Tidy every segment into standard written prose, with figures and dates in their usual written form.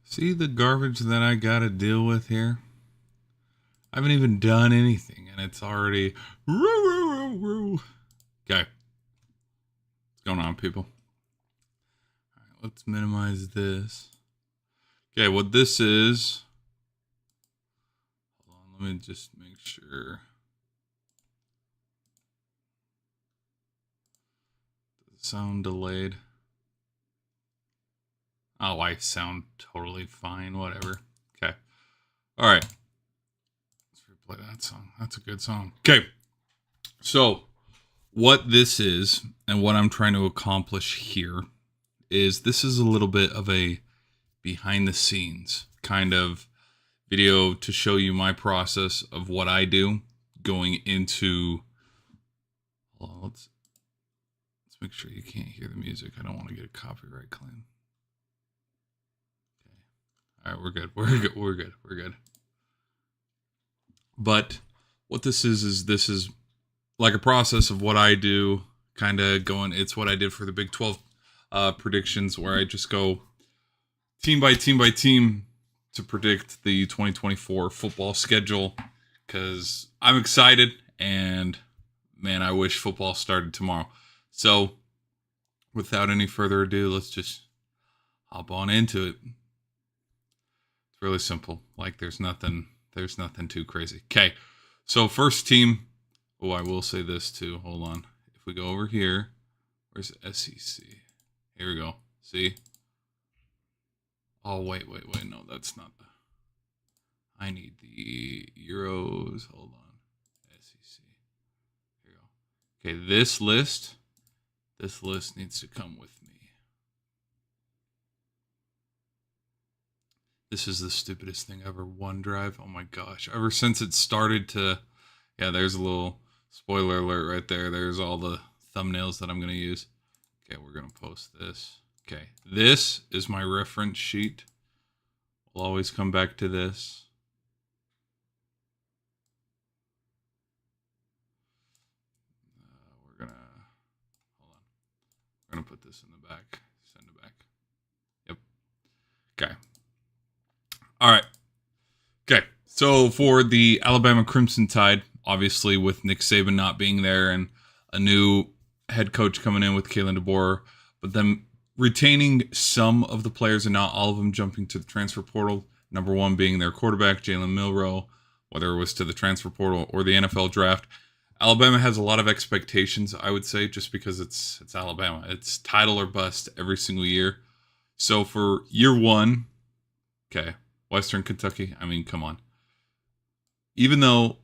See the garbage that I gotta deal with here? I haven't even done anything and it's already. Okay. What's going on, people? Alright, let's minimize this. Okay, what this is. Hold on, let me just make sure. Sound delayed. Oh, I sound totally fine. Whatever. Okay. All right. Let's replay that song. That's a good song. Okay. So, what this is and what I'm trying to accomplish here is this is a little bit of a behind the scenes kind of video to show you my process of what I do going into. Hold on, let's make sure you can't hear the music. I don't want to get a copyright claim. All right, we're good. We're good. But what this is this is like a process of what I do, kind of going. It's what I did for the Big 12 predictions, where I just go team by team by team to predict the 2024 football schedule. Because I'm excited, and man, I wish football started tomorrow. So, without any further ado, let's just hop on into it. It's really simple. Like there's nothing too crazy. Okay. So first team. Oh, I will say this too. Hold on. If we go over here, where's SEC? Here we go. See? Oh, wait. No, that's not the. I need the Euros. Hold on. SEC. Here we go. Okay, this list needs to come with me. This is the stupidest thing ever. OneDrive. Oh my gosh. Ever since it started to. Yeah, there's a little spoiler alert right there. There's all the thumbnails that I'm going to use. Okay, we're going to post this. Okay, this is my reference sheet. We'll always come back to this. We're going to. Hold on. We're going to put this in the back. Send it back. Yep. Okay. All right. Okay. So for the Alabama Crimson Tide, obviously with Nick Saban not being there and a new head coach coming in with Kalen DeBoer, but them retaining some of the players and not all of them jumping to the transfer portal. Number one being their quarterback, Jalen Milroe, whether it was to the transfer portal or the NFL draft. Alabama has a lot of expectations, I would say, just because it's Alabama. It's title or bust every single year. So for year one, okay, Western Kentucky, I mean, come on. Even though,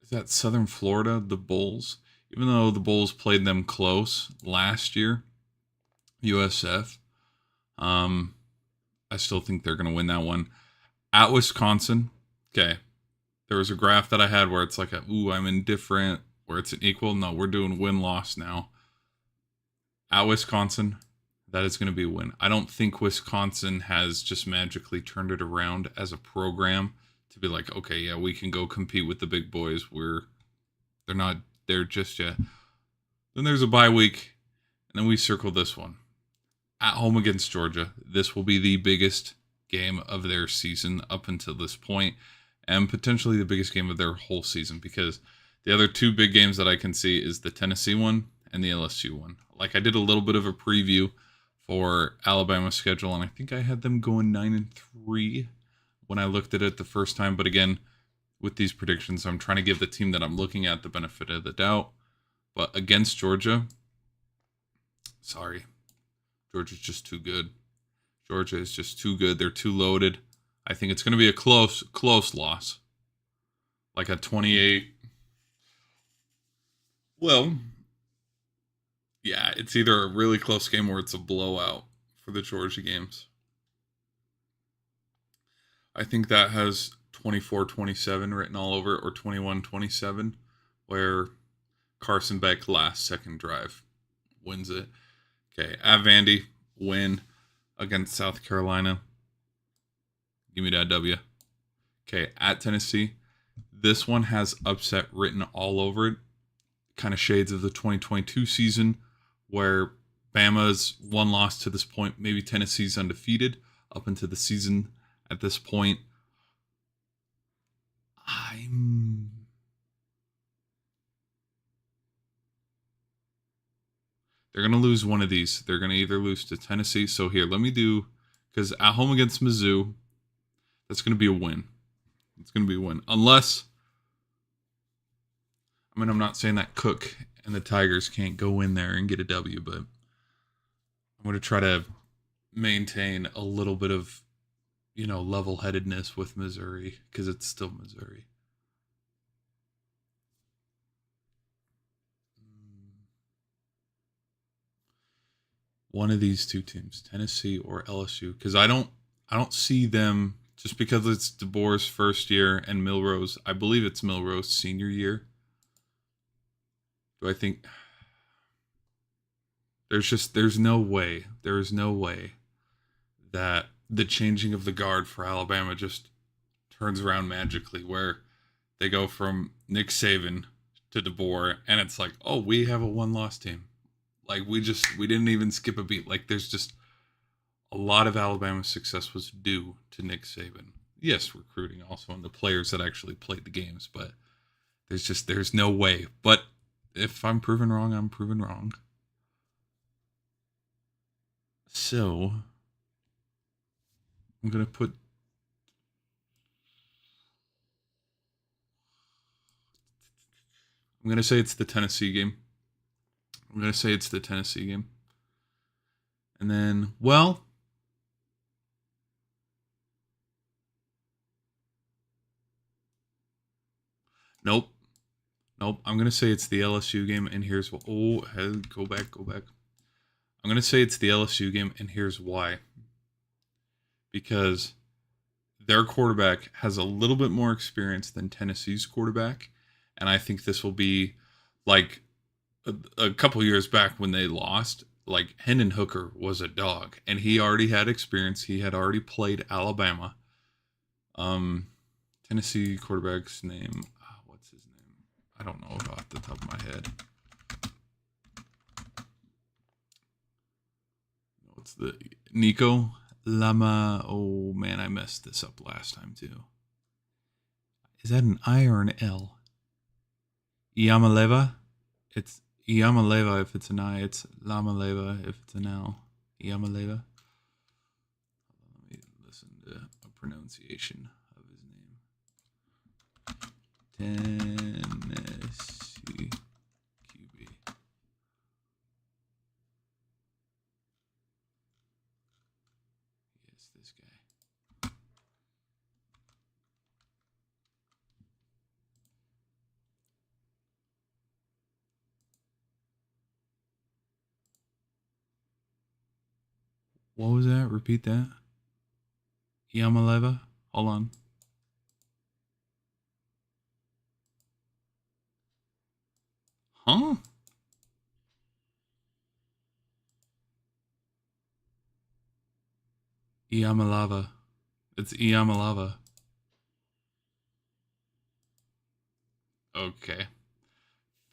is that Southern Florida, the Bulls? Even though the Bulls played them close last year, USF, I still think they're going to win that one. At Wisconsin, okay, there was a graph that I had where it's like, I'm indifferent, where it's an equal. No, we're doing win-loss now. At Wisconsin, that is going to be a win. I don't think Wisconsin has just magically turned it around as a program to be like, okay, yeah, we can go compete with the big boys. They're not there just yet. Then there's a bye week, and then we circle this one. At home against Georgia, this will be the biggest game of their season up until this point, and potentially the biggest game of their whole season, because the other two big games that I can see is the Tennessee one and the LSU one. Like, I did a little bit of a preview for Alabama's schedule, and I think I had them going 9-3 when I looked at it the first time. But again, with these predictions, I'm trying to give the team that I'm looking at the benefit of the doubt. But against Georgia, sorry, Georgia's just too good. Georgia is just too good. They're too loaded. I think it's going to be a close loss. Like a 28. Well, yeah, it's either a really close game or it's a blowout for the Georgia games. I think that has 24-27 written all over it, or 21-27, where Carson Beck last second drive wins it. Okay, at Vandy, win against South Carolina. Give me that W. Okay, at Tennessee, this one has upset written all over it. Kind of shades of the 2022 season, where Bama's one loss to this point, maybe Tennessee's undefeated. up into the season at this point. They're going to lose one of these. They're going to either lose to Tennessee. So here, let me do, because at home against Mizzou, that's going to be a win. It's going to be a win. Unless, I mean, I'm not saying that Cook and the Tigers can't go in there and get a W, but I'm going to try to maintain a little bit of, level-headedness with Missouri, because it's still Missouri. One of these two teams, Tennessee or LSU, because I don't see them, just because it's DeBoer's first year and Milrose. I believe it's Milrose's senior year. Do I think there's no way that the changing of the guard for Alabama just turns around magically, where they go from Nick Saban to DeBoer and it's like, oh, we have a one-loss team. Like, we didn't even skip a beat. Like, there's just a lot of Alabama's success was due to Nick Saban. Yes, recruiting also, and the players that actually played the games, but there's no way. But if I'm proven wrong, I'm proven wrong. So, I'm going to say it's the Tennessee game. And then, nope. I'm going to say it's the LSU game, and here's what. Oh, go back. I'm going to say it's the LSU game, and here's why. Because their quarterback has a little bit more experience than Tennessee's quarterback, and I think this will be like a couple years back when they lost. Like, Hendon Hooker was a dog, and he already had experience. He had already played Alabama. Tennessee quarterback's name. What's his name? I don't know off the top of my head. What's the Nico Lama? Oh man, I messed this up last time too. Is that an I or an L? Yamaleva? It's Yamaleva if it's an I. It's Lamaleva if it's an L. Yamaleva. Let me listen to a pronunciation of his name. Tennessee QB. Yes, this guy. What was that? Repeat that. Yamaleva? Hold on. Huh? Yamalava. It's Yamalava. Okay.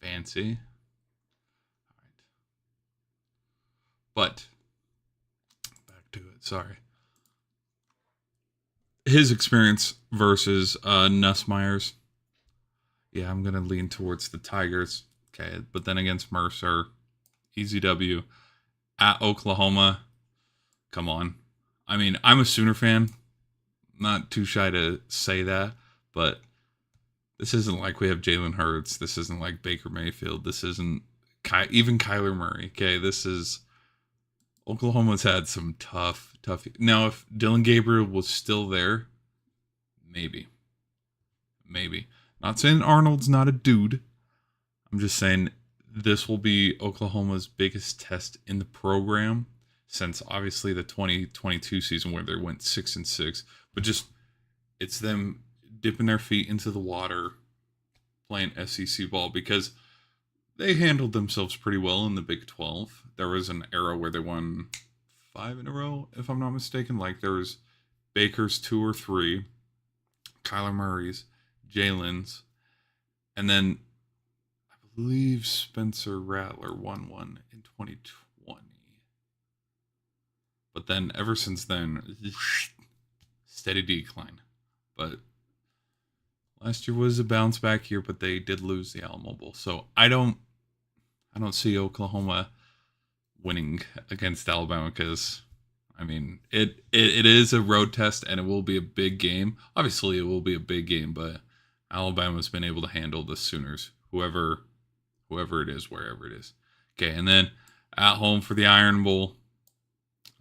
Fancy. All right. But back to it. Sorry. His experience versus Nussmeier's. Yeah, I'm gonna lean towards the Tigers. Okay, but then against Mercer, easy W. At Oklahoma, come on. I mean, I'm a Sooner fan. Not too shy to say that, but this isn't like we have Jalen Hurts. This isn't like Baker Mayfield. This isn't even Kyler Murray. Okay, this is Oklahoma's had some tough. Now, if Dylan Gabriel was still there, maybe. Not saying Arnold's not a dude. I'm just saying this will be Oklahoma's biggest test in the program since obviously the 2022 season where they went 6-6. But just it's them dipping their feet into the water, playing SEC ball because they handled themselves pretty well in the Big 12. There was an era where they won 5 in a row, if I'm not mistaken. Like there was Baker's 2 or 3, Kyler Murray's, Jalen's, and then I believe Spencer Rattler won one in 2020. But then ever since then, steady decline. But last year was a bounce back year, but they did lose the Alamo Bowl. So I don't see Oklahoma winning against Alabama because I mean it is a road test and it will be a big game. Obviously it will be a big game, but Alabama's been able to handle the Sooners, whoever it is, wherever it is. Okay, and then at home for the Iron Bowl,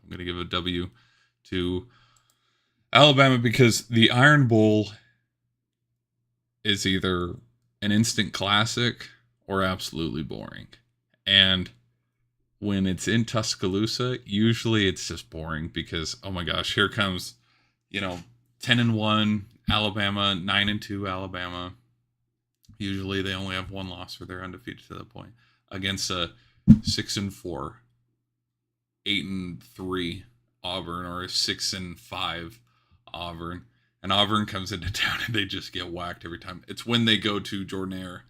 I'm gonna give a W to Alabama because the Iron Bowl is either an instant classic or absolutely boring. And when it's in Tuscaloosa, usually it's just boring because, oh my gosh, here comes, 10-1 Alabama, 9-2 Alabama. Usually they only have one loss or they're undefeated to that point against a 6-4, 8-3 Auburn or a 6-5 Auburn. And Auburn comes into town and they just get whacked every time. It's when they go to Jordan-Hare,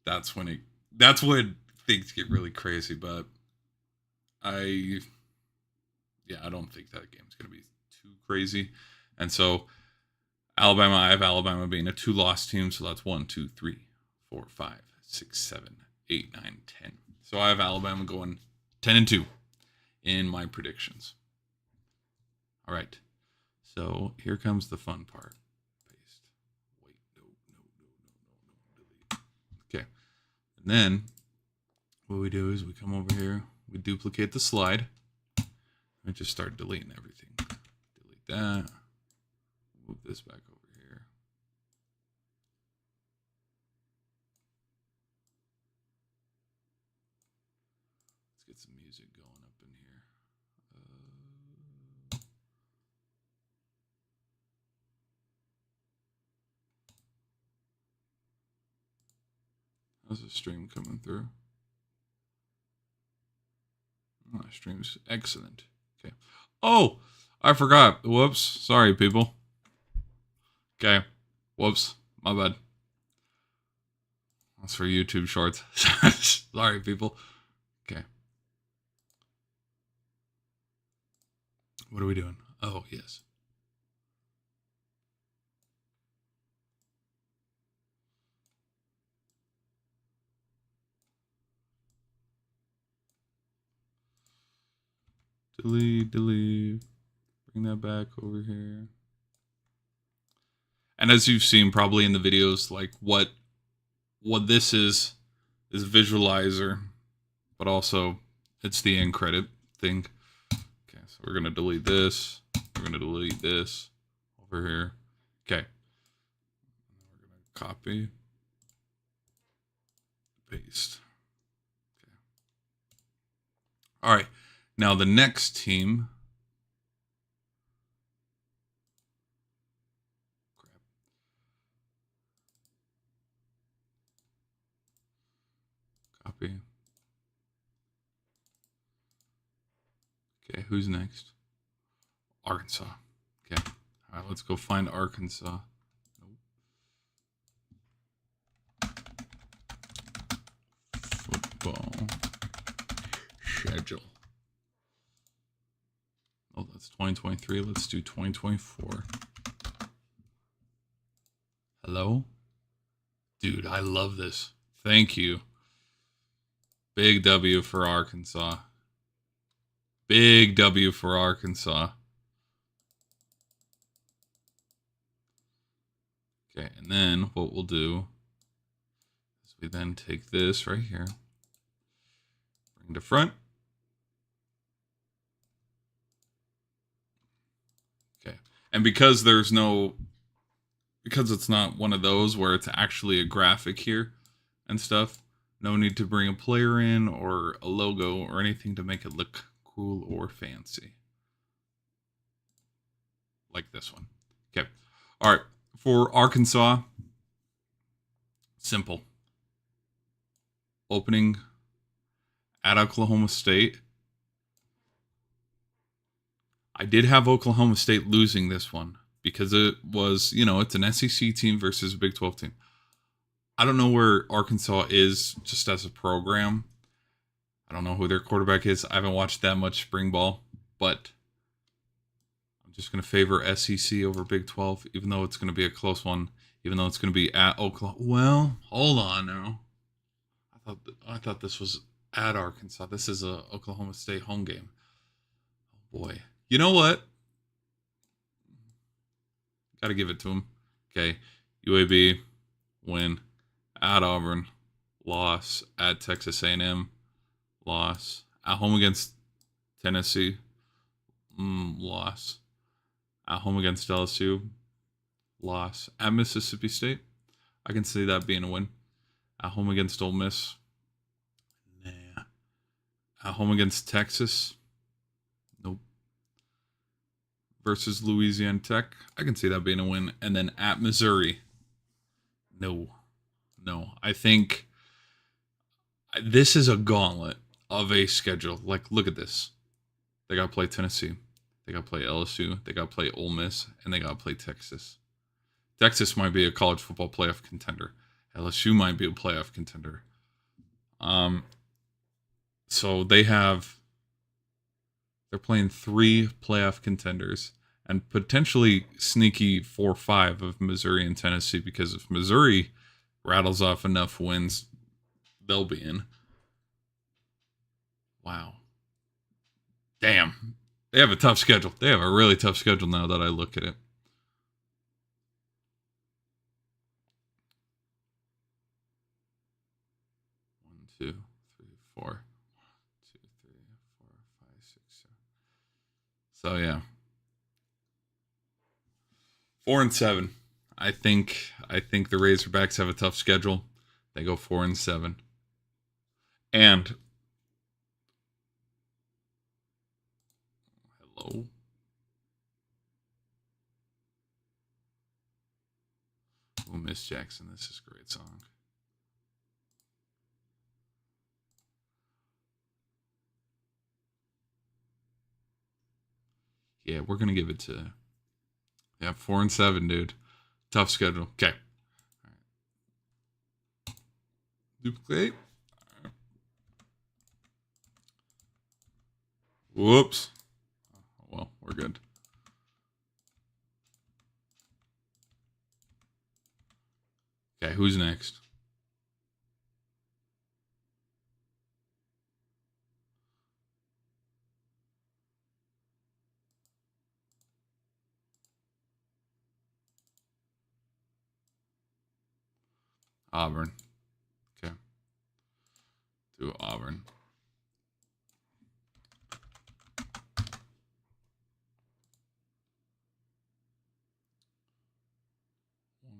that's when things get really crazy. But I don't think that game's going to be too crazy. And so Alabama, I have Alabama being a 2-loss team. So that's 1, 2, 3, 4, 5, 6, 7, 8, 9, 10. So I have Alabama going 10-2 in my predictions. All right. So here comes the fun part. Paste. Wait, no. Delete. Okay. And then what we do is we come over here, we duplicate the slide, and just start deleting everything. Delete that. Move this back over here. Let's get some music going up in here. How's the stream coming through? Oh, stream's excellent. Okay. Oh, I forgot. Whoops. Sorry, people. Okay. Whoops. My bad. That's for YouTube Shorts. Sorry, people. Okay. What are we doing? Oh, yes. Delete. Bring that back over here. And as you've seen probably in the videos, like what this is Visualizer, but also it's the end credit thing. Okay, so we're gonna delete this. We're gonna delete this over here. Okay. We're gonna copy, paste. Okay. All right. Now the next team. Copy. Okay, who's next? Arkansas. Okay. All right, let's go find Arkansas. Football schedule. Oh, that's 2023. Let's do 2024. Hello? Dude, I love this. Thank you. Big W for Arkansas. Big W for Arkansas. Okay, and then what we'll do is we then take this right here, bring to front. Okay, and because it's not one of those where it's actually a graphic here and stuff, no need to bring a player in or a logo or anything to make it look cool or fancy. Like this one. Okay. All right. For Arkansas, simple. Opening at Oklahoma State. I did have Oklahoma State losing this one because it was, it's an SEC team versus a Big 12 team. I don't know where Arkansas is just as a program. I don't know who their quarterback is. I haven't watched that much spring ball. but I'm just going to favor SEC over Big 12, even though it's going to be a close one, even though it's going to be at Oklahoma. Well, hold on now. I thought this was at Arkansas. This is a Oklahoma State home game. Oh boy. You know what? Got to give it to them. Okay. UAB win at Auburn, loss at Texas A&M, loss at home against Tennessee, loss at home against LSU, loss at Mississippi State. I can see that being a win. At home against Ole Miss, nah. At home against Texas, nope. Versus Louisiana Tech, I can see that being a win. And then at Missouri, no. I think this is a gauntlet of a schedule. Like, look at this. They got to play Tennessee. They got to play LSU. They got to play Ole Miss. And they got to play Texas. Texas might be a college football playoff contender. LSU might be a playoff contender. So they're playing 3 playoff contenders and potentially sneaky 4-5 of Missouri and Tennessee, because if Missouri rattles off enough wins, they'll be in. Wow. Damn. They have a tough schedule. They have a really tough schedule now that I look at it. One, two, three, four. 1, 2, 3, 4, 5, 6, 7. So yeah. 4-7. I think the Razorbacks have a tough schedule. They go 4-7. And hello. Oh, Miss Jackson, this is a great song. Yeah, we're gonna give it to 4-7, dude. Tough schedule. Okay. All right. Duplicate. All right. Whoops. Well, we're good. Okay, who's next? Auburn. Okay. Do Auburn.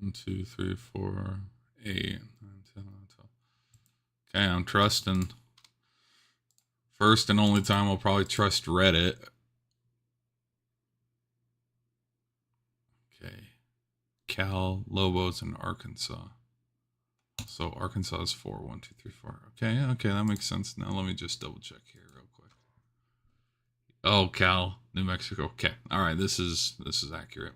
One, 2, 3, 4, 8, 9, 10, 11, 12. Okay, I'm trusting. First and only time I'll probably trust Reddit. Okay. Cal, Lobos, and Arkansas. So Arkansas is 4. 1, 2, 3, 4. Okay, that makes sense. Now let me just double check here real quick. Oh, Cal, New Mexico. Okay, all right. This is accurate.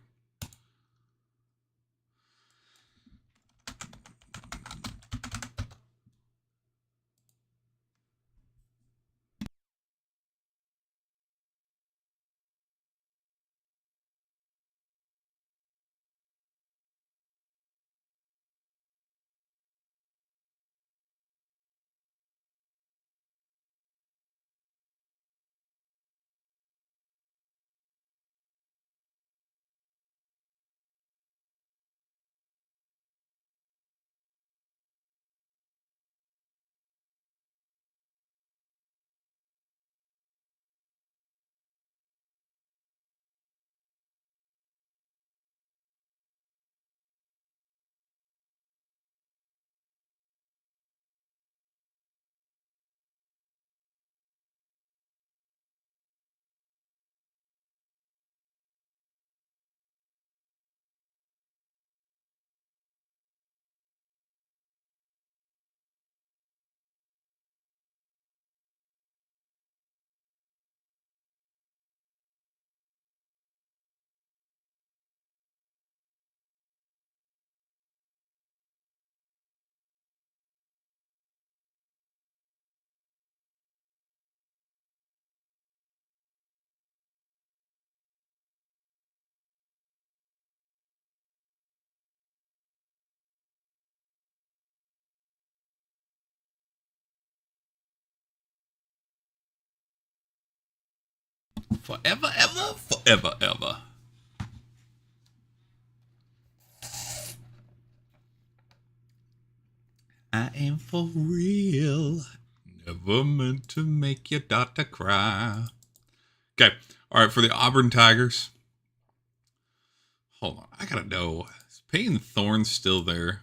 Forever, ever, forever, ever. I am for real. Never meant to make your daughter cry. Okay. All right. For the Auburn Tigers. Hold on. I gotta know. Is Peyton Thorne still there?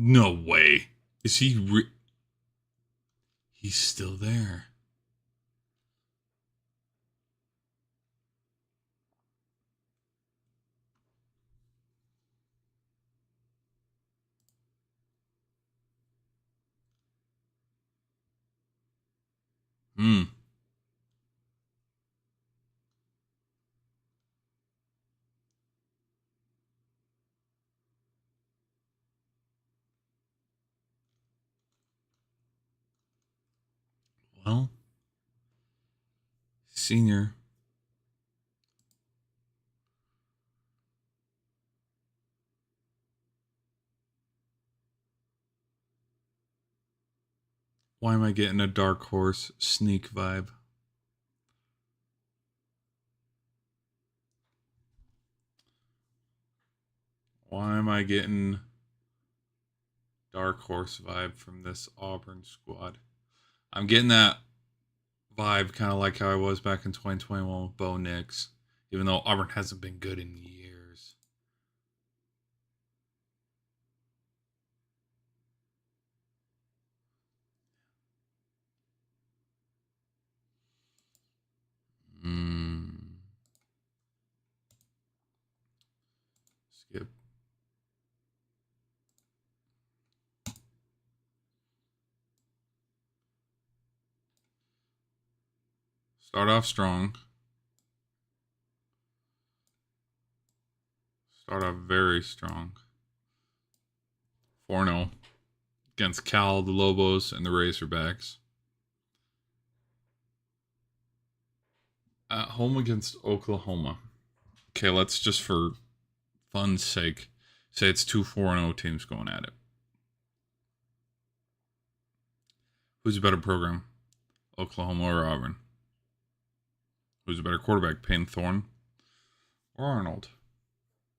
No way. Is he He's still there. Hmm. Well, senior. Why am I getting a dark horse sneak vibe? Why am I getting dark horse vibe from this Auburn squad? I'm getting that vibe kind of like how I was back in 2021 with Bo Nix, even though Auburn hasn't been good in years. Skip. Start off strong. Start off very strong. 4-0 against Cal, the Lobos, and the Razorbacks. At home against Oklahoma. Okay, let's just for fun's sake say it's two 4-0 teams going at it. Who's a better program? Oklahoma or Auburn? Who's a better quarterback? Payne Thorne or Arnold?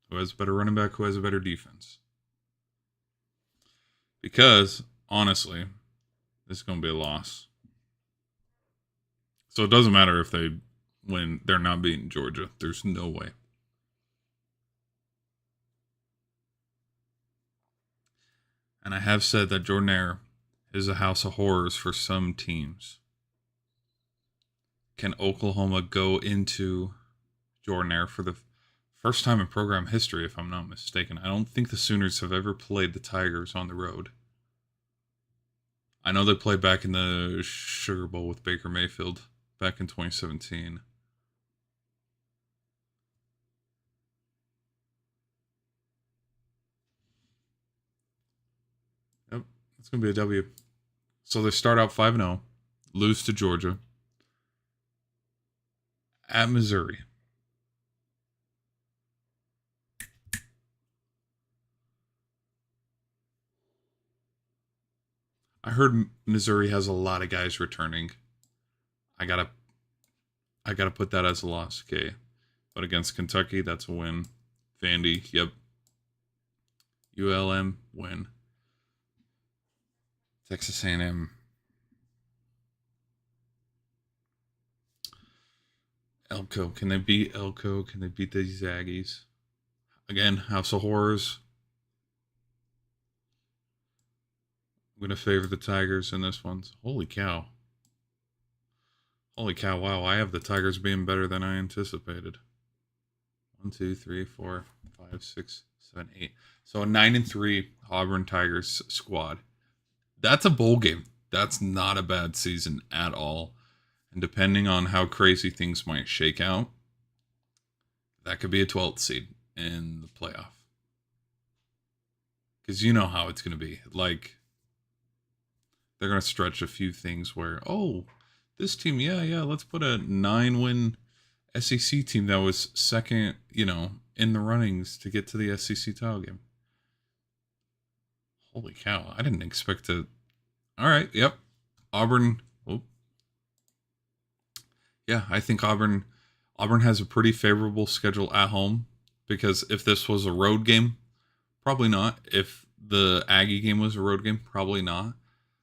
Who has a better running back? Who has a better defense? Because, honestly, this is going to be a loss. So it doesn't matter if they win. They're not beating Georgia. There's no way. And I have said that Jordan-Hare is a house of horrors for some teams. Can Oklahoma go into Jordan-Hare for the first time in program history, if I'm not mistaken? I don't think the Sooners have ever played the Tigers on the road. I know they played back in the Sugar Bowl with Baker Mayfield back in 2017. Yep, it's going to be a W. So they start out 5-0, lose to Georgia, at Missouri. I heard Missouri has a lot of guys returning. I gotta put that as a loss, okay? But against Kentucky, that's a win. Vandy, yep. ULM, win. Texas A&M. Elko, can they beat Elko? Can they beat the Aggies? Again, House of Horrors. I'm going to favor the Tigers in this one. Holy cow. Holy cow, wow. I have the Tigers being better than I anticipated. 1, 2, 3, 4, 5, 6, 7, 8. So a 9-3 Auburn Tigers squad. That's a bowl game. That's not a bad season at all. And depending on how crazy things might shake out, that could be a 12th seed in the playoff. Because you know how it's going to be. Like, they're going to stretch a few things where, oh, this team, yeah, let's put a 9-win SEC team that was second, in the runnings to get to the SEC title game. Holy cow, I didn't expect to. All right, yep. Auburn. Oh. Yeah, I think Auburn has a pretty favorable schedule at home, because if this was a road game, probably not. If the Aggie game was a road game, probably not.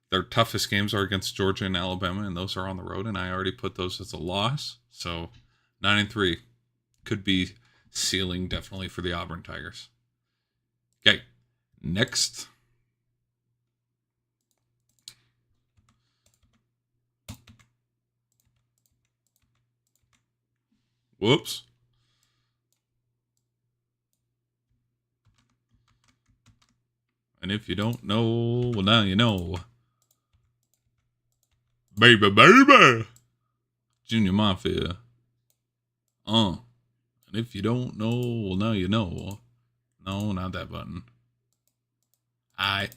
Their toughest games are against Georgia and Alabama, and those are on the road, and I already put those as a loss. So 9-3 could be ceiling definitely for the Auburn Tigers. Okay, next. Whoops. And if you don't know, well, now you know. Baby. Junior Mafia. And if you don't know, well, now you know. No, not that button. F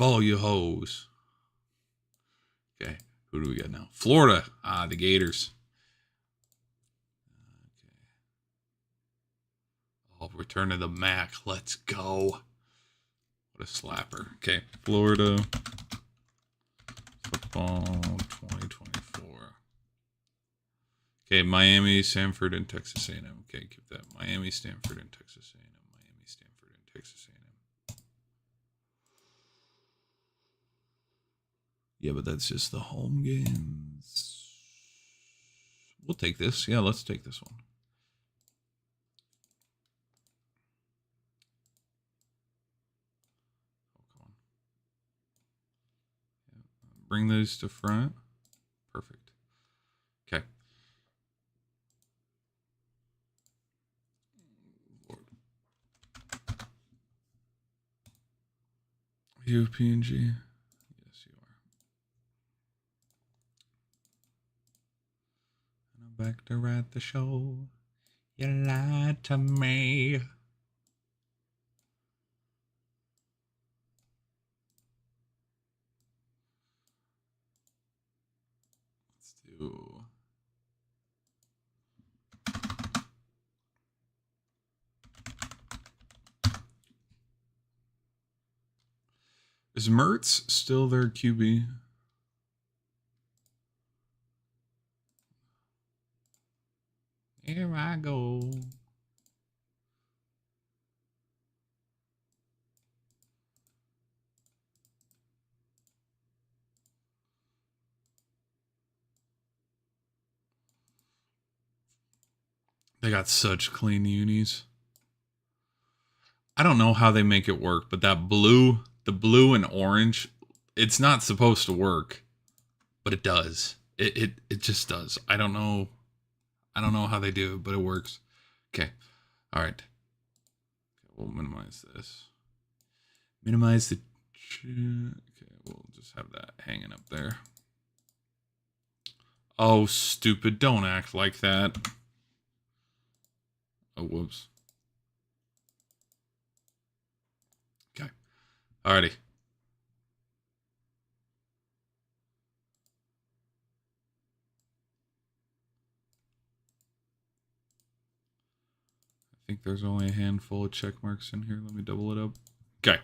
all you hoes. Okay, who do we got now? Florida. The Gators. Okay. Oh, return to the MAC. Let's go. What a slapper. Okay, Florida football 2024. Okay, Miami, Stanford, and Texas A&M. Okay, keep that. Miami, Stanford, and Texas A&M. Miami, Stanford, and Texas A&M. Yeah, but that's just the home games. We'll take this. Yeah, let's take this one. Oh, come on. Yeah. Bring those to front. Perfect. Okay. UPNG. Yes, you are. And I'm back to write the show. You lied to me. Let's do. Is Mertz still their QB? Here I go. They got such clean unis. I don't know how they make it work, but that blue, the blue and orange, it's not supposed to work, but it does. It just does. I don't know how they do it, but it works. Okay. All right. We'll minimize this. Minimize the. Okay, we'll just have that hanging up there. Oh, stupid! Don't act like that. Oh, whoops. Okay. Alrighty. I think there's only a handful of check marks in here. Let me double it up. Okay.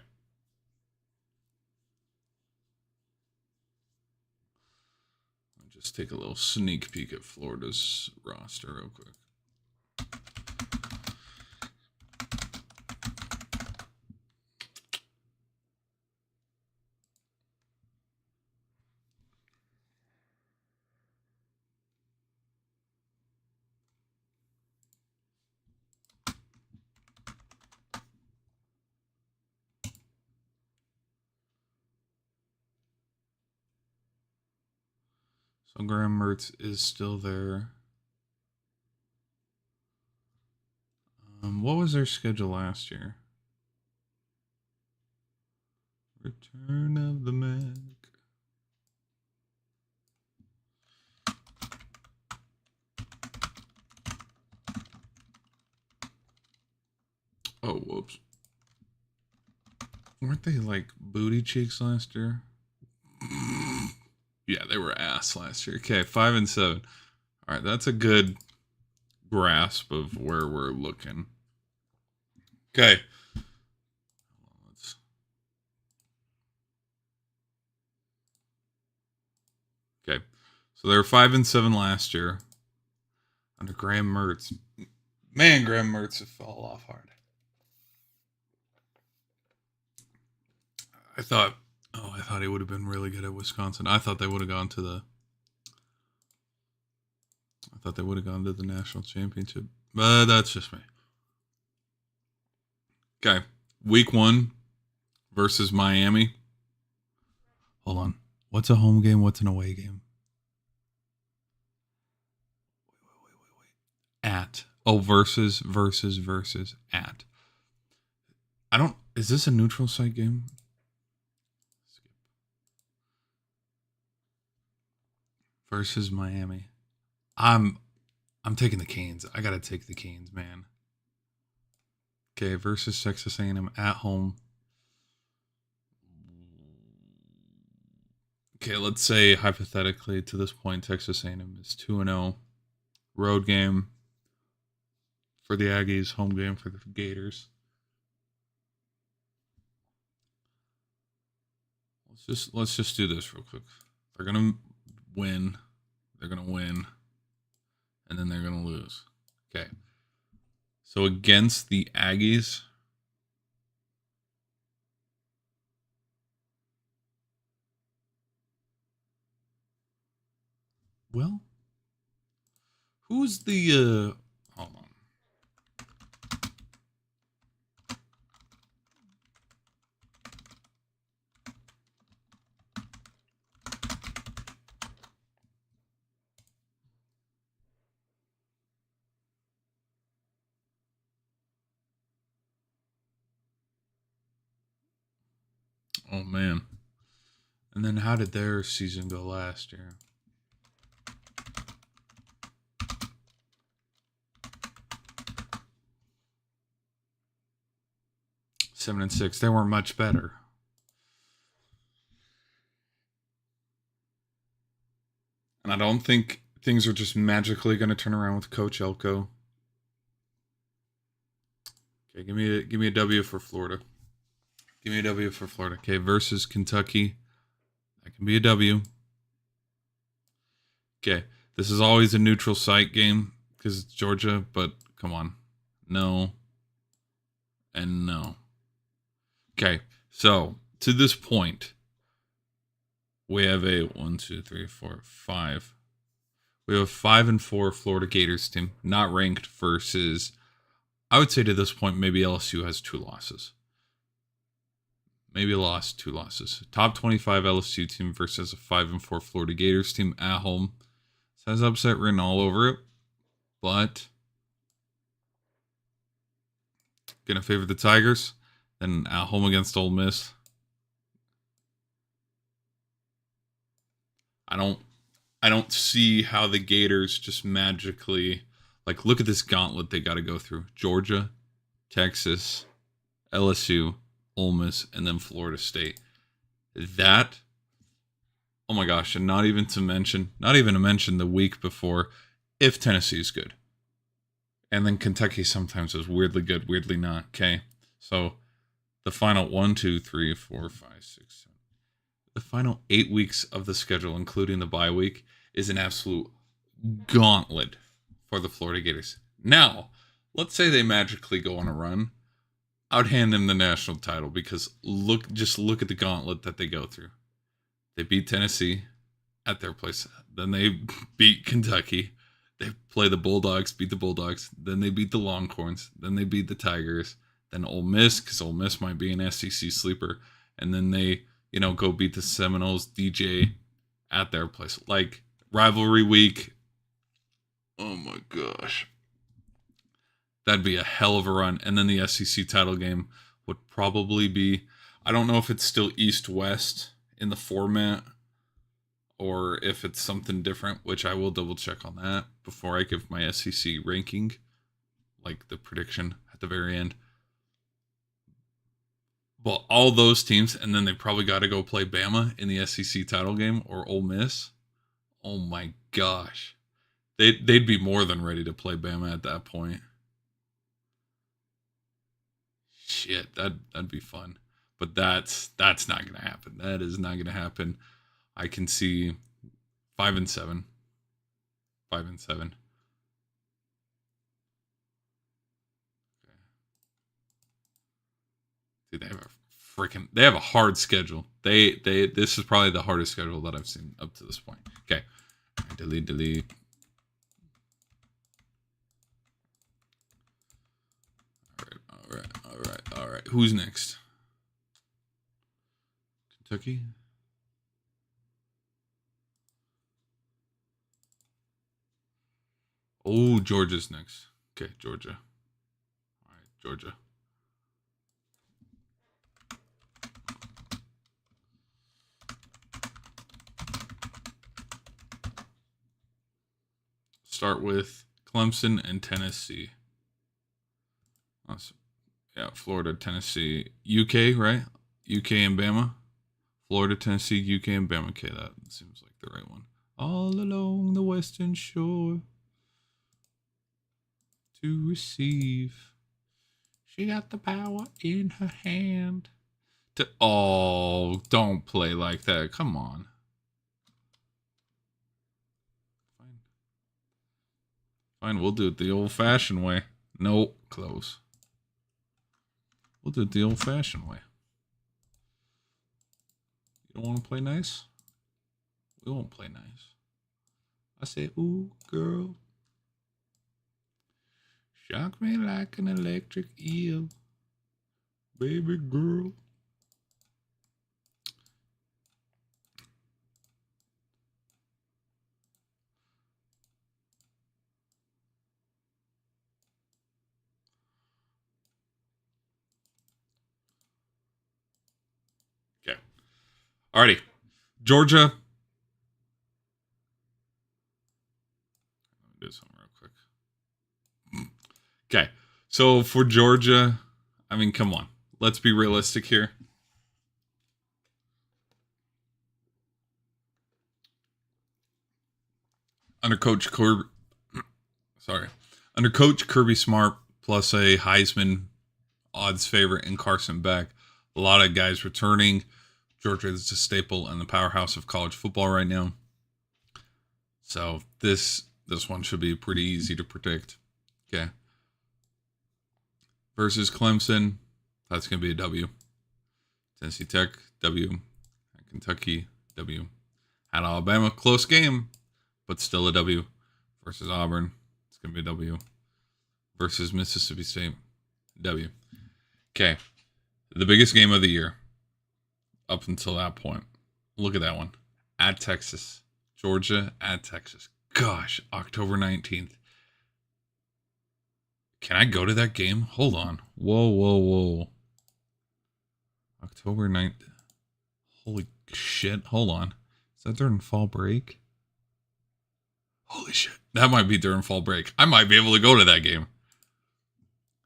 I'll just take a little sneak peek at Florida's roster real quick. So Graham Mertz is still there. What was their schedule last year? Return of the Mac. Oh, whoops. Weren't they like booty cheeks last year? Yeah, they were ass last year. Okay, 5-7. All right, that's a good grasp of where we're looking. Okay. Okay. So they were 5-7 last year under Graham Mertz. Man, Graham Mertz have fell off hard. I thought he would have been really good at Wisconsin. I thought they would have gone to the national championship. But that's just me. Okay. Week 1 versus Miami. Hold on. What's a home game? What's an away game? Wait. At. Oh, versus at. Is this a neutral site game? Versus Miami. I'm taking the Canes. I gotta take the Canes, man. Okay, versus Texas A&M at home. Okay, let's say hypothetically to this point, Texas A&M is 2-0. Road game for the Aggies, home game for the Gators. Let's just do this real quick. They're gonna win. They're gonna win, and then they're gonna lose. Okay. So against the Aggies, well, who's the hold on. Oh man. And then how did their season go last year? Seven and 6. They weren't much better. And I don't think things are just magically going to turn around with Coach Elko. Okay, give me a W for Florida. Give me a W for Florida. Okay, versus Kentucky. That can be a W. Okay, this is always a neutral site game because it's Georgia, but come on. No. And no. Okay, so to this point, we have a 1, 2, 3, 4, 5. We have a 5-4 Florida Gators team, not ranked, versus, I would say to this point, maybe LSU has 2 losses. Maybe a loss, 2 losses. Top 25 LSU team versus a 5-4 Florida Gators team at home. This has upset written all over it, but gonna favor the Tigers. Then at home against Ole Miss. I don't see how the Gators just magically, like, look at this gauntlet they got to go through. Georgia, Texas, LSU, Ole Miss, and then Florida State. That, oh my gosh, and not even to mention the week before, if Tennessee is good. And then Kentucky sometimes is weirdly good, weirdly not. Okay, so the final 1, 2, 3, 4, 5, 6, 7. The final 8 weeks of the schedule, including the bye week, is an absolute gauntlet for the Florida Gators. Now, let's say they magically go on a run. I would hand them the national title because look at the gauntlet that they go through. They beat Tennessee at their place. Then they beat Kentucky. They play the Bulldogs, beat the Bulldogs. Then they beat the Longhorns. Then they beat the Tigers. Then Ole Miss, because Ole Miss might be an SEC sleeper. And then they, go beat the Seminoles, DJ, at their place. Like, rivalry week. Oh my gosh. That'd be a hell of a run. And then the SEC title game would probably be, I don't know if it's still East-West in the format or if it's something different, which I will double check on that before I give my SEC ranking, like the prediction at the very end. But all those teams, and then they probably got to go play Bama in the SEC title game or Ole Miss. Oh my gosh, they'd be more than ready to play Bama at that point. Shit, that'd be fun. But that's not gonna happen. That is not gonna happen. I can see 5-7, 5-7. Dude, they have a hard schedule. They this is probably the hardest schedule that I've seen up to this point. Okay. Delete. All right. Who's next? Kentucky? Oh, Georgia's next. Okay, Georgia. All right, Georgia. Start with Clemson and Tennessee. Awesome. Yeah, Florida, Tennessee, UK, right? UK and Bama. Florida, Tennessee, UK and Bama. Okay, that seems like the right one. All along the western shore to receive. She got the power in her hand. Don't play like that. Come on. Fine, we'll do it the old-fashioned way. Nope, close. We'll do it the old-fashioned way. You don't want to play nice? We won't play nice. I say, ooh, girl. Shock me like an electric eel. Baby girl. Okay. Alrighty. Georgia. Let me do something real quick. Okay. So for Georgia, I mean, come on. Let's be realistic here. Under Coach Kirby, Smart plus a Heisman odds favorite in Carson Beck. A lot of guys returning. Georgia is a staple and the powerhouse of college football right now. So this one should be pretty easy to predict. Okay. Versus Clemson, that's going to be a W. Tennessee Tech, W. Kentucky, W. At Alabama, close game, but still a W. Versus Auburn, it's going to be a W. Versus Mississippi State, W. Okay. The biggest game of the year up until that point. Look at that one. At Texas. Georgia at Texas. Gosh, October 19th. Can I go to that game? Hold on. Whoa. October 9th. Holy shit. Hold on. Is that during fall break? Holy shit. That might be during fall break. I might be able to go to that game.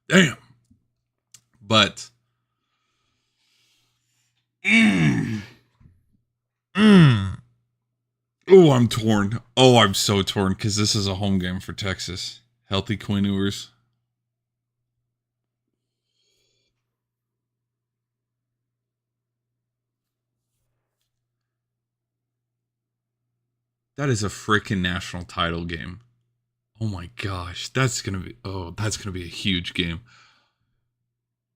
Damn. But oh, I'm torn. Oh, I'm so torn because this is a home game for Texas. Healthy Quinn Ewers. That is a freaking national title game. Oh my gosh, that's gonna be a huge game.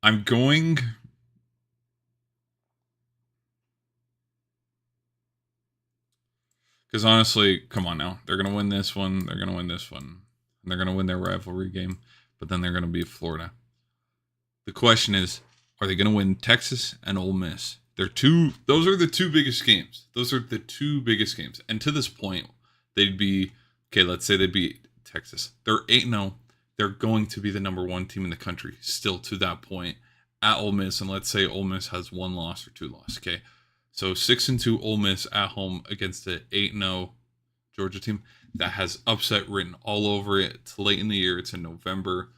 I'm going. Because honestly, come on now. They're going to win this one. They're going to win this one. And they're going to win their rivalry game. But then they're going to beat Florida. The question is, are they going to win Texas and Ole Miss? Those are the two biggest games. And to this point, they'd be, okay, let's say they'd beat Texas. They're 8-0. They're going to be the number one team in the country still to that point at Ole Miss. And let's say Ole Miss has 1 loss or 2 losses, okay? So 6-2 Ole Miss at home against the 8-0 Georgia team that has upset written all over it. It's late in the year. It's in November.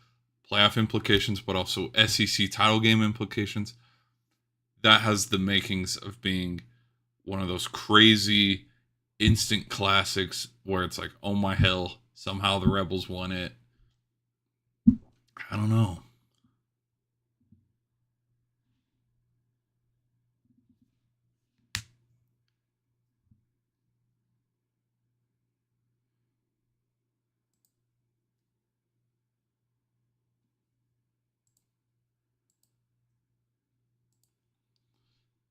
Playoff implications, but also SEC title game implications. that has the makings of being one of those crazy instant classics where it's like, oh my hell, somehow the Rebels won it. I don't know.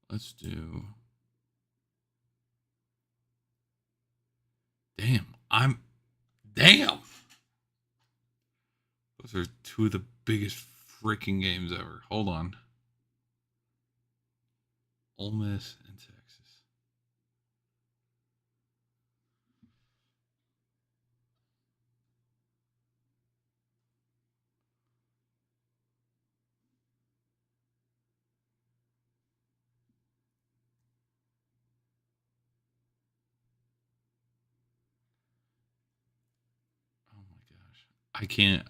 Let's do. Damn. Those are two of the biggest freaking games ever. Hold on. Ole Miss and Texas. Oh my gosh. I can't.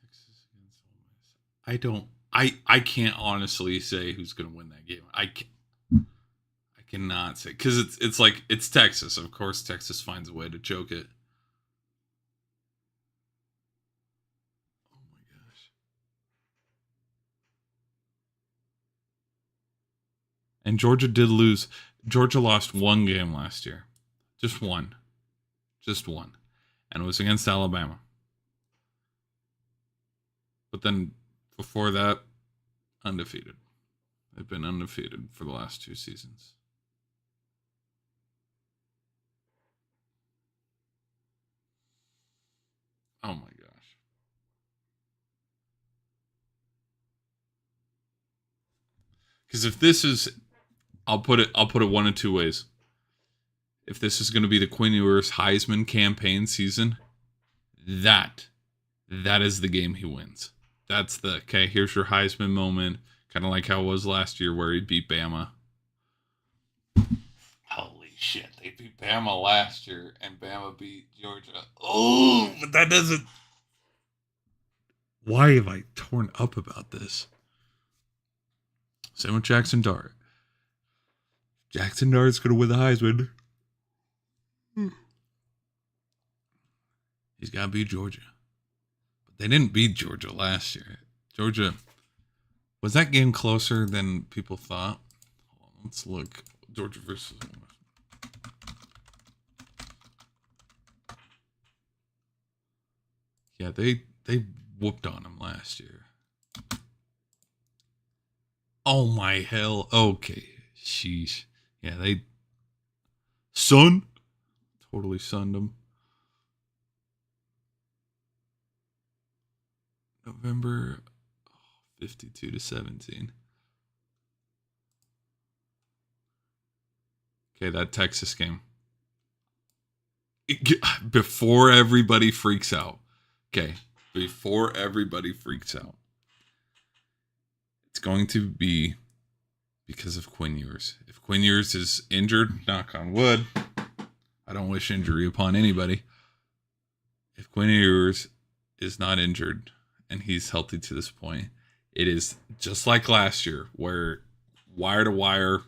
Texas against Ole Miss. I don't. I can't honestly say who's going to win that game. I cannot say because it's like it's Texas. Of course, Texas finds a way to choke it. Oh my gosh! And Georgia did lose. Georgia lost one game last year, just one, and it was against Alabama. But then before that, undefeated. They've been undefeated for the last 2 seasons. Oh my gosh. Because if this is, I'll put it one of two ways. If this is going to be the Quinn Ewers Heisman campaign season, that is the game he wins. That's the okay. Here's your Heisman moment, kind of like how it was last year where he beat Bama. Holy shit! They beat Bama last year, and Bama beat Georgia. Oh, but that doesn't. Why have I torn up about this? Same with Jackson Dart. Jackson Dart's gonna win the Heisman. He's got to beat Georgia. But they didn't beat Georgia last year. Georgia, was that game closer than people thought? Hold on, let's look. Georgia versus. Yeah, they whooped on him last year. Oh my hell. Okay. Sheesh. Yeah, they totally sunned him. November 52-17. Okay, that Texas game. Before everybody freaks out. Okay, before everybody freaks out. It's going to be because of Quinn Ewers. If Quinn Ewers is injured, knock on wood, I don't wish injury upon anybody. If Quinn Ewers is not injured and he's healthy to this point, it is just like last year where wire to wire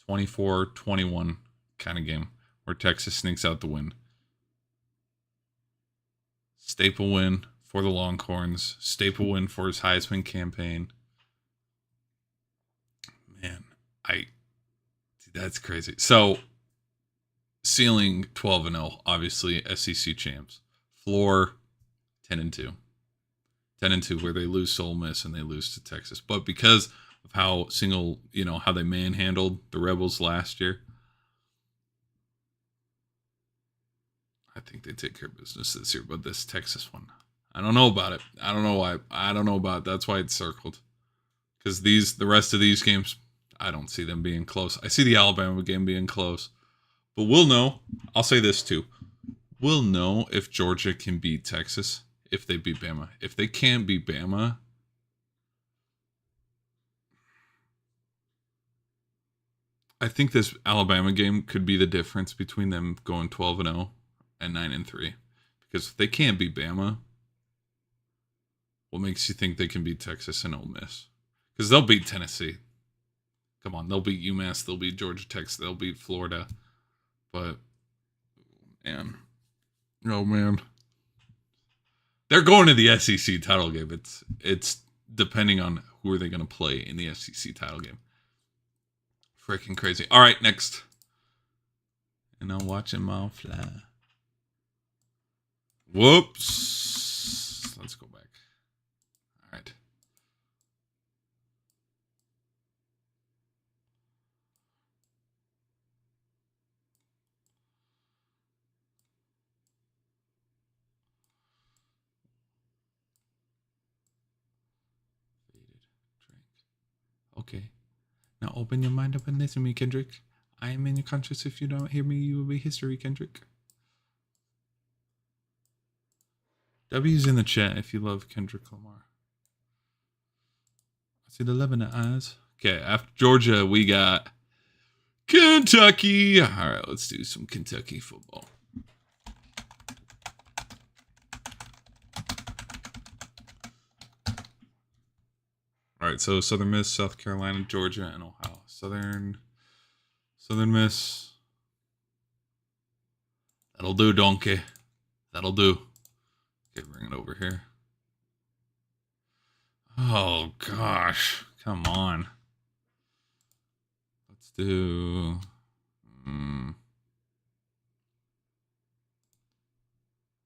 24-21 kind of game where Texas sneaks out the win. Staple win for the Longhorns. Staple win for his Heisman campaign. Man, that's crazy. So, ceiling 12-0, obviously SEC champs. Floor 10-2. 10-2, where they lose to Ole Miss and they lose to Texas. But because of how how they manhandled the Rebels last year, I think they take care of business this year. But this Texas one, I don't know about it. I don't know why. I don't know about it. That's why it's circled. Because the rest of these games, I don't see them being close. I see the Alabama game being close. But we'll know. I'll say this too. We'll know if Georgia can beat Texas if they beat Bama. If they can't beat Bama, I think this Alabama game could be the difference between them going 12-0 and 9-3. Because if they can't beat Bama, what makes you think they can beat Texas and Ole Miss? Because they'll beat Tennessee. Come on, they'll beat UMass, they'll beat Georgia Tech, they'll beat Florida. But man, oh man, they're going to the SEC title game. It's depending on who are they going to play in the SEC title game. Freaking crazy. All right, next. And I'm watching my fly. Whoops. Let's go back. All right. Okay. Now open your mind up and listen to me, Kendrick. I am in your conscience. If you don't hear me, you will be history, Kendrick. W's in the chat if you love Kendrick Lamar. I see the love in the eyes. Okay, after Georgia, we got Kentucky. All right, let's do some Kentucky football. All right, so Southern Miss, South Carolina, Georgia, and Ohio. Southern Miss. That'll do, donkey. That'll do. Okay, bring it over here. Oh, gosh. Come on. Let's do...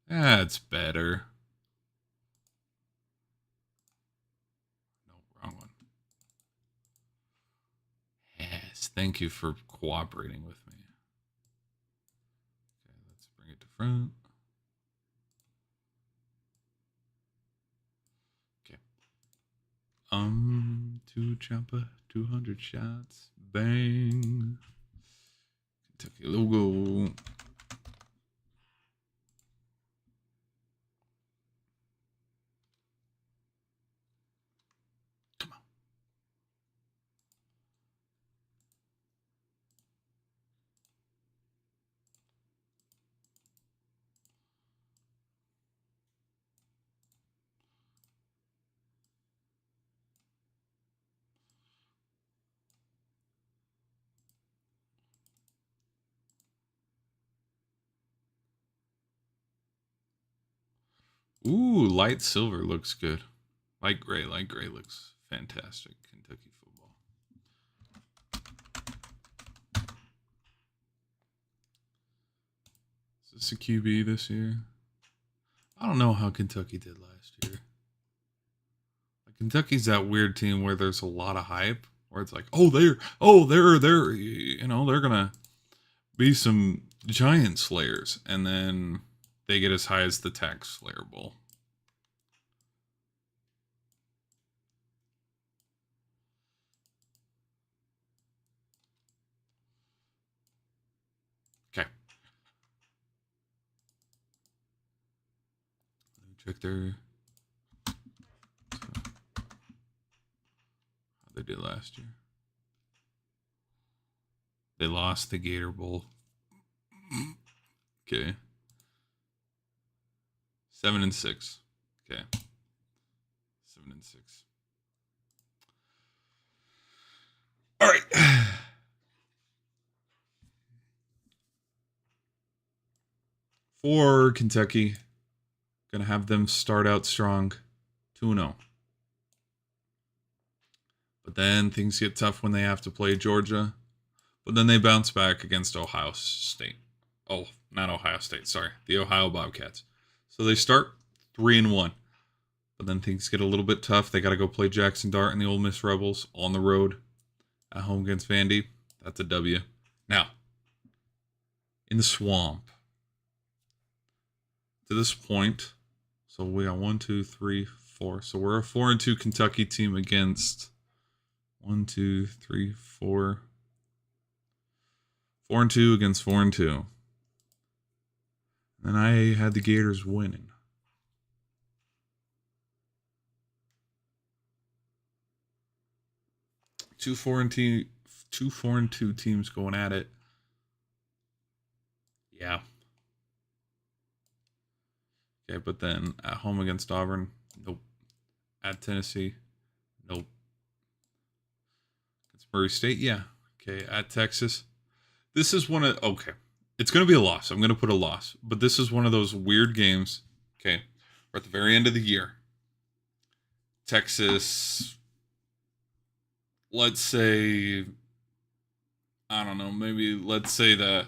That's better. No, wrong one. Yes, thank you for cooperating with me. Okay, let's bring it to front. Okay. Two jumper, 200 shots. Bang. Kentucky logo. Come on. Ooh, light silver looks good. Light gray looks fantastic. Kentucky football. Is this a QB this year? I don't know how Kentucky did last year. Like, Kentucky's that weird team where there's a lot of hype, where it's like, they're gonna be some giant slayers, and then they get as high as the Tax Slayer Bowl. Okay. Let me check their how they did last year. They lost the Gator Bowl. Okay. 7-6. Okay. 7-6. All right. For Kentucky, gonna have them start out strong, 2-0. But then things get tough when they have to play Georgia. But then they bounce back against Ohio State. Oh, not Ohio State, sorry. The Ohio Bobcats. So they start 3-1. But then things get a little bit tough. They got to go play Jackson Dart and the Ole Miss Rebels on the road at home against Vandy. That's a W. Now, in the swamp. To this point, so we got 1, 2, 3, 4. So we're a 4-2 Kentucky team against 1, 2, 3, 4. 4-2 against 4-2. And I had the Gators winning. Two 4-2 teams going at it. Yeah. Okay, but then at home against Auburn, nope. At Tennessee, nope. It's Murray State, yeah. Okay, at Texas. This is one of okay. It's gonna be a loss. I'm gonna put a loss. But this is one of those weird games. Okay. We're at the very end of the year. Texas, let's say, I don't know, maybe let's say that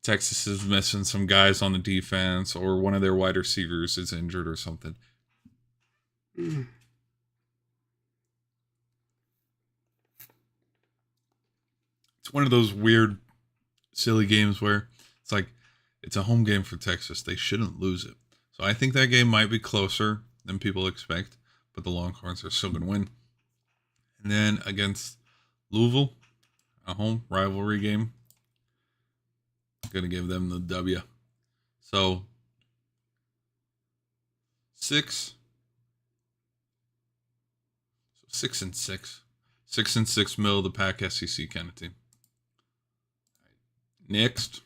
Texas is missing some guys on the defense or one of their wide receivers is injured or something. It's one of those weird, silly games where it's like, it's a home game for Texas. They shouldn't lose it. So I think that game might be closer than people expect, but the Longhorns are still going to win. And then against Louisville, a home rivalry game, going to give them the W. So 6. So 6-6. 6-6 middle of the pack SEC kind of team. Next.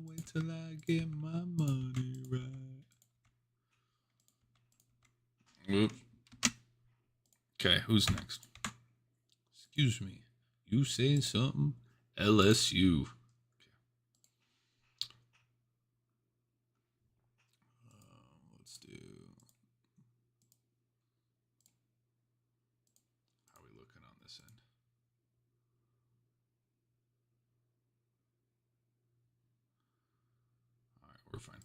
Wait till I get my money right. Oops. Okay, who's next? Excuse me. You say something? LSU. Let's do. How are we looking on this end? All right, we're fine.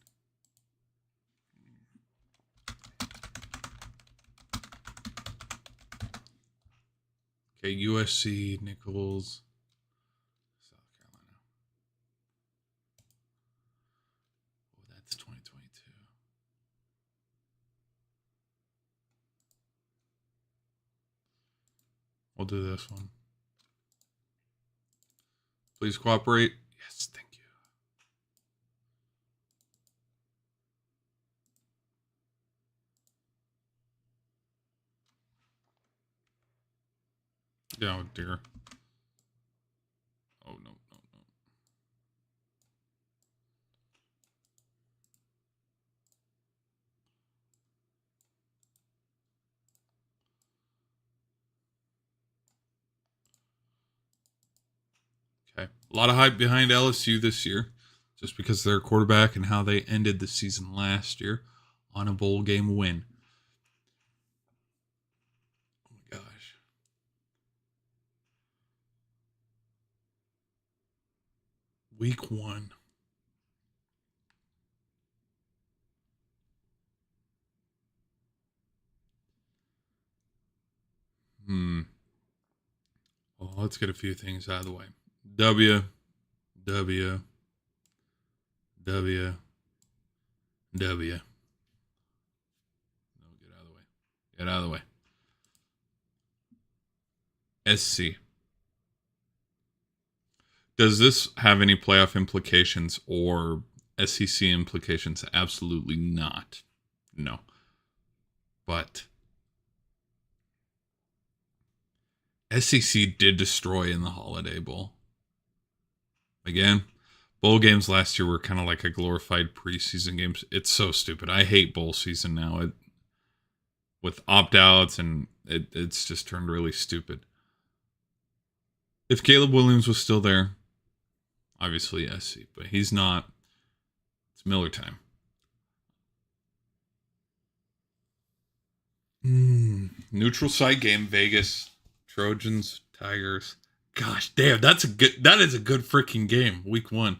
Okay, USC, Nichols, South Carolina. Oh, that's 2022. We'll do this one. Please cooperate. Yes, thank you. Oh, dear. Oh, no, no, no. Okay. A lot of hype behind LSU this year, just because of their quarterback and how they ended the season last year on a bowl game win. Oh my gosh. Week 1. Well, let's get a few things out of the way. W, W, W, W. No, get out of the way. Get out of the way. SC. Does this have any playoff implications or SEC implications? Absolutely not. No. But SEC did destroy in the Holiday Bowl. Again, bowl games last year were kind of like a glorified preseason games. It's so stupid. I hate bowl season now. With opt-outs and it's just turned really stupid. If Caleb Williams was still there, obviously SC, but he's not. It's Miller time. Neutral site game, Vegas, Trojans, Tigers. Gosh, damn, that is a good freaking game. Week 1.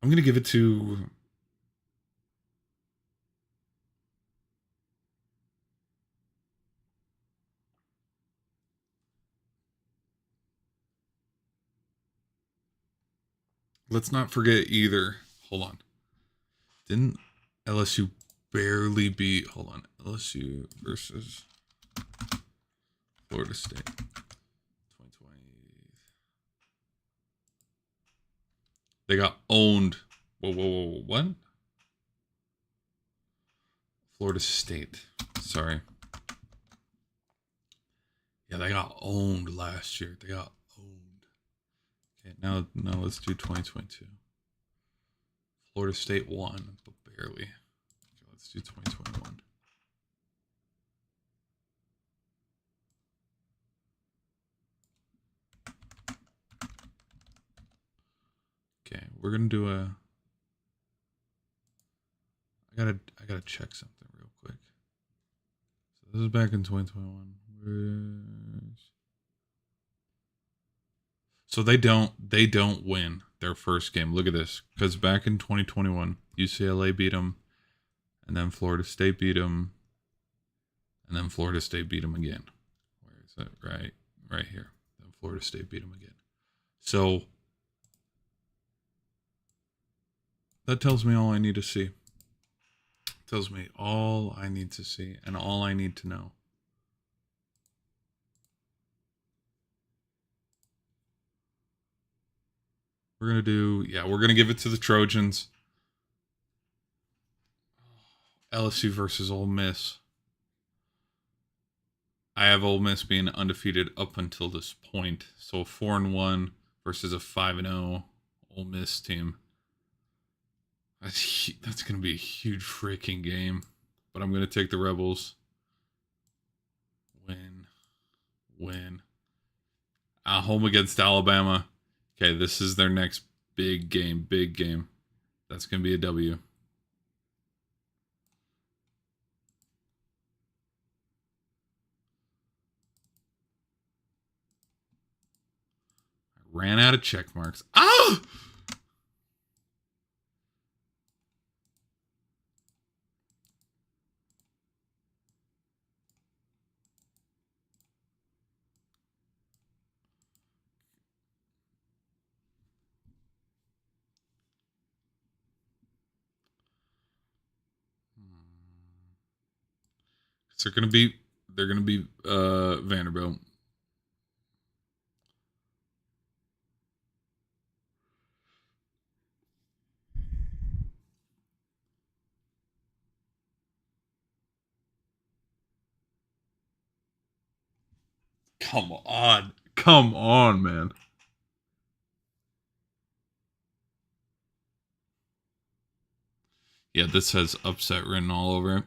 I'm gonna give it to. Let's not forget either. Hold on. Didn't LSU barely beat. Hold on, LSU versus Florida State, 2020. They got owned. Whoa, what? Florida State. Sorry. Yeah, they got owned last year. They got owned. Okay, now let's do 2022. Florida State won, but barely. Okay, let's do 2021. Okay, we're gonna do a. I gotta check something real quick. So this is back in 2021. So they don't win their first game. Look at this, because back in 2021, UCLA beat them, and then Florida State beat them, and then Florida State beat them again. Where is it? Right here. Then Florida State beat them again. So that tells me all I need to see. Tells me all I need to see and all I need to know. We're going to do, we're going to give it to the Trojans. LSU versus Ole Miss. I have Ole Miss being undefeated up until this point. So 4-1 versus a 5-0 Ole Miss team. That's going to be a huge freaking game. But I'm going to take the Rebels. Win. At home against Alabama. Okay, this is their next big game. That's going to be a W. I ran out of check marks. Oh! So they're gonna be Vanderbilt. Come on, man. Yeah, this has upset written all over it.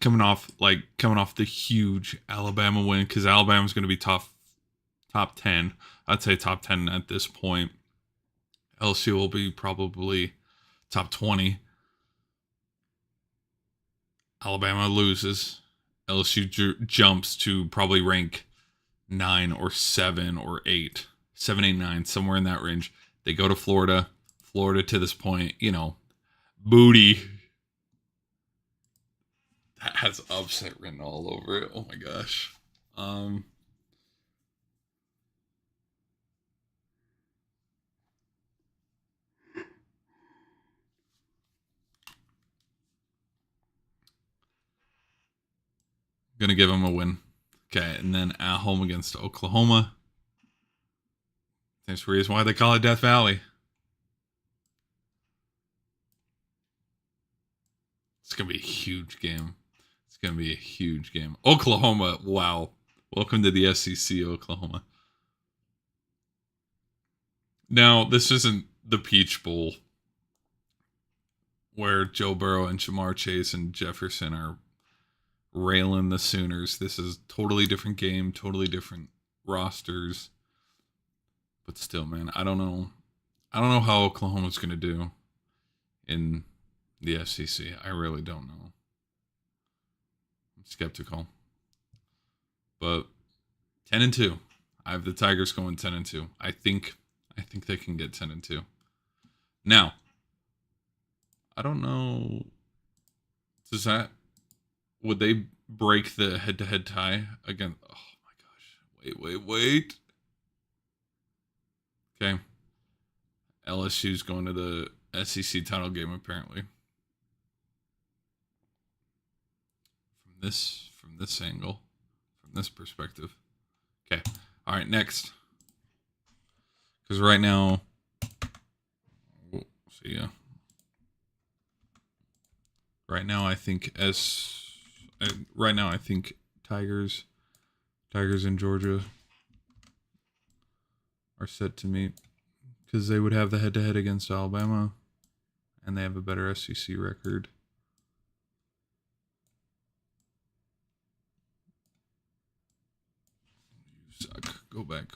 Coming off the huge Alabama win, because Alabama's going to be top 10. I'd say top 10 at this point. LSU will be probably top 20. Alabama loses. LSU jumps to probably rank 9 or 7 or 8. 7, 8, 9, somewhere in that range. They go to Florida. Florida to this point, booty. That has upset written all over it. Oh my gosh. Gonna give them a win. Okay, and then at home against Oklahoma. There's a reason why they call it Death Valley. It's gonna be a huge game. Oklahoma, wow. Welcome to the SEC, Oklahoma. Now, this isn't the Peach Bowl where Joe Burrow and Jamar Chase and Jefferson are railing the Sooners. This is totally different game, totally different rosters. But still, man, I don't know how Oklahoma's going to do in the SEC. I really don't know. I'm skeptical. But 10-2. I have the Tigers going 10-2. I think they can get 10-2. Now, I don't know. Would they break the head-to-head tie again? Oh my gosh. Wait. Okay. LSU's going to the SEC title game apparently. From this angle, from this perspective. Okay. All right, next. Because right now, we'll see ya. Right now, I think Tigers in Georgia are set to meet because they would have the head-to-head against Alabama, and they have a better SEC record. You suck. Go back.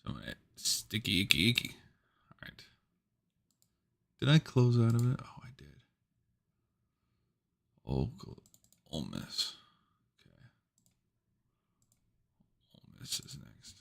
So sticky icky. All right. Did I close out of it? Oh, I did. Oh, Ole Miss. Okay. Ole Miss is next.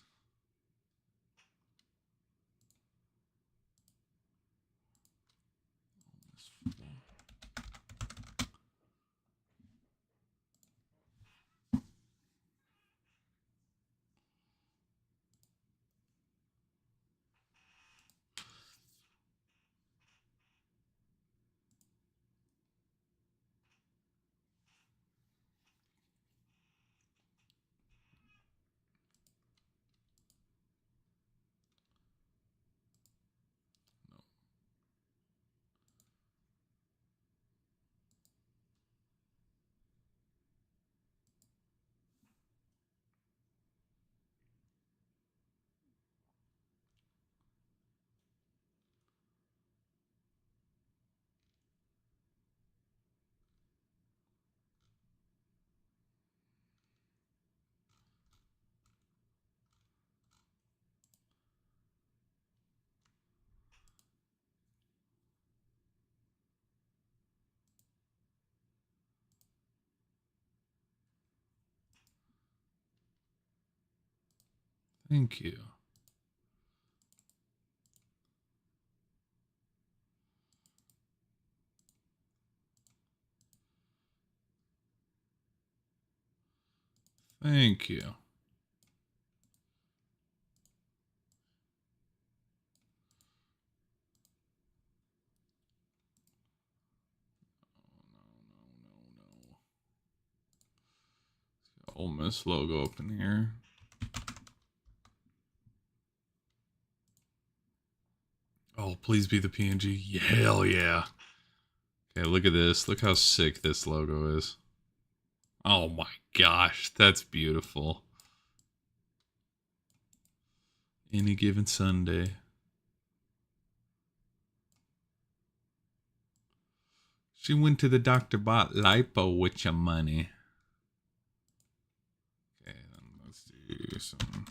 Thank you. Thank you. No. Ole Miss logo up in here. Oh, please be the PNG. Hell yeah. Okay, look at this. Look how sick this logo is. Oh my gosh, that's beautiful. Any given Sunday. She went to the doctor, bought lipo with your money. Okay, then let's do some.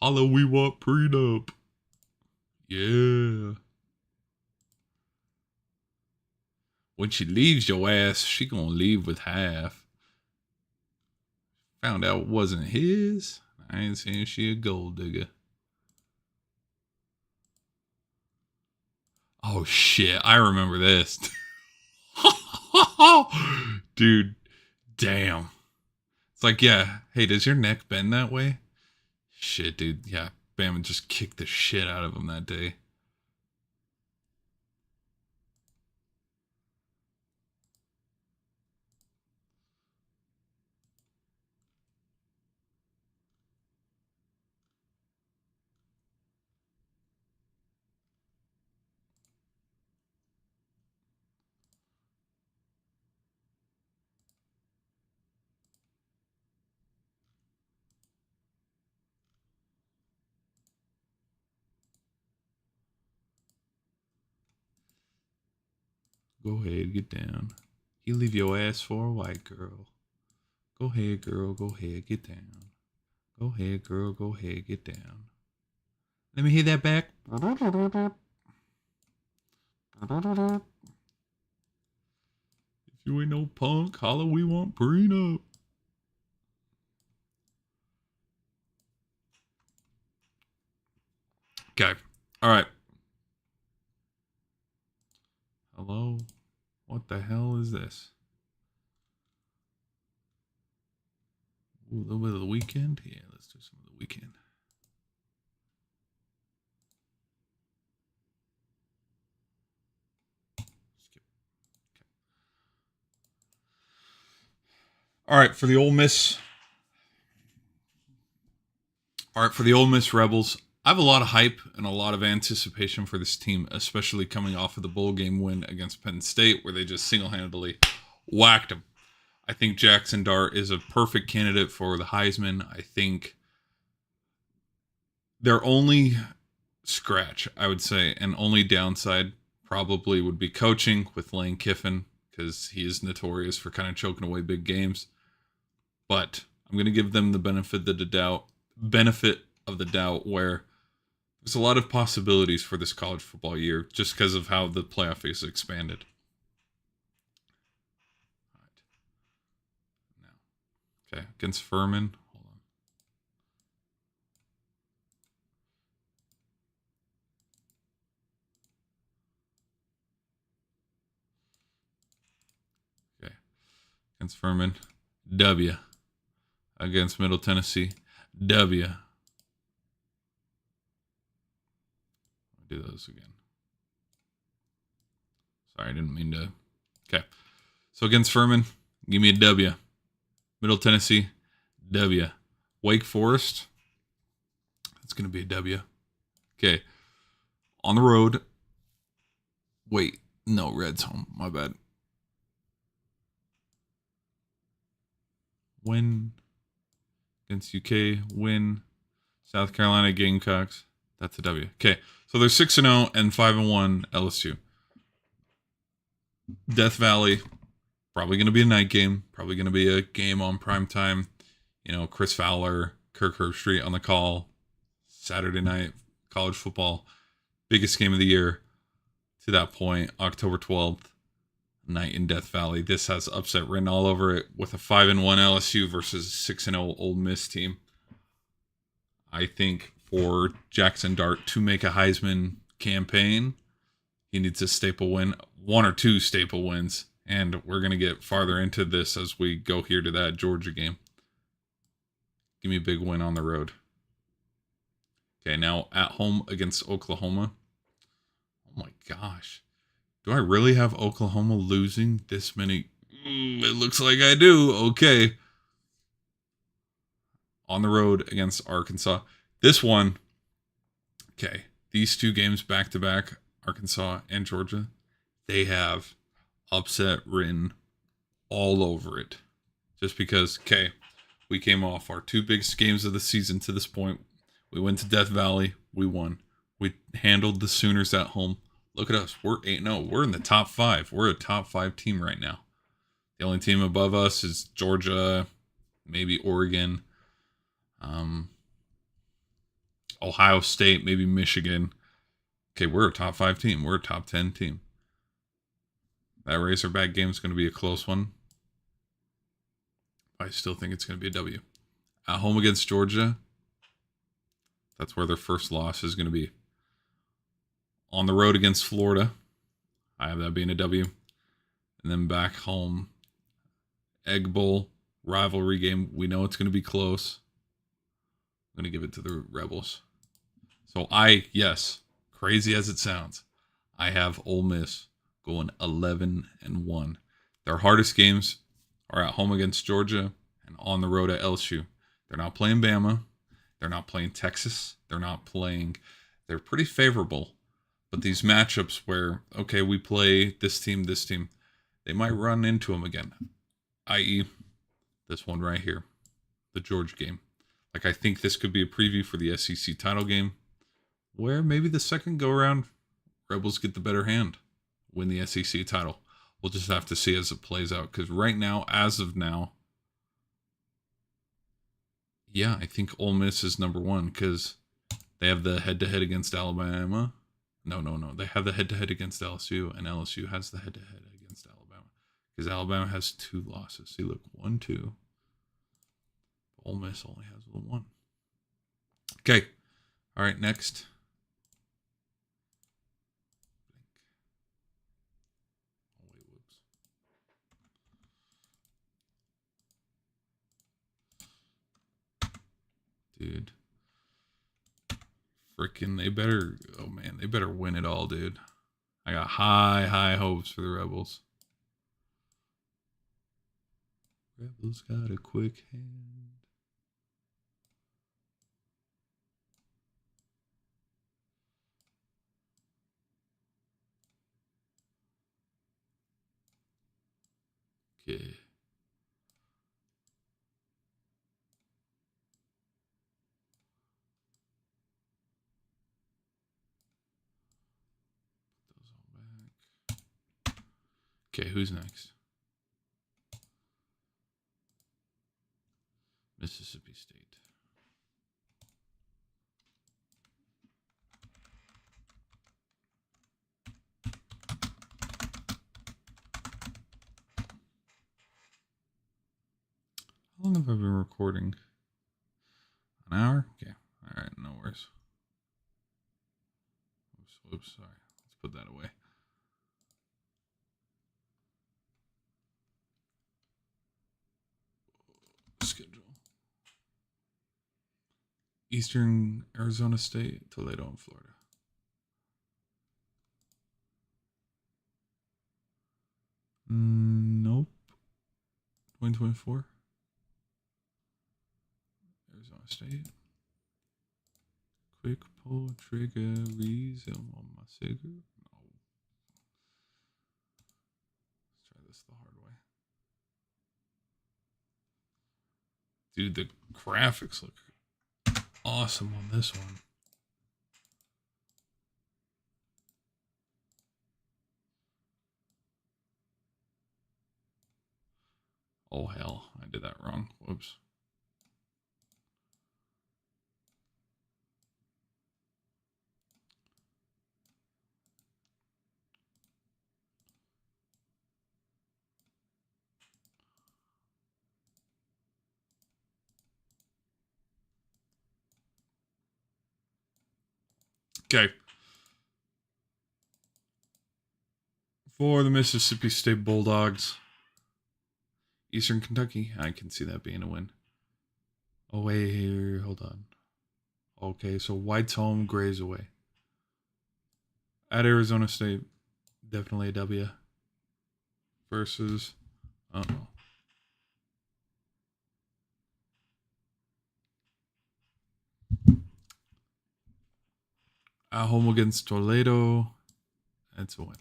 Holla, we want prenup. Yeah. When she leaves your ass, she gonna leave with half. Found out it wasn't his. I ain't saying she a gold digger. Oh shit, I remember this. Dude, damn. It's like, yeah, hey, does your neck bend that way? Shit, dude. Yeah, Bama just kicked the shit out of him that day. Go ahead, get down. You leave your ass for a white girl. Go ahead, girl. Go ahead, get down. Go ahead, girl. Go ahead, get down. Let me hear that back. If you ain't no punk, holla, we want prenup. Okay. All right. Hello? What the hell is this? Ooh, a little bit of the weekend? Yeah, let's do some of the weekend. Skip. Okay. All right, for the Ole Miss. All right, for the Ole Miss Rebels, I have a lot of hype and a lot of anticipation for this team, especially coming off of the bowl game win against Penn State, where they just single-handedly whacked them. I think Jackson Dart is a perfect candidate for the Heisman. I think their only scratch, I would say, and only downside probably would be coaching with Lane Kiffin, because he is notorious for kind of choking away big games. But I'm going to give them the benefit of the doubt, where there's a lot of possibilities for this college football year just because of how the playoff is expanded. All right. Now, okay, against Furman. Hold on. Okay, against Furman, W. Against Middle Tennessee, W. I'll do those again. Sorry, I didn't mean to. Okay, so against Furman, give me a W. Middle Tennessee, W. Wake Forest, that's going to be a W. Okay, on the road. Wait, no, Red's home. My bad. Win against UK, win. South Carolina Gamecocks, that's a W. Okay, so they're 6-0 and 5-1 LSU. Death Valley, probably going to be a night game. Probably going to be a game on prime time. You know, Chris Fowler, Kirk Herbstreit on the call. Saturday night college football, biggest game of the year. To that point, October 12th, night in Death Valley. This has upset written all over it with a 5-1 LSU versus 6-0 Ole Miss team. I think for Jackson Dart to make a Heisman campaign, he needs a staple win, one or two staple wins. And we're going to get farther into this as we go here to that Georgia game. Give me a big win on the road. Okay, now at home against Oklahoma. Oh my gosh. Do I really have Oklahoma losing this many? It looks like I do. Okay. On the road against Arkansas. This one, okay, these two games back to back, Arkansas and Georgia, they have upset written all over it. Just because, okay, we came off our two biggest games of the season to this point. We went to Death Valley. We won. We handled the Sooners at home. Look at us. We're 8-0. We're in the top 5. We're a top 5 team right now. The only team above us is Georgia, maybe Oregon, Ohio State, maybe Michigan. Okay, we're a top 5 team. We're a top 10 team. That Razorback game is going to be a close one. I still think it's going to be a W. At home against Georgia, that's where their first loss is going to be. On the road against Florida, I have that being a W. And then back home, Egg Bowl, rivalry game. We know it's going to be close. I'm going to give it to the Rebels. So yes, crazy as it sounds, I have Ole Miss going 11-1. Their hardest games are at home against Georgia and on the road at LSU. They're not playing Bama. They're not playing Texas. They're pretty favorable. But these matchups where, okay, we play this team, they might run into them again. I.e., this one right here, the Georgia game. Like, I think this could be a preview for the SEC title game, where maybe the second go-around, Rebels get the better hand, win the SEC title. We'll just have to see as it plays out. Because right now, as of now, yeah, I think Ole Miss is number one because they have the head-to-head against Alabama. No. They have the head-to-head against LSU, and LSU has the head-to-head against Alabama. Because Alabama has 2 losses. See, look, 1-2. Ole Miss only has 1. Okay. All right, next. dude. Freaking, they better. Oh man, they better win it all, dude. I got high hopes for the Rebels. Rebels got a quick hand. Okay. Put those all back. Okay, who's next? Mississippi State. How long have I been recording? An hour? Okay. All right, no worries. Oops, sorry. Let's put that away. Schedule. Eastern Arizona State, Toledo, and Florida. Nope. 2024. Arizona State. Quick pull trigger resume on my cigar. No. Let's try this the hard way. Dude, the graphics look awesome on this one. Oh hell, I did that wrong. Whoops. Okay. For the Mississippi State Bulldogs. Eastern Kentucky. I can see that being a win. Oh, wait, here. Hold on. Okay, so White's home, Gray's away. At Arizona State, definitely a W. Versus, uh-oh. At home against Toledo, that's a win.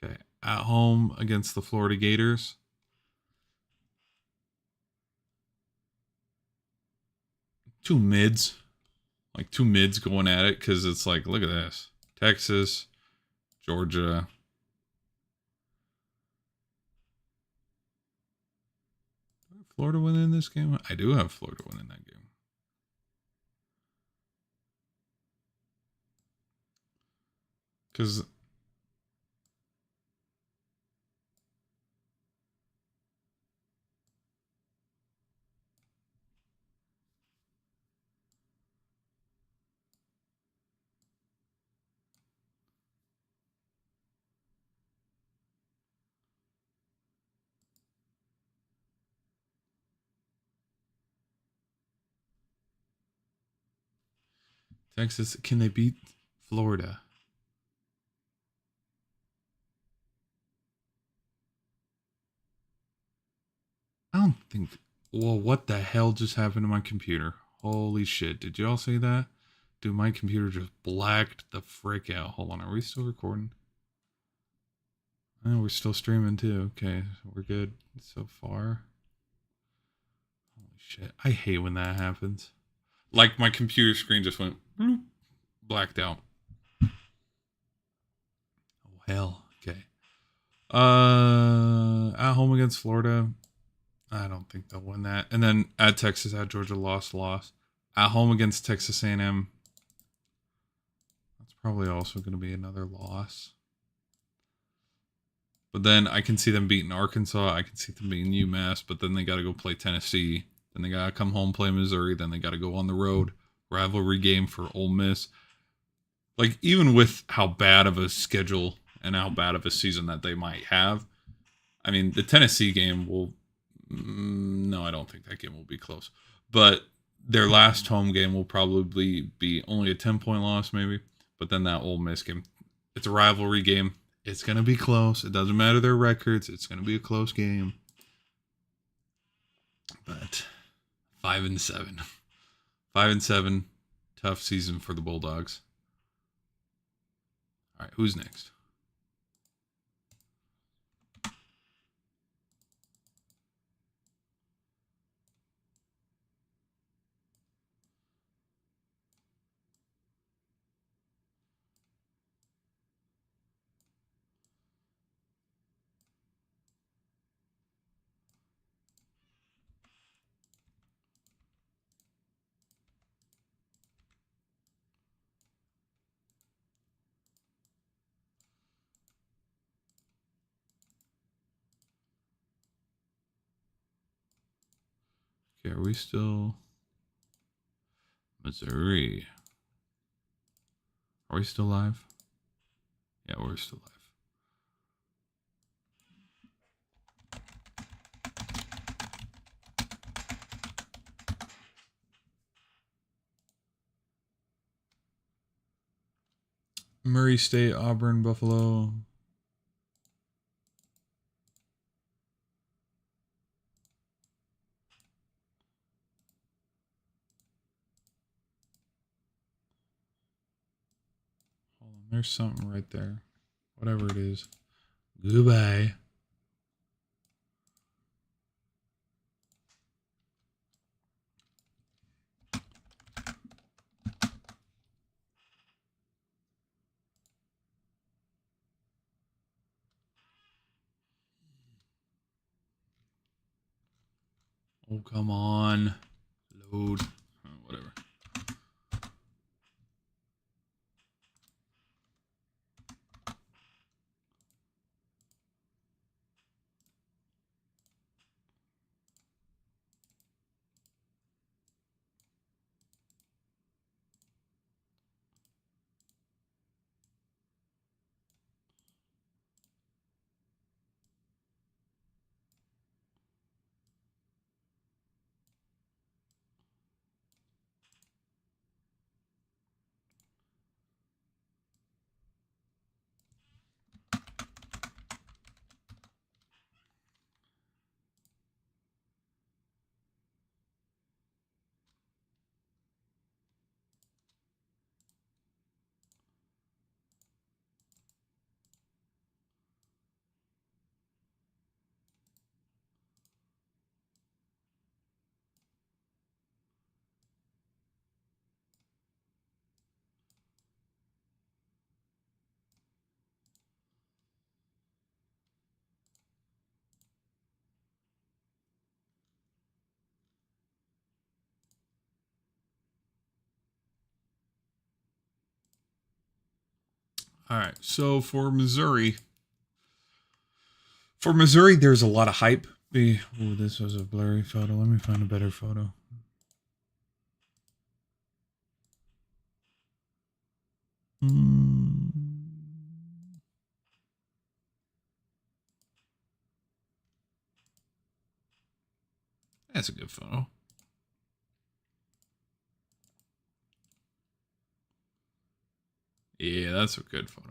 Okay, at home against the Florida Gators. Two mids. Like two mids going at it because it's like, look at this. Texas, Georgia. Florida winning this game? I do have Florida winning that game. Because Texas, can they beat Florida? I don't think. Well, what the hell just happened to my computer? Holy shit. Did y'all see that? Dude, my computer just blacked the frick out. Hold on, are we still recording? Oh, we're still streaming too. Okay, we're good so far. Holy shit. I hate when that happens. Like my computer screen just went bloop, blacked out. Oh hell. Okay. At home against Florida. I don't think they'll win that. And then at Texas, at Georgia, loss. At home against Texas A&M. That's probably also going to be another loss. But then I can see them beating Arkansas. I can see them beating UMass. But then they got to go play Tennessee. Then they got to come home, play Missouri. Then they got to go on the road. Rivalry game for Ole Miss. Like, even with how bad of a schedule and how bad of a season that they might have, I mean, the Tennessee game will... No, I don't think that game will be close. But their last home game will probably be only a 10-point loss, maybe. But then that Ole Miss game, it's a rivalry game. It's gonna be close. It doesn't matter their records. It's gonna be a close game. But 5-7, 5-7, tough season for the Bulldogs. All right, who's next? Okay, are we still Missouri? Are we still live? Yeah, we're still live. Murray State, Auburn, Buffalo. Hold on, there's something right there. Whatever it is. Goodbye. Oh, come on. Load. Oh, whatever. All right. So for Missouri, there's a lot of hype. Oh, this was a blurry photo. Let me find a better photo. That's a good photo. Yeah, that's a good photo.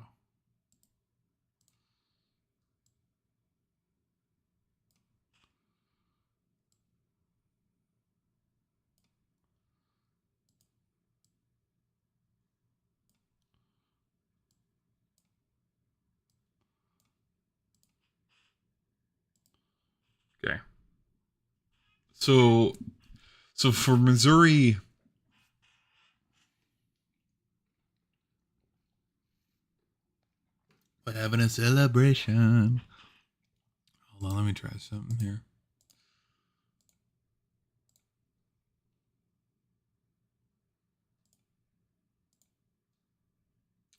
Okay. So for Missouri, we're having a celebration. Hold on, let me try something here.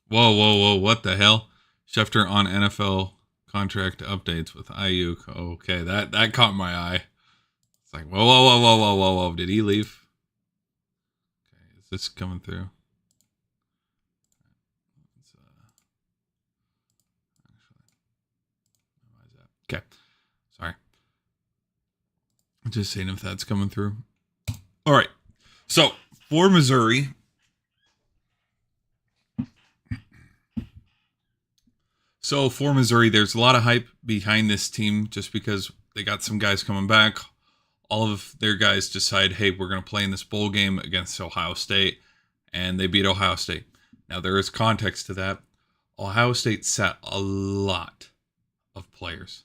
Whoa, whoa, whoa! What the hell? Schefter on NFL contract updates with Ayuk. Okay, that caught my eye. It's like whoa, whoa, whoa, whoa, whoa, whoa, whoa! Did he leave? Okay, is this coming through? Okay, sorry. I'm just seeing if that's coming through. All right. So for Missouri, there's a lot of hype behind this team just because they got some guys coming back. All of their guys decide, hey, we're going to play in this bowl game against Ohio State, and they beat Ohio State. Now, there is context to that. Ohio State sat a lot of players,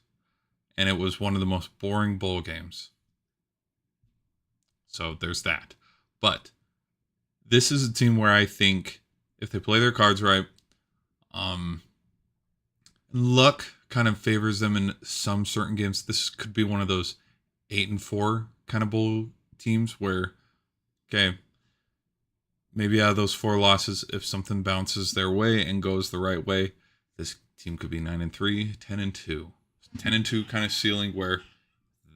and it was one of the most boring bowl games. So there's that. But this is a team where I think if they play their cards right, luck kind of favors them in some certain games. This could be one of those 8-4 kind of bowl teams where, okay, maybe out of those 4 losses, if something bounces their way and goes the right way, this team could be 9-3, 10-2, 10-2 kind of ceiling where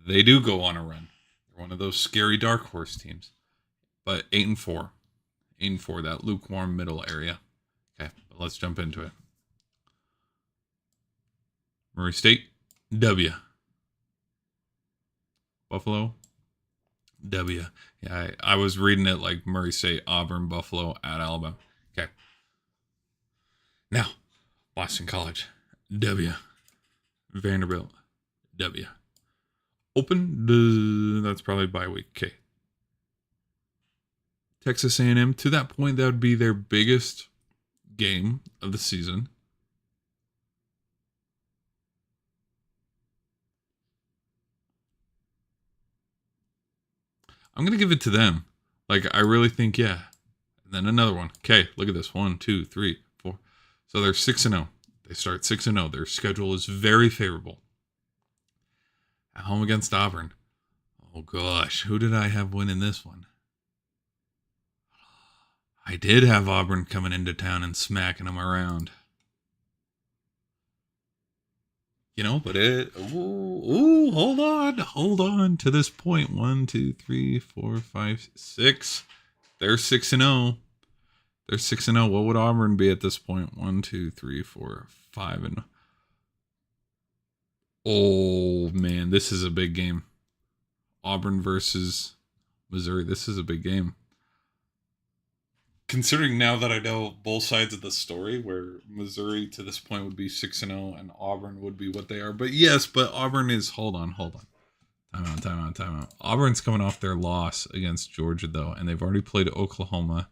they do go on a run. They're one of those scary dark horse teams. But 8-4, that lukewarm middle area. Okay, but let's jump into it. Murray State, W. Buffalo, W. Yeah, I was reading it like Murray State, Auburn, Buffalo, at Alabama. Okay. Now, Boston College, W. Vanderbilt, W. Open, that's probably bye week. Okay. Texas A&M, to that point, that would be their biggest game of the season. I'm going to give it to them. Like, I really think, yeah. And then another one. Okay, look at this. 1, 2, 3, 4. So they're 6-0. They start 6-0. Their schedule is very favorable. At home against Auburn. Oh, gosh. Who did I have winning this one? I did have Auburn coming into town and smacking them around. You know, but hold on to this point. 1, 2, 3, 4, 5, 6. They're 6-0. They're 6-0. What would Auburn be at this point? 1, 2, 3, 4, 5, and oh man, this is a big game. Auburn versus Missouri. This is a big game. Considering now that I know both sides of the story, where Missouri to this point would be 6-0 and Auburn would be what they are. But yes, but Auburn is hold on. Time out. Auburn's coming off their loss against Georgia though, and they've already played Oklahoma.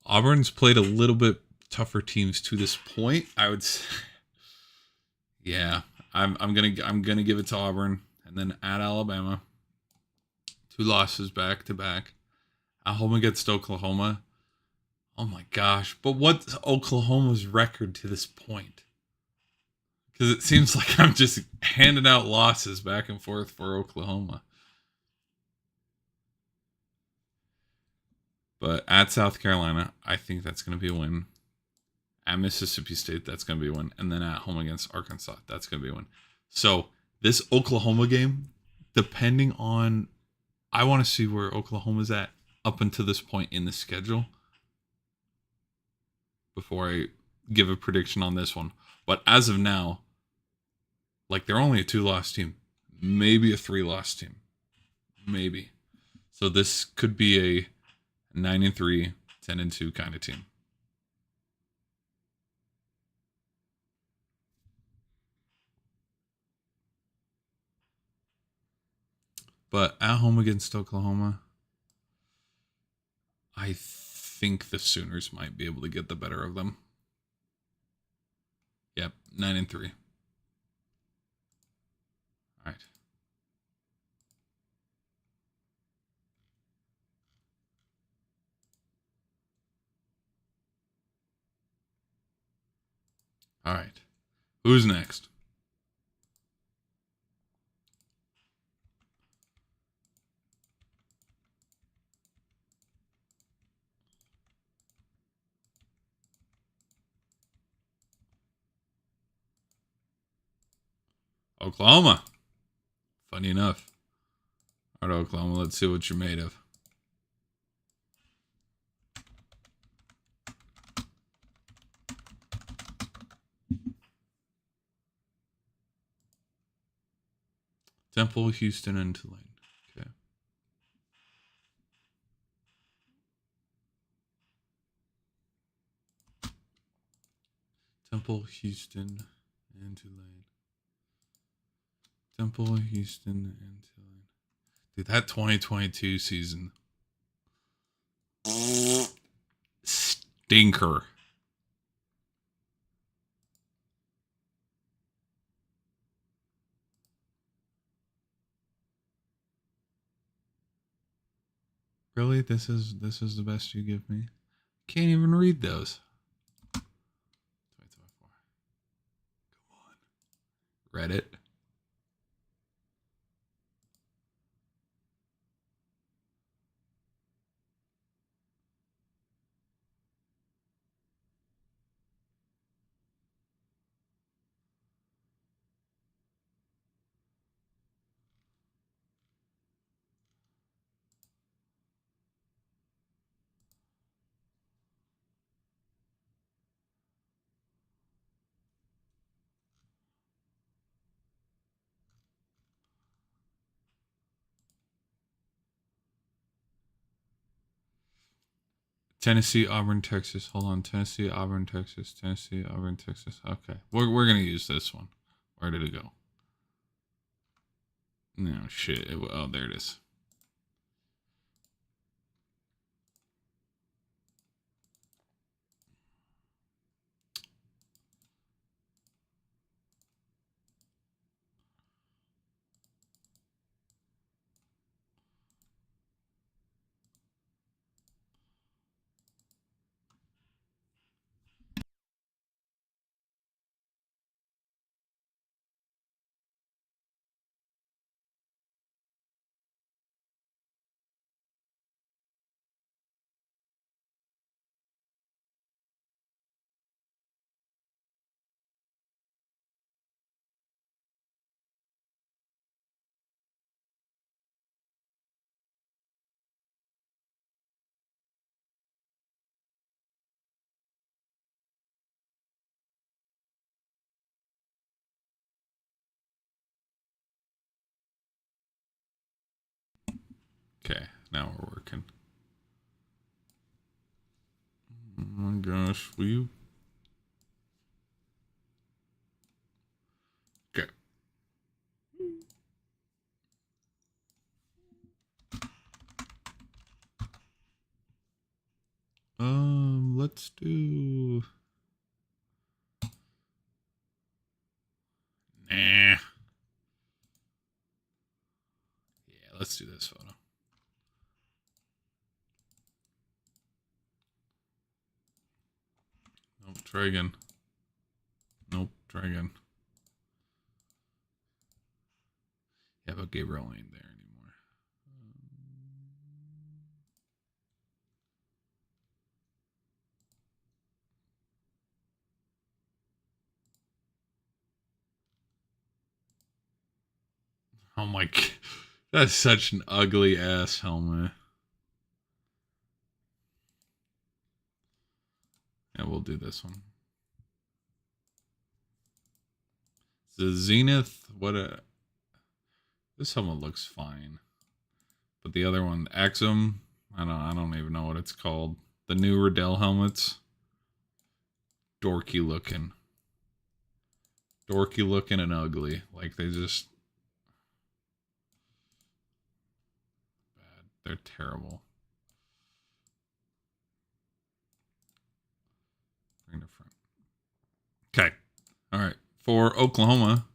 Auburn's played a little bit tougher teams to this point. I would say, yeah, I'm gonna give it to Auburn, and then at Alabama, 2 losses back to back. At home against Oklahoma. Oh my gosh. But what's Oklahoma's record to this point? Because it seems like I'm just handing out losses back and forth for Oklahoma. But at South Carolina, I think that's going to be a win. At Mississippi State, that's going to be a win. And then at home against Arkansas, that's going to be a win. So this Oklahoma game, depending on, I want to see where Oklahoma's at up until this point in the schedule before I give a prediction on this one. But as of now, like they're only a 2-loss team, maybe a 3-loss team, maybe. So this could be a 9-3, 10-2 kind of team. But at home against Oklahoma, I think the Sooners might be able to get the better of them. Yep, 9-3. All right. All right. Who's next? Oklahoma. Funny enough. All right, Oklahoma, let's see what you're made of. Temple, Houston, and Tulane. Okay. Temple, Houston, and Tulane. Temple, Houston, and Tulane. Dude, that 2022 season. Stinker. Really? This is the best you give me? Can't even read those. 2024. Come on. Reddit. Tennessee, Auburn, Texas. Hold on. Tennessee, Auburn, Texas. Tennessee, Auburn, Texas. Okay. We're going to use this one. Where did it go? No, shit. Oh, there it is. Okay. Now we're working. Oh my gosh. Will you? Okay. Let's do. Nah. Yeah, let's do this photo. Nope, try again. Nope, try again. Yeah, but Gabriel ain't there anymore. Oh my god. That's such an ugly ass helmet. Yeah, we'll do this one. The Zenith, what a. This helmet looks fine. But the other one, Axum, I don't even know what it's called. The new Riddell helmets. Dorky looking. Dorky looking and ugly. Like they just bad. They're terrible. Bring the front. Okay. All right. For Oklahoma.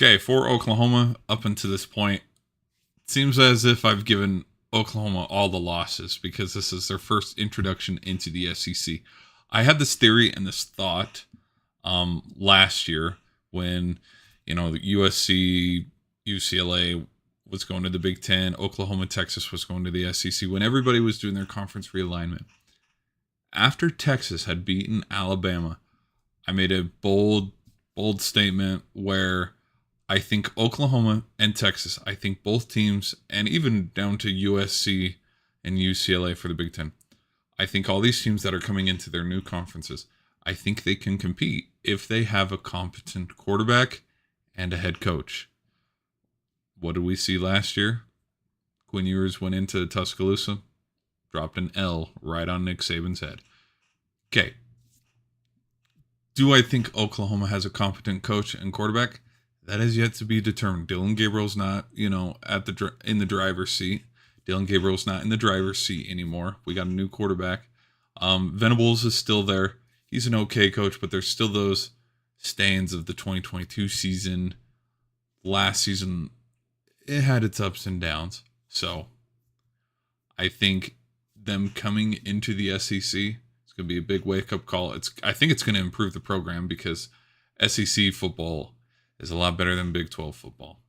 Okay, for Oklahoma, up until this point, it seems as if I've given Oklahoma all the losses because this is their first introduction into the SEC. I had this theory and this thought last year when, the USC, UCLA was going to the Big Ten, Oklahoma, Texas was going to the SEC, when everybody was doing their conference realignment. After Texas had beaten Alabama, I made a bold statement where I think Oklahoma and Texas, I think both teams, and even down to USC and UCLA for the Big Ten, I think all these teams that are coming into their new conferences, I think they can compete if they have a competent quarterback and a head coach. What did we see last year? Quinn Ewers went into Tuscaloosa, dropped an L right on Nick Saban's head. Okay. Do I think Oklahoma has a competent coach and quarterback? That is yet to be determined. Dillon Gabriel's not, in the driver's seat. Dillon Gabriel's not in the driver's seat anymore. We got a new quarterback. Venables is still there. He's an okay coach, but there's still those stains of the 2022 season. Last season, it had its ups and downs. So I think them coming into the SEC, it's going to be a big wake-up call. I think it's going to improve the program because SEC football is a lot better than Big 12 football.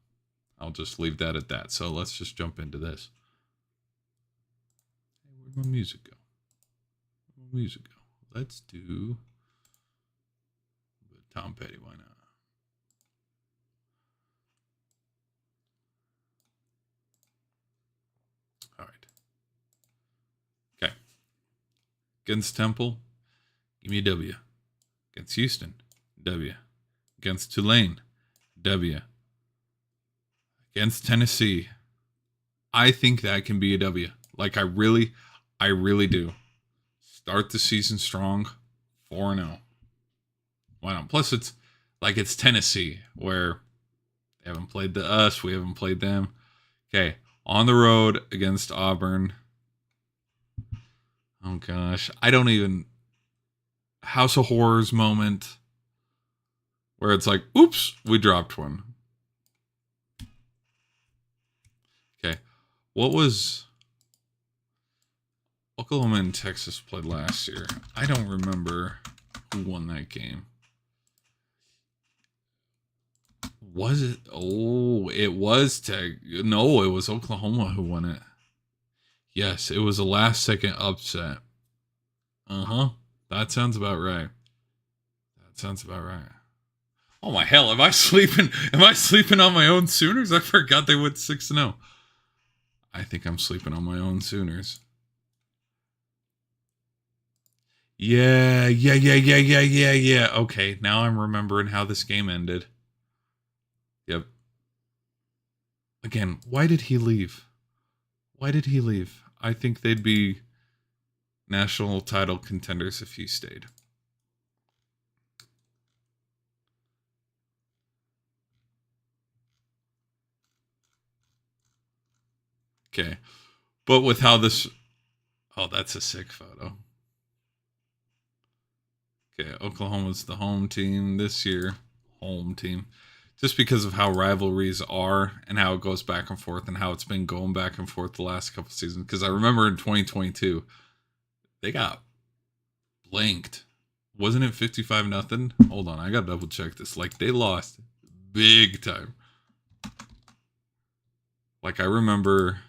I'll just leave that at that. So let's just jump into this. Where'd my music go? Let's do Tom Petty. Why not? All right. Okay. Against Temple, give me a W. Against Houston, W. Against Tulane, W. Against Tennessee, I think that can be a W. Like I really do. Start the season strong, 4-0. Why not? Plus, it's Tennessee, where they haven't played us, we haven't played them. Okay, on the road against Auburn. Oh gosh, I don't even. House of Horrors moment where it's like, oops, we dropped one. Okay, what was Oklahoma and Texas played last year? I don't remember who won that game. Was it? Oh, it was No, it was Oklahoma who won it. Yes, it was a last-second upset. That sounds about right. Oh my hell, am I sleeping? Am I sleeping on my own Sooners? I forgot they went 6-0. I think I'm sleeping on my own Sooners. Yeah. Okay, now I'm remembering how this game ended. Yep. Again, why did he leave? I think they'd be national title contenders if he stayed. Okay. But with how this... Oh, that's a sick photo. Okay, Oklahoma's the home team this year. Home team. Just because of how rivalries are and how it goes back and forth and how it's been going back and forth the last couple seasons. Because I remember in 2022, they got blanked. Wasn't it 55-0? Hold on, I gotta double check this. Like, they lost big time. Like, I remember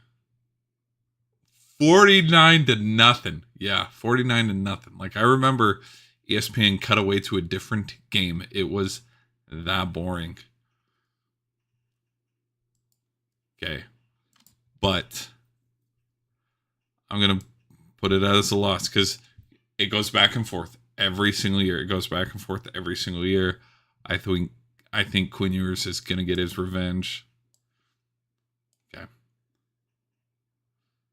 49-0. Yeah, 49-0. Like, I remember ESPN cut away to a different game. It was that boring. Okay. But I'm going to put it as a loss because it goes back and forth every single year. I think Quinn Ewers is going to get his revenge. Okay.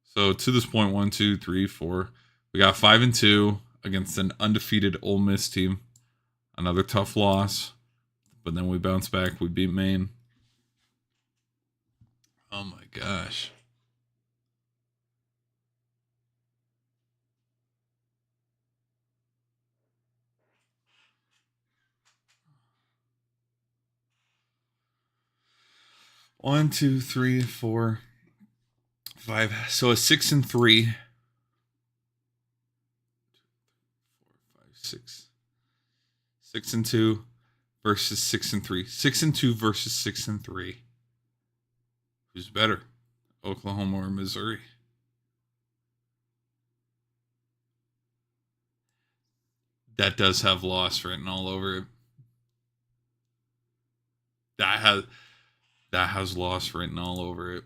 So to this point, 1, 2, 3, 4. We got 5-2 against an undefeated Ole Miss team. Another tough loss. But then we bounce back. We beat Maine. Oh my gosh. One, 2, 3, 4, 5. So a 6-3. 4, 5, 6. 6-2 versus 6-3. 6-2 versus 6-3. Who's better, Oklahoma or Missouri? That does have loss written all over it. That has loss written all over it.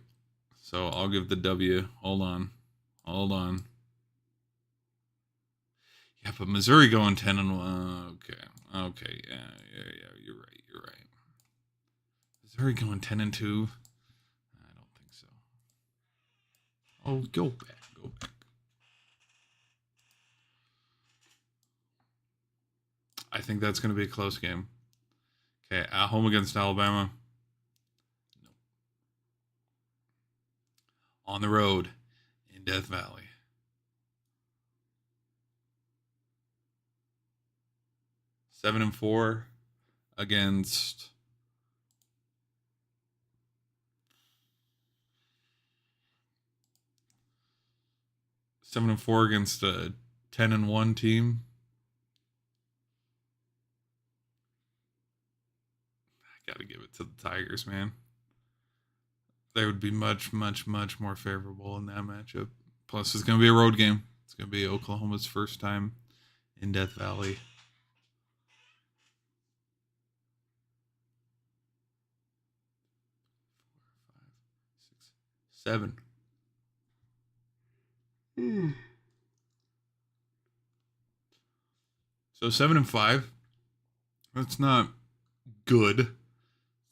So I'll give the W. Hold on. Yeah, but Missouri going 10-1. Okay. Yeah. You're right. Missouri going 10-2. I don't think so. Oh, go back. I think that's going to be a close game. Okay, at home against Alabama. Nope. On the road in Death Valley. 7-4 against 7-4 against a 10-1 team. I gotta give it to the Tigers, man. They would be much, much, much more favorable in that matchup. Plus, it's gonna be a road game. It's gonna be Oklahoma's first time in Death Valley. 7. So 7-5. That's not good.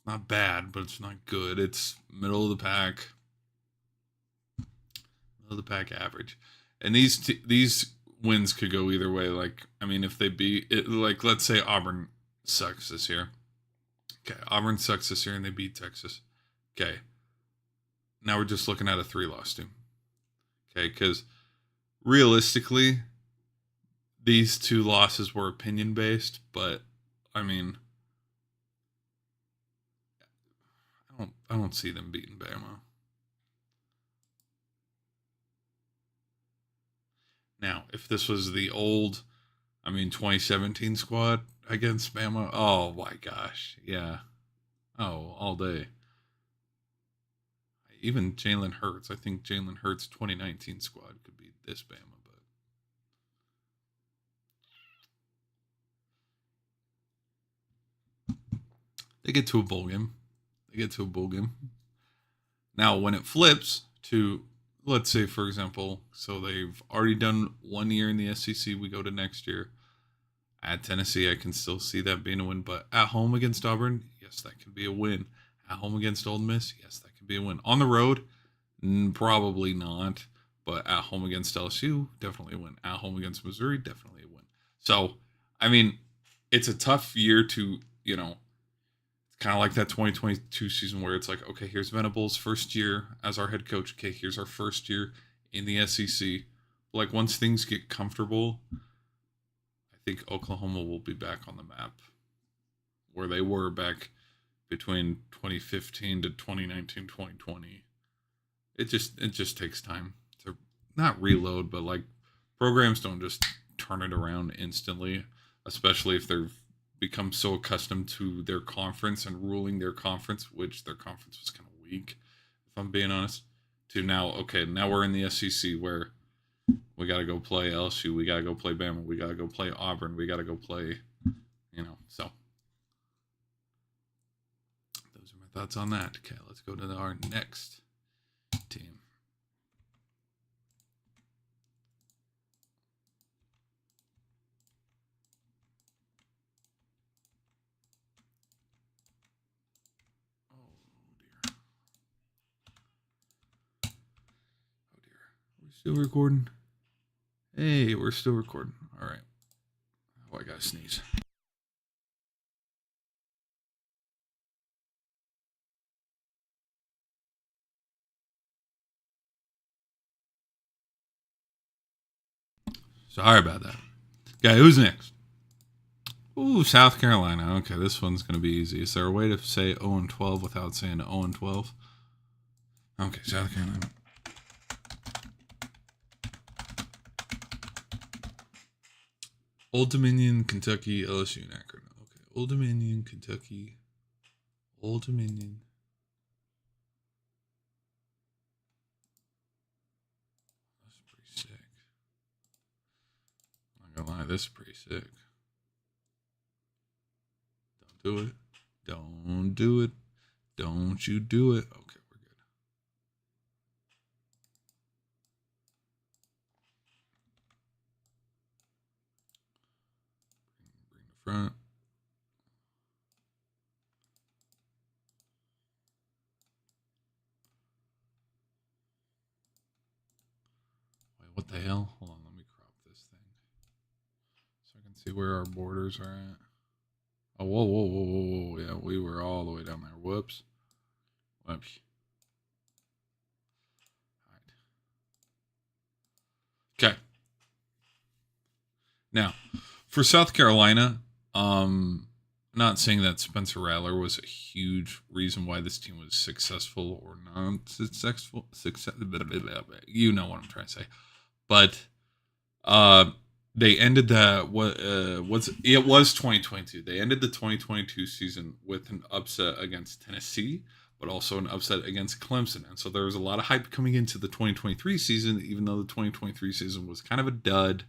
Not bad, but it's not good. It's middle of the pack. Middle of the pack average. And these wins could go either way. Like, I mean, if they beat it, like, let's say Auburn sucks this year. Okay, Auburn sucks this year and they beat Texas. Okay. Now we're just looking at a 3-loss team. Okay, because realistically, these 2 losses were opinion based, but I mean, I don't see them beating Bama. Now, if this was the old, 2017 squad against Bama, oh my gosh, yeah, oh, all day. Even Jalen Hurts, I think Jalen Hurts' 2019 squad could beat this Bama, but they get to a bowl game. Now, when it flips to, let's say, for example, so they've already done 1 year in the SEC, we go to next year. At Tennessee, I can still see that being a win, but at home against Auburn, yes, that can be a win. At home against Ole Miss, yes, that can be a win. On the road, probably not, but at home against LSU, definitely a win. At home against Missouri, definitely a win. So, it's a tough year to, kind of like that 2022 season where it's like, okay, here's Venables' first year as our head coach. Okay, here's our first year in the SEC. Like, once things get comfortable, I think Oklahoma will be back on the map where they were back between 2015 to 2019, 2020. It just takes time to not reload, but like programs don't just turn it around instantly, especially if they've become so accustomed to their conference and ruling their conference, which their conference was kind of weak, if I'm being honest, to now, okay, now we're in the SEC where we got to go play LSU, we got to go play Bama, we got to go play Auburn, we got to go play, so those are my thoughts on that. Okay, let's go to our next team. Still recording? Hey, we're still recording. All right. Oh, I gotta sneeze. Sorry about that. Okay, who's next? Ooh, South Carolina. Okay, this one's gonna be easy. Is there a way to say 0-12 without saying 0-12? Okay, South Carolina. Old Dominion, Kentucky, LSU, and Akron. Okay, Old Dominion, Kentucky, Old Dominion. That's pretty sick. I'm not gonna lie, this is pretty sick. Don't do it. Don't do it. Don't you do it. Okay, we're good. Bring the front. Wait, what the hell? Hold on, let me crop this thing so I can See where our borders are at. Oh, whoa, whoa, whoa, whoa, whoa. Yeah, we were all the way down there. Whoops. Whoops. Okay. Now, for South Carolina, not saying that Spencer Rattler was a huge reason why this team was successful or not successful. You know what I'm trying to say. But they ended that it was 2022. They ended the 2022 season with an upset against Tennessee, but also an upset against Clemson. And so there was a lot of hype coming into the 2023 season, even though the 2023 season was kind of a dud.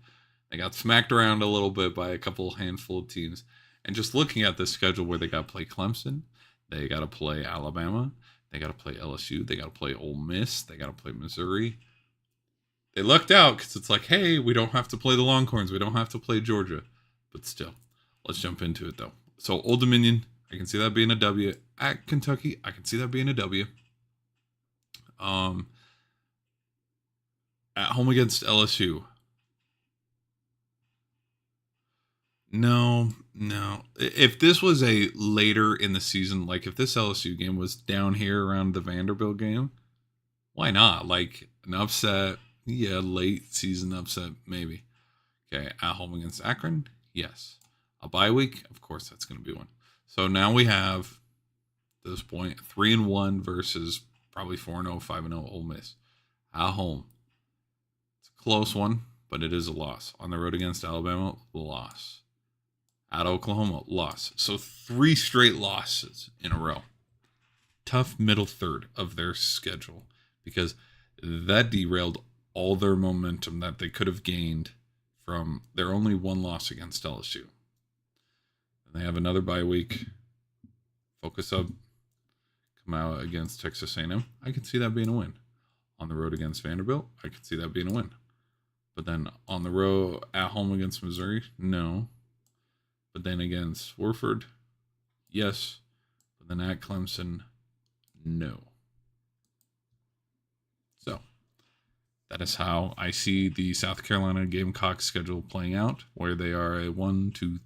They got smacked around a little bit by a couple handful of teams. And just looking at the schedule where they got to play Clemson, they got to play Alabama, they got to play LSU, they got to play Ole Miss, they got to play Missouri. They lucked out because it's like, hey, we don't have to play the Longhorns, we don't have to play Georgia. But still, let's jump into it though. So Old Dominion, I can see that being a W. At Kentucky, I can see that being a W. At home against LSU. No. If this was a later in the season, like if this LSU game was down here around the Vanderbilt game, why not? Like an upset, yeah, late season upset, maybe. Okay, at home against Akron, yes. A bye week, of course, that's going to be one. So now we have at this point 3-1 versus probably 4-0, 5-0 Ole Miss at home. It's a close one, but it is a loss. On the road against Alabama, loss. At Oklahoma, loss. So 3 straight losses in a row. Tough middle third of their schedule because that derailed all their momentum that they could have gained from their only one loss against LSU. And they have another bye week. Focus up. Come out against Texas A&M. I can see that being a win. On the road against Vanderbilt, I can see that being a win. But then on the road at home against Missouri, no. But then against Warford, yes. But then at Clemson, no. So that is how I see the South Carolina Gamecocks schedule playing out, where they are a 1, 2,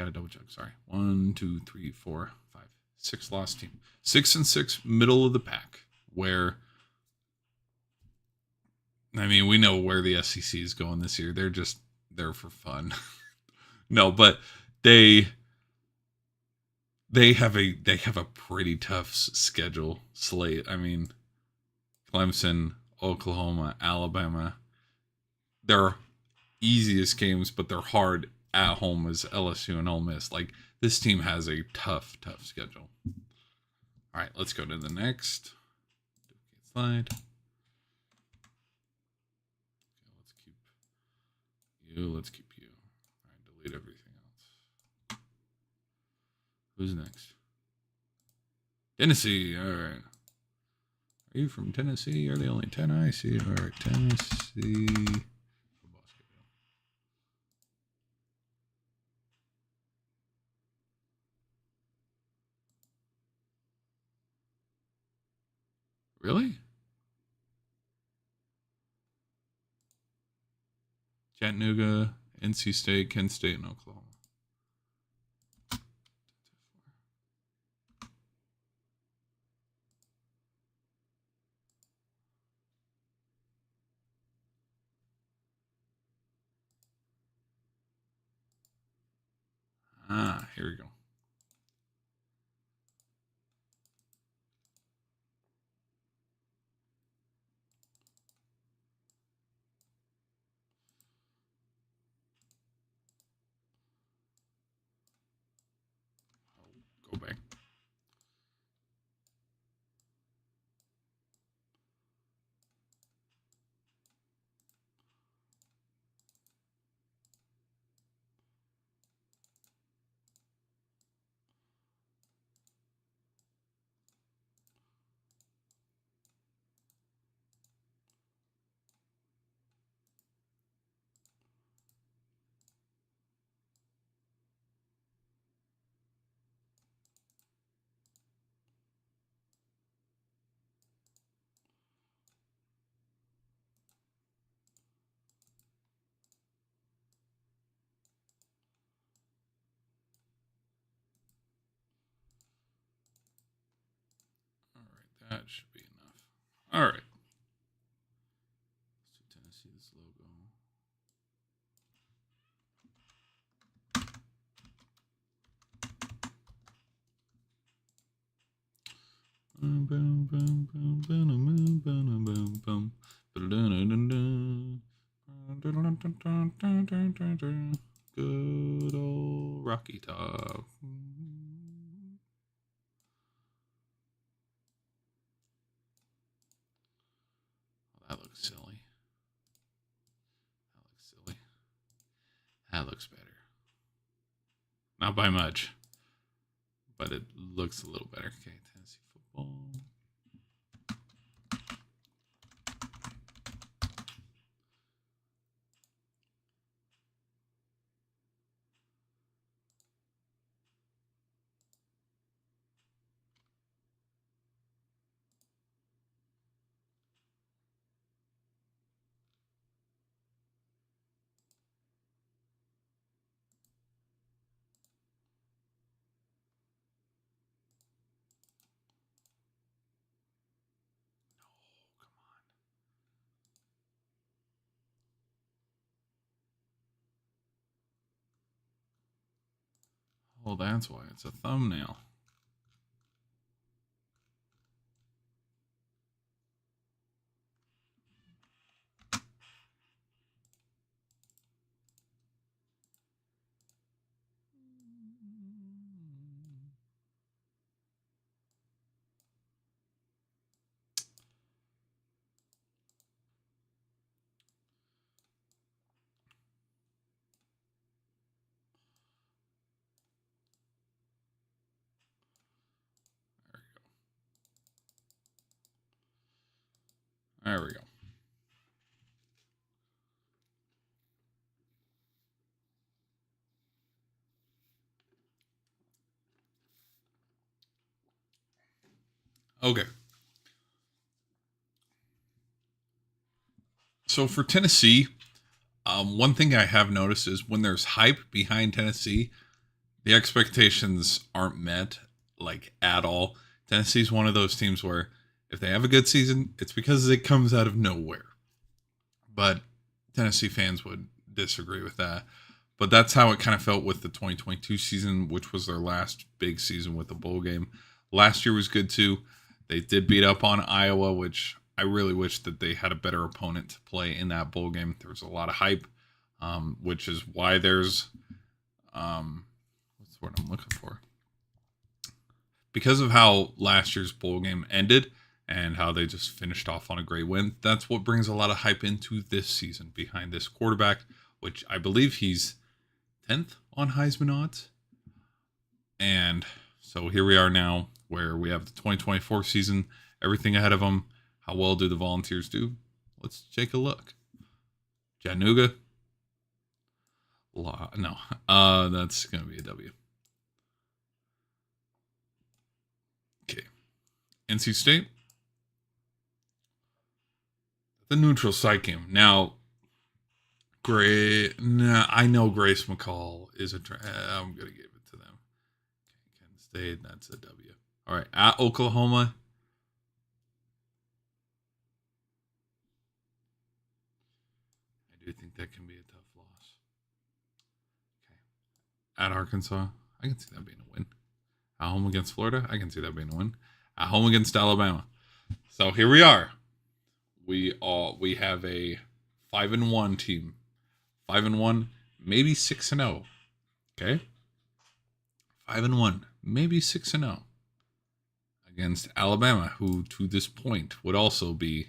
gotta double check, sorry. 1, 2, 3, 4, 5, 6 loss team. 6-6, middle of the pack, where I mean, we know where the SEC is going this year. They're just there for fun. No, but they have a pretty tough schedule slate. I mean, Clemson, Oklahoma, Alabama. Their easiest games, but they're hard at home as LSU and Ole Miss. Like this team has a tough schedule. All right, let's go to the next slide. Let's keep you. All right, delete everything else. Who's next? Tennessee. All right. Are you from Tennessee? You're the only 10 I see. All right, Tennessee. Really? Chattanooga, NC State, Kent State, and Oklahoma. Here we go. Go back. That should be enough. All right. Let's do Tennessee's logo. Good old Rocky Top. That looks silly. That looks better. Not by much, but it looks a little better. Okay, Tennessee football. Oh, that's why it's a thumbnail. There we go. Okay. So for Tennessee, one thing I have noticed is when there's hype behind Tennessee, the expectations aren't met like at all. Tennessee's one of those teams where if they have a good season, it's because it comes out of nowhere. But Tennessee fans would disagree with that. But that's how it kind of felt with the 2022 season, which was their last big season with the bowl game. Last year was good too. They did beat up on Iowa, which I really wish that they had a better opponent to play in that bowl game. There was a lot of hype, which is why there's what's the word I'm looking for? Because of how last year's bowl game ended and how they just finished off on a great win, that's what brings a lot of hype into this season behind this quarterback, which I believe he's 10th on Heisman odds. And so here we are now where we have the 2024 season, everything ahead of them. How well do the Volunteers do? Let's take a look. Chattanooga. No, that's going to be a W. Okay. NC State. The neutral site game. Now, I know Grace McCall is I'm going to give it to them. Okay, Kent State, that's a W. All right, at Oklahoma. I do think that can be a tough loss. Okay. At Arkansas, I can see that being a win. At home against Florida, I can see that being a win. At home against Alabama. So here we are. We have a 5-1 team. 5-1, maybe 6-0. Okay? 5-1, maybe 6-0. Against Alabama, who to this point would also be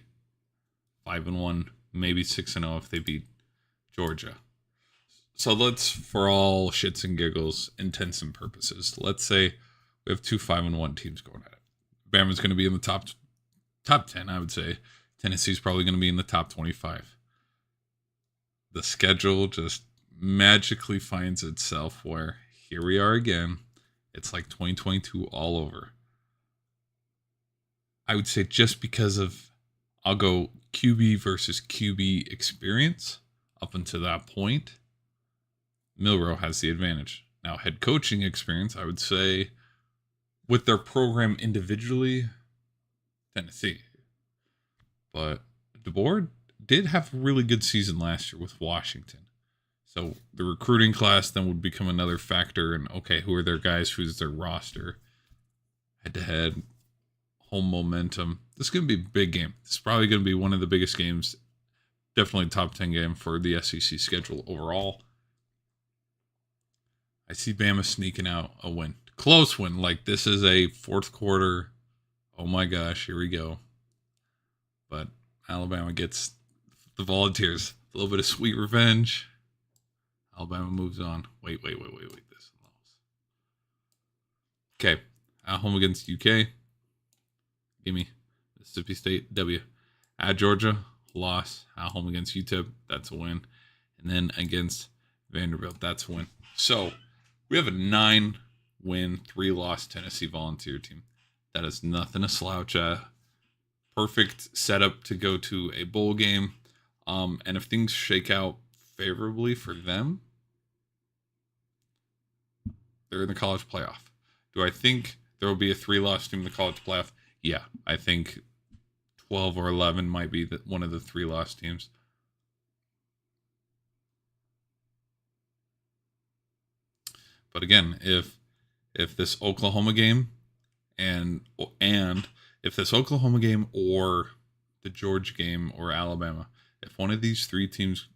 5-1, maybe 6-0 if they beat Georgia. So let's, for all shits and giggles, intents and purposes, let's say we have two 5-1 teams going at it. Bama's going to be in the top 10, I would say. Tennessee's probably going to be in the top 25. The schedule just magically finds itself where here we are again. It's like 2022 all over. I would say just because of, I'll go QB versus QB experience up until that point, Milroe has the advantage. Now, head coaching experience, I would say with their program individually, Tennessee. But DeBoer did have a really good season last year with Washington. So the recruiting class then would become another factor. And okay, who are their guys? Who's their roster? Head to head, home momentum. This is going to be a big game. This is probably going to be one of the biggest games. Definitely top 10 game for the SEC schedule overall. I see Bama sneaking out a win. Close win. Like, this is a fourth quarter. Oh my gosh, here we go. But Alabama gets the Volunteers. A little bit of sweet revenge. Alabama moves on. Wait. This loss. Okay. At home against UK. Give me Mississippi State, W. At Georgia, loss. At home against UTEP, that's a win. And then against Vanderbilt, that's a win. So we have a 9-win, 3-loss Tennessee Volunteer team. That is nothing to slouch at. Perfect setup to go to a bowl game. And if things shake out favorably for them, they're in the college playoff. Do I think there will be a 3-loss team in the college playoff? Yeah, I think 12 or 11 might be one of the 3-loss teams. But again, if this Oklahoma game and if this Oklahoma game or the Georgia game or Alabama, if one of these three teams,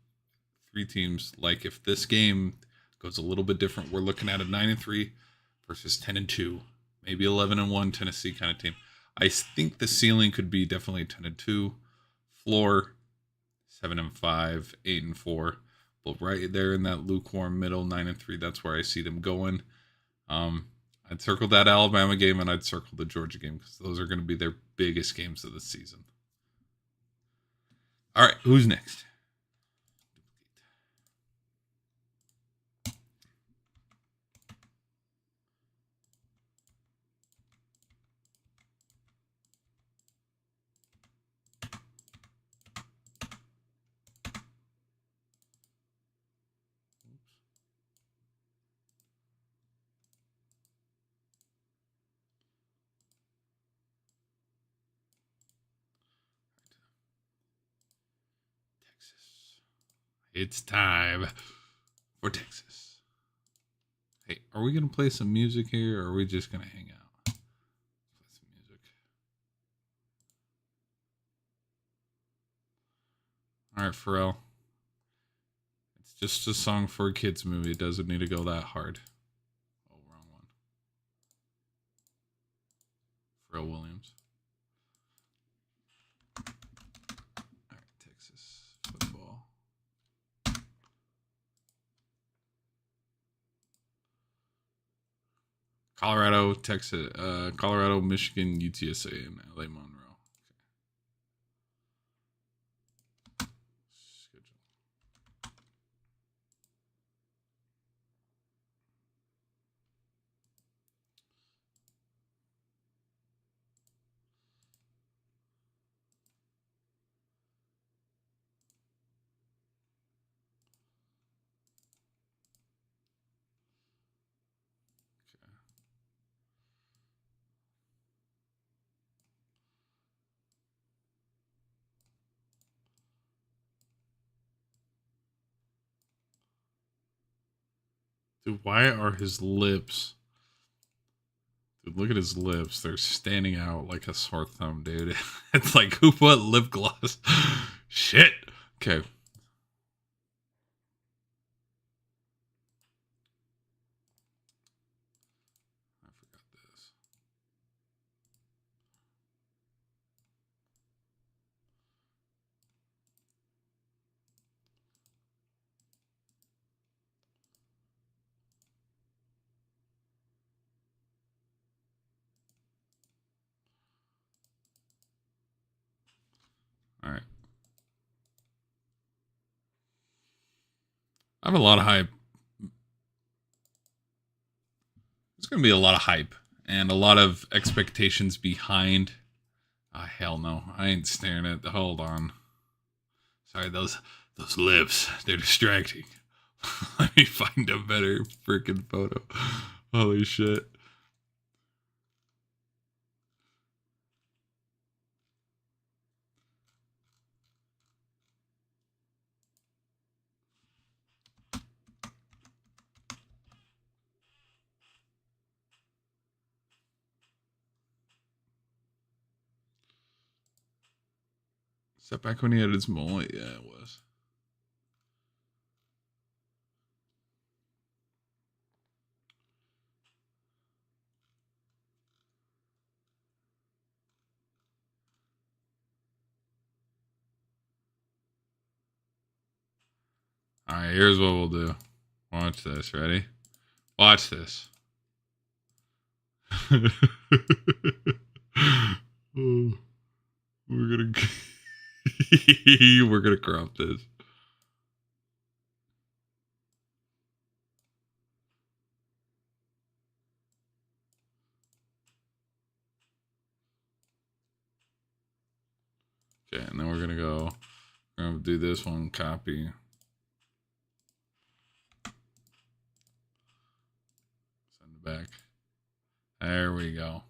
like if this game goes a little bit different, we're looking at a 9-3 versus 10-2, maybe 11-1 Tennessee kind of team. I think the ceiling could be definitely 10-2, floor 7-5, 8-4, but right there in that lukewarm middle 9-3, that's where I see them going. I'd circle that Alabama game and I'd circle the Georgia game because those are going to be their biggest games of the season. All right, who's next? It's time for Texas. Hey, are we going to play some music here or are we just going to hang out? Play some music. All right, Pharrell. It's just a song for a kids movie. It doesn't need to go that hard. Oh, wrong one. Pharrell Williams. All right, Texas football. Colorado, Texas, Colorado, Michigan, UTSA, and LA Monroe. Okay. Schedule. Dude, why are his lips? Dude, look at his lips. They're standing out like a sore thumb, dude. It's like, who put lip gloss? Shit. Okay. I forgot this. All right. I have a lot of hype. There's going to be a lot of hype and a lot of expectations behind. Ah, hell no. I ain't staring at the. Hold on. Sorry, those lips. They're distracting. Let me find a better freaking photo. Holy shit. Is that back when he had his mullet? Yeah, it was. All right, here's what we'll do. Watch this. Ready? Watch this. Oh, we're gonna we're gonna crop this. Okay, and then we're gonna do this one. Copy. Send it back. There we go.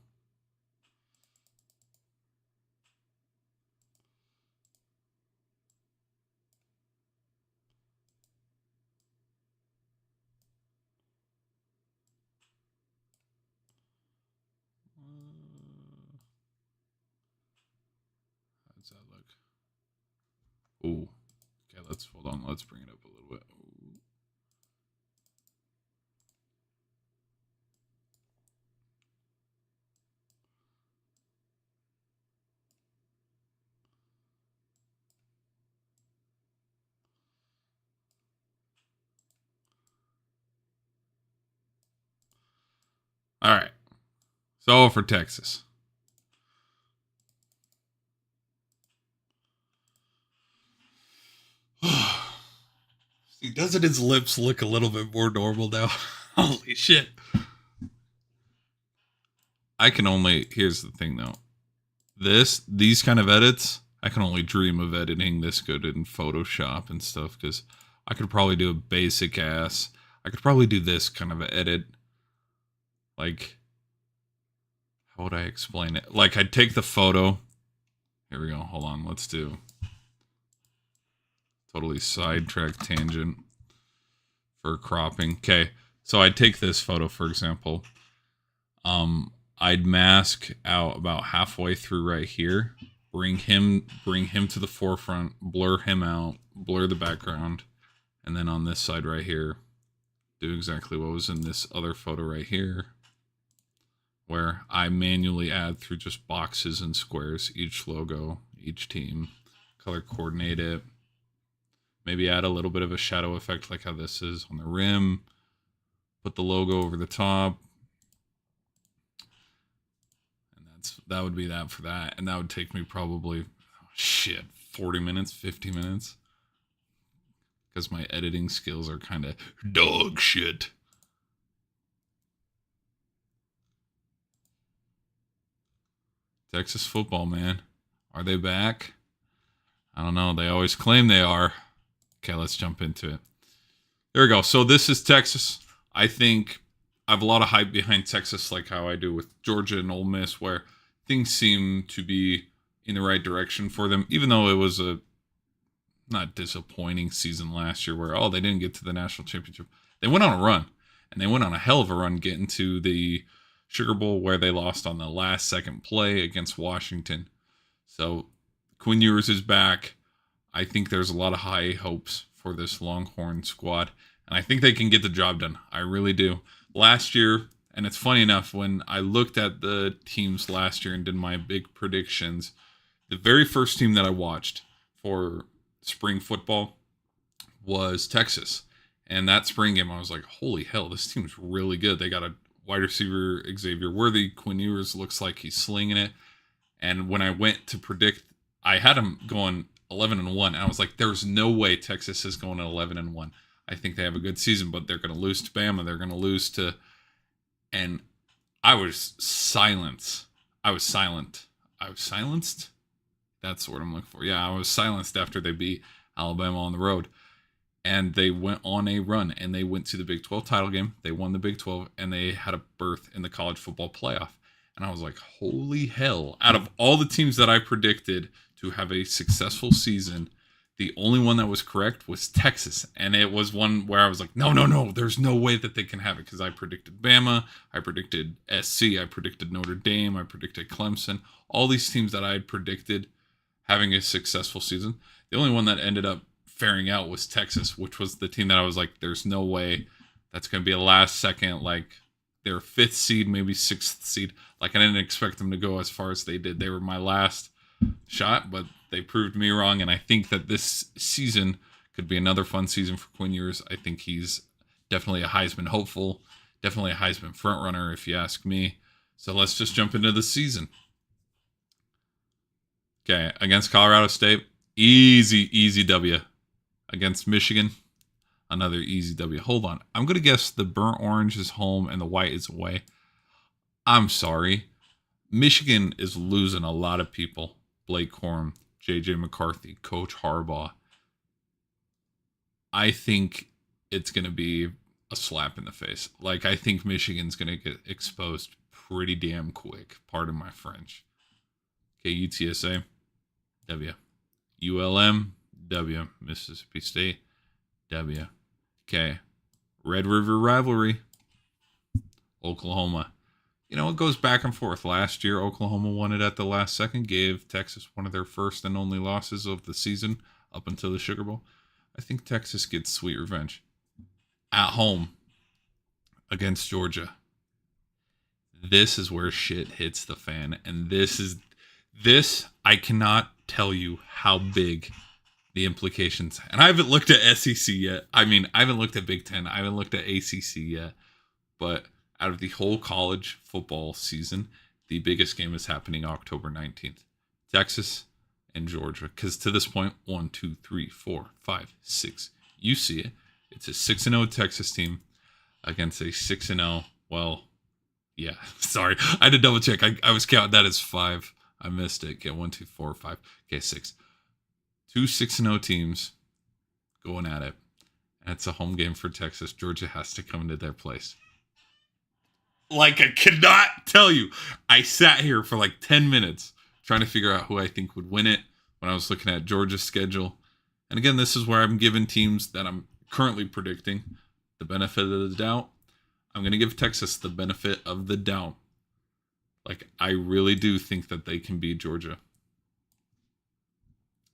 How's that look? Ooh. Okay, let's hold on. Let's bring it up a little bit. Ooh. All right. So for Texas. See, doesn't his lips look a little bit more normal now? Holy shit. I can only, here's the thing though. These kind of edits, I can only dream of editing this good in Photoshop and stuff, because I could probably do a basic ass. I could probably do this kind of edit. Like, how would I explain it? Like, I'd take the photo. Here we go. Hold on. Let's do totally sidetrack tangent for cropping. Okay. So I'd take this photo, for example. I'd mask out about halfway through right here. Bring him to the forefront, blur him out, blur the background, and then on this side right here, do exactly what was in this other photo right here, where I manually add through just boxes and squares each logo, each team, color coordinate it, maybe add a little bit of a shadow effect like how this is on the rim, put the logo over the top, and that would be that for that. And that would take me probably, 40 minutes, 50 minutes, because my editing skills are kind of dog shit. Texas football, man. Are they back? I don't know. They always claim they are. Okay, let's jump into it. There we go. So this is Texas. I think I have a lot of hype behind Texas, like how I do with Georgia and Ole Miss, where things seem to be in the right direction for them, even though it was a not disappointing season last year where, they didn't get to the national championship. They went on a run, and they went on a hell of a run getting to the Sugar Bowl, where they lost on the last second play against Washington. So Quinn Ewers is back. I think there's a lot of high hopes for this Longhorn squad, and I think they can get the job done. I really do. Last year, and it's funny enough, when I looked at the teams last year and did my big predictions, the very first team that I watched for spring football was Texas. And that spring game, I was like, holy hell, this team's really good. They got a wide receiver, Xavier Worthy. Quinn Ewers looks like he's slinging it. And when I went to predict, I had him going 11-1. And I was like, there's no way Texas is going at 11-1. I think they have a good season, but they're going to lose to Bama. They're going to lose to, and I was silent. I was silenced. That's what I'm looking for. Yeah, I was silenced after they beat Alabama on the road. And they went on a run, and they went to the Big 12 title game. They won the Big 12, and they had a berth in the college football playoff. And I was like, holy hell. Out of all the teams that I predicted to have a successful season, the only one that was correct was Texas. And it was one where I was like, no, there's no way that they can have it, because I predicted Bama, I predicted SC, I predicted Notre Dame, I predicted Clemson. All these teams that I had predicted having a successful season. The only one that ended up faring out was Texas, which was the team that I was like, there's no way that's going to be a last second, like their fifth seed, maybe sixth seed. Like I didn't expect them to go as far as they did. They were my last shot, but they proved me wrong. And I think that this season could be another fun season for Quinn Ewers. I think he's definitely a Heisman hopeful, definitely a Heisman frontrunner, if you ask me. So let's just jump into the season. Okay, against Colorado State, easy W. Against Michigan, another easy W. Hold on. I'm going to guess the burnt orange is home and the white is away. I'm sorry. Michigan is losing a lot of people. Blake Corum, J.J. McCarthy, Coach Harbaugh. I think it's going to be a slap in the face. Like, I think Michigan's going to get exposed pretty damn quick. Pardon my French. Okay, UTSA, W. ULM, W. Mississippi State, W. Okay, Red River rivalry, Oklahoma. You know, it goes back and forth. Last year, Oklahoma won it at the last second, gave Texas one of their first and only losses of the season up until the Sugar Bowl. I think Texas gets sweet revenge. At home against Georgia. This is where shit hits the fan. And this, I cannot tell you how big the implications. And I haven't looked at SEC yet. I mean, I haven't looked at Big Ten. I haven't looked at ACC yet. But out of the whole college football season, the biggest game is happening October 19th. Texas and Georgia. Because to this point, 1, 2, 3, 4, 5, 6. You see it. It's a 6-0 Texas team against a 6-0. Well, yeah. Sorry. I had to double check. I was counting that as 5. I missed it. Okay, 1, 2, 4, 5. Okay, 6. 2 6-0 teams going at it. And it's a home game for Texas. Georgia has to come into their place. Like, I cannot tell you. I sat here for like 10 minutes trying to figure out who I think would win it when I was looking at Georgia's schedule. And again, this is where I'm giving teams that I'm currently predicting the benefit of the doubt. I'm going to give Texas the benefit of the doubt. Like, I really do think that they can beat Georgia.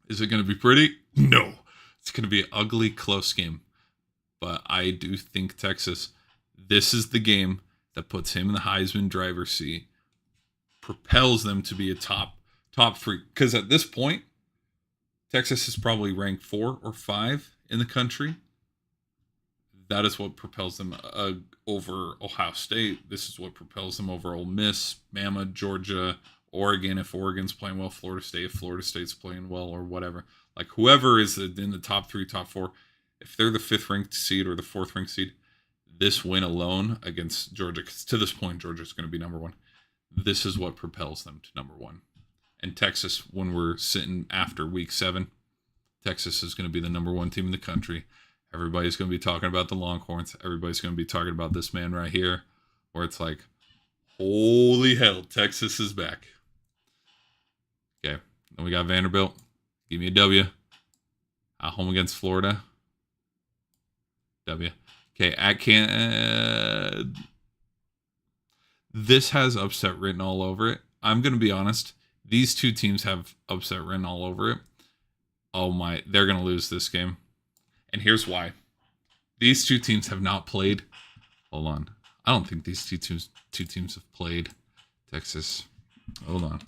Is it going to be pretty? No. It's going to be an ugly, close game. But I do think Texas, this is the game that puts him in the Heisman driver's seat, propels them to be a top 3. Because at this point, Texas is probably ranked 4 or 5 in the country. That is what propels them over Ohio State. This is what propels them over Ole Miss, Bama, Georgia, Oregon. If Oregon's playing well, Florida State. If Florida State's playing well, or whatever. Like, whoever is in the top 3, top 4, if they're the 5th ranked seed or the 4th ranked seed, this win alone against Georgia, because to this point, Georgia's going to be number 1. This is what propels them to number 1. And Texas, when we're sitting after week 7, Texas is going to be the number 1 team in the country. Everybody's going to be talking about the Longhorns. Everybody's going to be talking about this man right here, where it's like, holy hell, Texas is back. Okay, then we got Vanderbilt. Give me a W. At home against Florida. W. Okay, at this has upset written all over it. I'm going to be honest. These two teams have upset written all over it. Oh my, they're going to lose this game. And here's why. These two teams have not played. Hold on. I don't think these two teams have played. Texas. Hold on.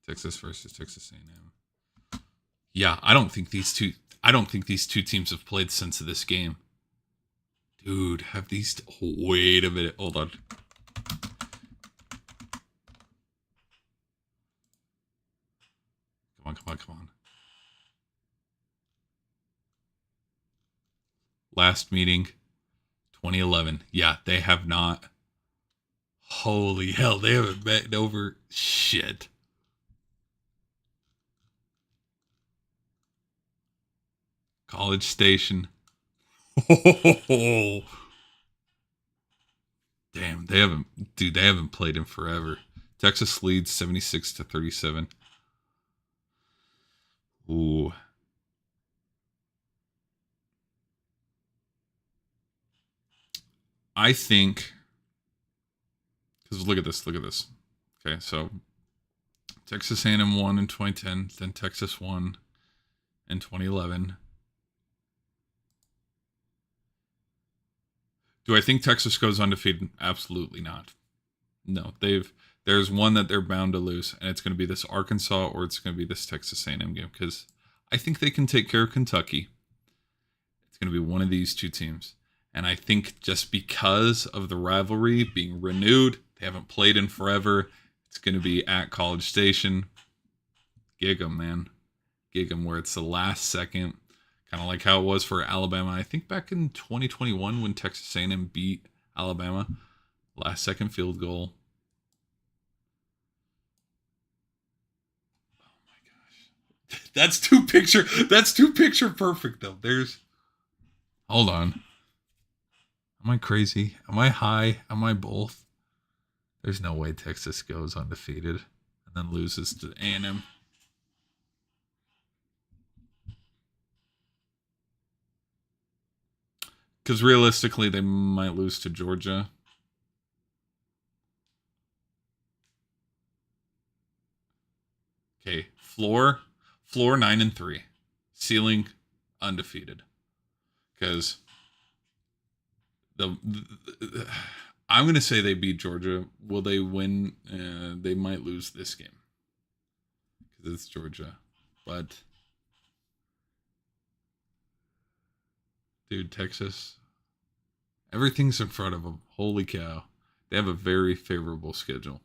Texas versus Texas A&M. Yeah, I don't think these two teams have played since this game. Dude, have these wait a minute. Hold on. Come on. Last meeting, 2011. Yeah, they have not. Holy hell, they haven't met over shit. College Station. Oh, damn, they haven't played in forever. Texas leads 76-37. Ooh. I think, because look at this. Okay, so Texas A&M won in 2010, then Texas won in 2011. Do I think Texas goes undefeated? Absolutely not. No, there's one that they're bound to lose, and it's going to be this Arkansas or it's going to be this Texas A&M game because I think they can take care of Kentucky. It's going to be one of these two teams, and I think just because of the rivalry being renewed, they haven't played in forever. It's going to be at College Station. Gig 'em, man. Gig 'em where it's the last second, kind of like how it was for Alabama. I think back in 2021 when Texas A&M beat Alabama, last second field goal. That's two picture. That's two picture perfect though. There's. Hold on. Am I crazy? Am I high? Am I both? There's no way Texas goes undefeated and then loses to A&M. Because realistically, they might lose to Georgia. Okay, floor 9-3, ceiling undefeated. Because the I'm gonna say they beat Georgia. Will they win? They might lose this game because it's Georgia. But dude, Texas, everything's in front of them. Holy cow, they have a very favorable schedule.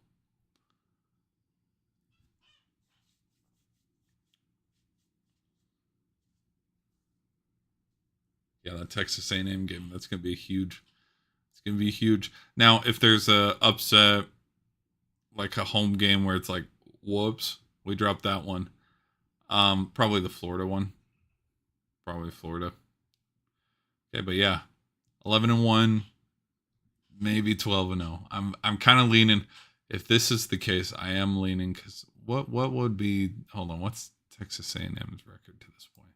Yeah, that Texas A&M game, that's gonna be huge. It's gonna be huge. Now, if there's a upset, like a home game where it's like, whoops, we dropped that one. Probably the Florida one. Probably Florida. Okay, but yeah, 11-1, maybe 12-0. I'm kind of leaning. If this is the case, I am leaning because what would be? Hold on, what's Texas A&M's record to this point?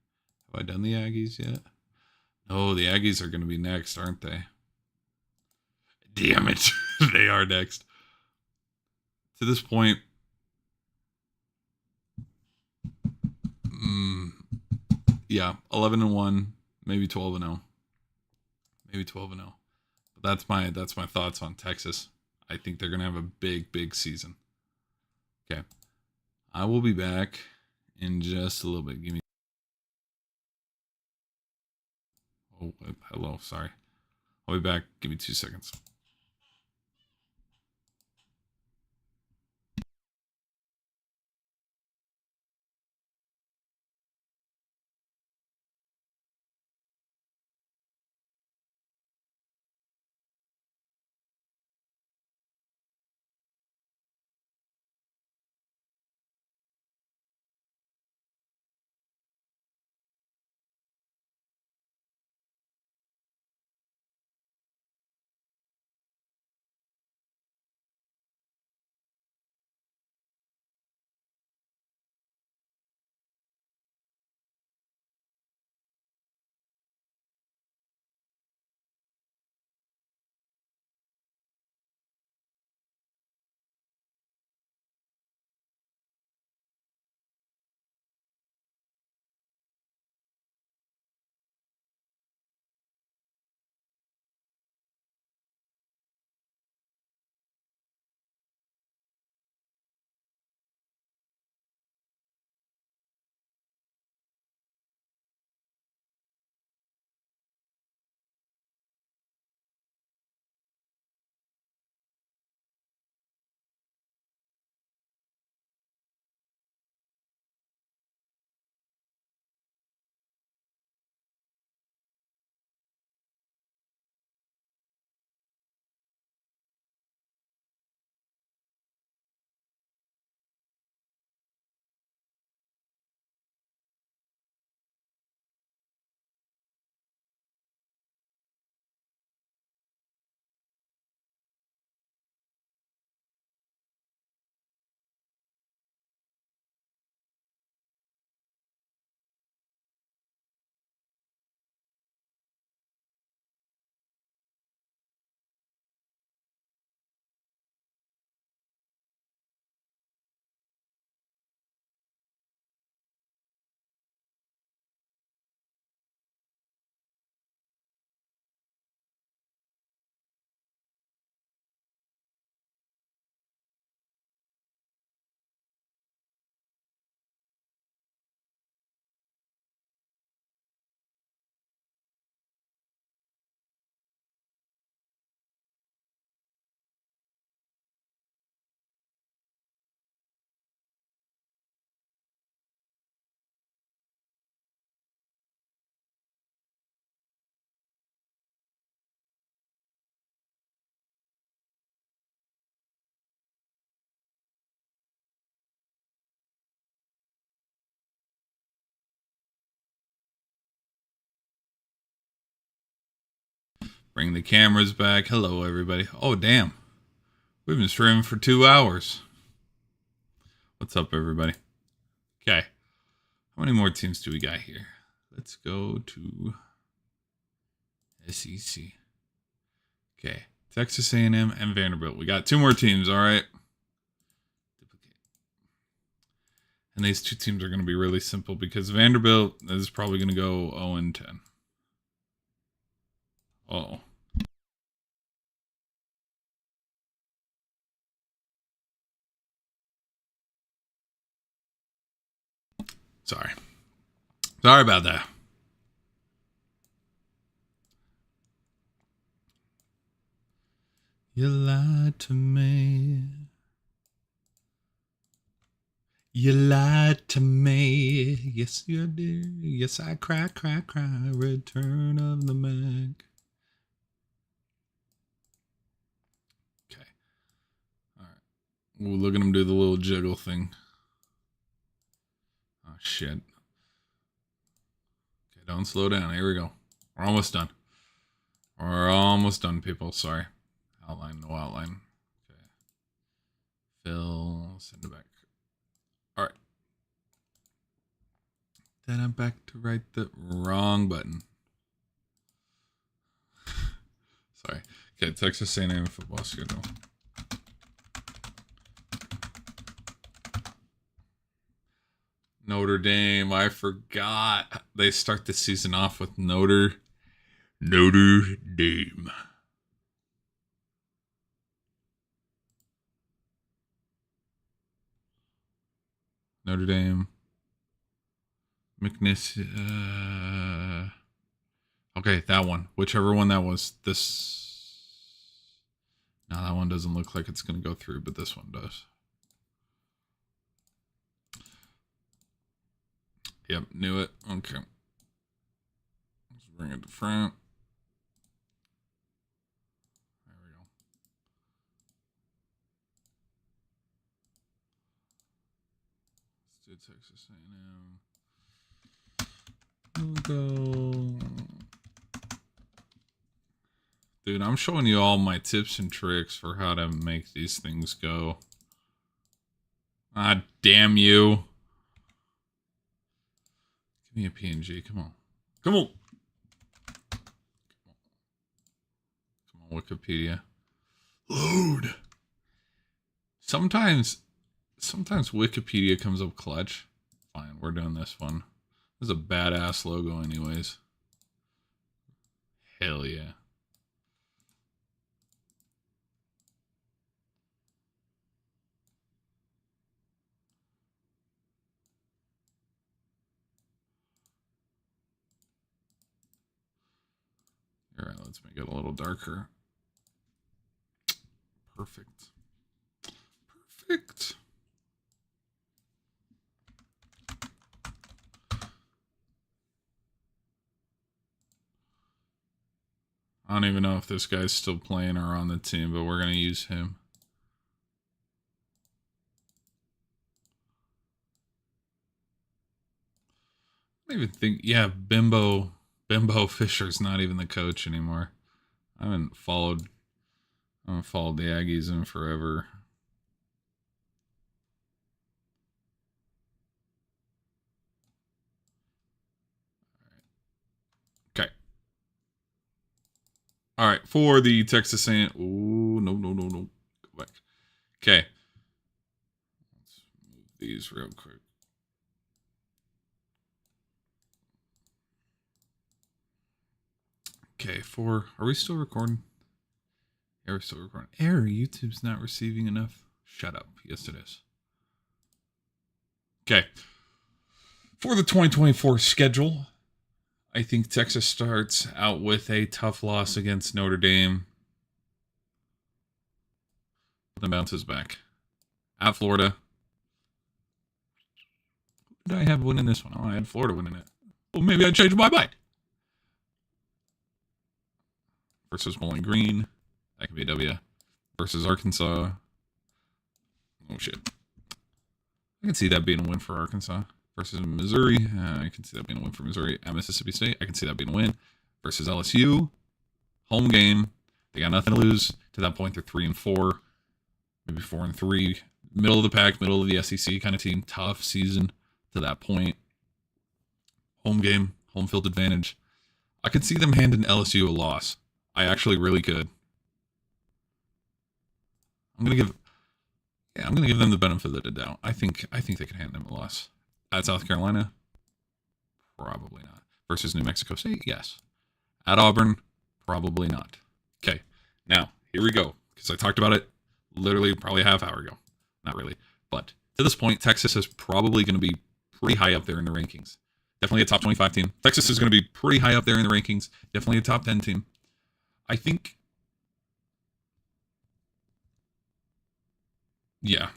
Have I done the Aggies yet? No, the Aggies are going to be next, aren't they? Damn it, they are next. To this point, mm, yeah, 11-1, maybe 12-0, maybe 12-0. But that's my thoughts on Texas. I think they're gonna have a big season. Okay, I will be back in just a little bit. Give me. Oh, hello. Sorry. I'll be back. Give me 2 seconds. Bring the cameras back. Hello, everybody. Oh, damn. We've been streaming for 2 hours. What's up, everybody? Okay. How many more teams do we got here? Let's go to SEC. Okay. Texas A&M and Vanderbilt. We got 2 more teams, all right? Duplicate. And these 2 teams are going to be really simple because Vanderbilt is probably going to go 0-10. Uh-oh. Sorry about that. You lied to me. You lied to me. Yes, you did. Yes, I cry. Return of the Mac. Okay. All right. Ooh, look at him do the little jiggle thing. Oh, shit. Okay, don't slow down. Here we go. We're almost done. We're almost done, people. Sorry. Outline, no outline. Okay. Fill, send it back. All right. Then I'm back to write the wrong button. Sorry. Okay, Texas A&M football schedule. Notre Dame, I forgot. They start the season off with Notre Dame. Notre Dame. McNish. Okay, that one. Whichever one that was. This. No, that one doesn't look like it's going to go through, but this one does. Yep, knew it. Okay. Let's bring it to front. There we go. Let's do Texas A&M. We'll go. Dude, I'm showing you all my tips and tricks for how to make these things go. Ah, damn you. Give me a PNG. Come on. Come on. Come on, Wikipedia. Load. Sometimes Wikipedia comes up clutch. Fine, we're doing this one. This is a badass logo anyways. Hell yeah. All right, let's make it a little darker. Perfect. Perfect. I don't even know if this guy's still playing or on the team, but we're going to use him. I don't even think, yeah, Bimbo Fisher's not even the coach anymore. I haven't followed the Aggies in forever. Okay. All right, for the Texas A&M. Oh, no. Go back. Okay. Let's move these real quick. Okay, are we still recording? Yeah, we're still recording. Error, YouTube's not receiving enough. Shut up. Yes, it is. Okay. For the 2024 schedule, I think Texas starts out with a tough loss against Notre Dame. Then bounces back. At Florida. Did I have winning this one? Oh, I had Florida winning it. Well, maybe I changed my mind. Versus Bowling Green. That could be a W. Versus Arkansas. Oh, shit. I can see that being a win for Arkansas. Versus Missouri. I can see that being a win for Missouri. At Mississippi State. I can see that being a win. Versus LSU. Home game. They got nothing to lose. To that point, they're 3-4, maybe 4-3. Middle of the pack, middle of the SEC kind of team. Tough season to that point. Home game, home field advantage. I could see them handing LSU a loss. I actually really could. I'm gonna give them the benefit of the doubt. I think they can hand them a loss. At South Carolina, probably not. Versus New Mexico State, yes. At Auburn, probably not. Okay, now here we go, because I talked about it literally probably a half hour ago. Not really, but to this point, Texas is probably going to be pretty high up there in the rankings. Definitely a top 25 team. Texas is going to be pretty high up there in the rankings. Definitely a top 10 team. I think, yeah,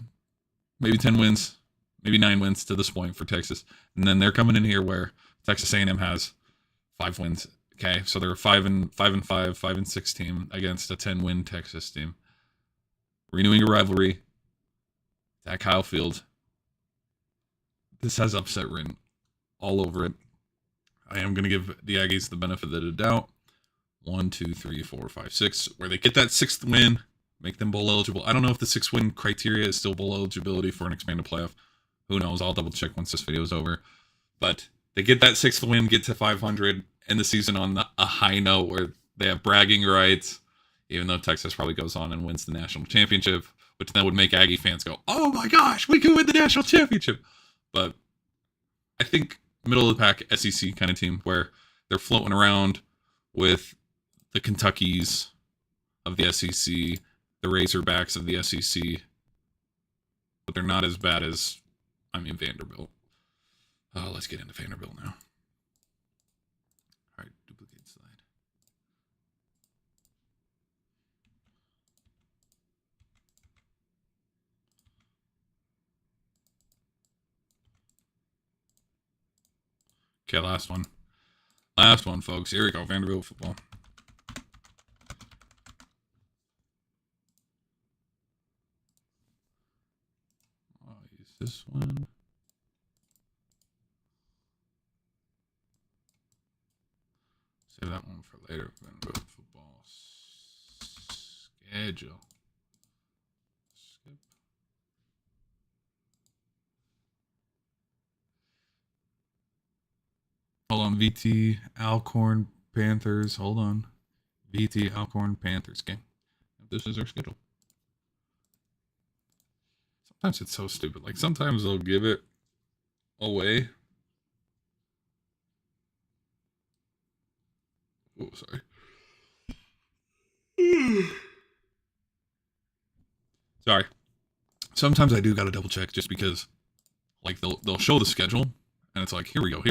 maybe 10 wins, maybe 9 wins to this point for Texas. And then they're coming in here where Texas A&M has 5 wins. Okay, so they're 5-5, 5-6 team against a 10-win Texas team. Renewing a rivalry at Kyle Field. This has upset written all over it. I am going to give the Aggies the benefit of the doubt. 1, 2, 3, 4, 5, 6. Where they get that 6th win, make them bowl eligible. I don't know if the 6-win criteria is still bowl eligibility for an expanded playoff. Who knows? I'll double check once this video is over. But they get that 6th win, get to 500, end the season on a high note where they have bragging rights, even though Texas probably goes on and wins the national championship, which then would make Aggie fans go, oh my gosh, we could win the national championship. But I think middle of the pack SEC kind of team where they're floating around with the Kentuckys of the SEC, the Razorbacks of the SEC, but they're not as bad as, Vanderbilt. Let's get into Vanderbilt now. All right, duplicate slide. Okay, last one. Last one, folks. Here we go. Vanderbilt football. I'll use this one. Save that one for later. Vanderbilt football schedule. Skip. Hold on, VT Alcorn Panthers. Hold on. VT Alcorn Panthers game. This is our schedule. Sometimes it's so stupid. Like sometimes they'll give it away. Oh, sorry. Sorry. Sometimes I do gotta double check just because like they'll show the schedule and it's like here we go.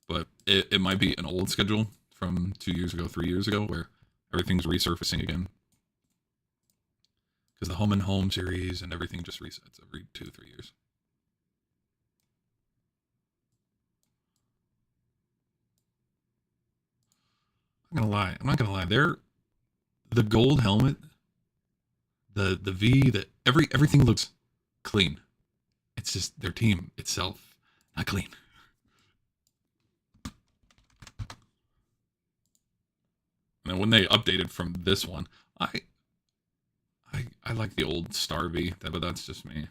But it might be an old schedule from 2 years ago, 3 years ago, where everything's resurfacing again. Because the home and home series and everything just resets every 2-3 years. I'm not gonna lie. They're the gold helmet, the V, everything looks clean. It's just their team itself not clean. And when they updated from this one, I like the old Star V, but that's just me.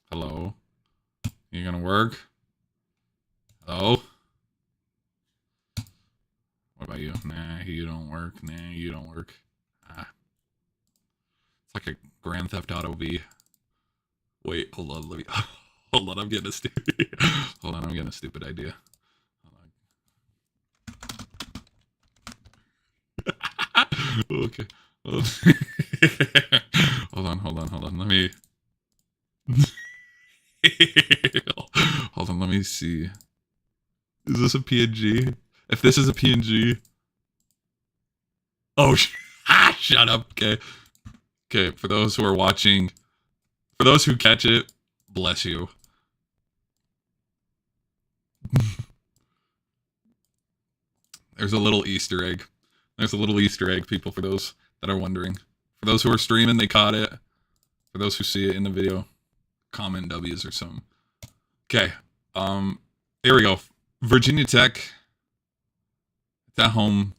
Hello? You gonna work? Hello? What about you? Nah, you don't work. Nah, you don't work. Ah. It's like a Grand Theft Auto V. Wait, hold on, let me... Hold on, I'm getting a stupid... Hold on, I'm getting a stupid idea. Okay. Hold on. Let me... Hold on, let me see. Is this a PNG? If this is a PNG... Oh, shut up. Okay. Okay, for those who are watching... For those who catch it, bless you. There's a little Easter egg. There's a little Easter egg, people, for those that are wondering. For those who are streaming, they caught it. For those who see it in the video, comment W's or something. Okay. Here we go. Virginia Tech, it's at home.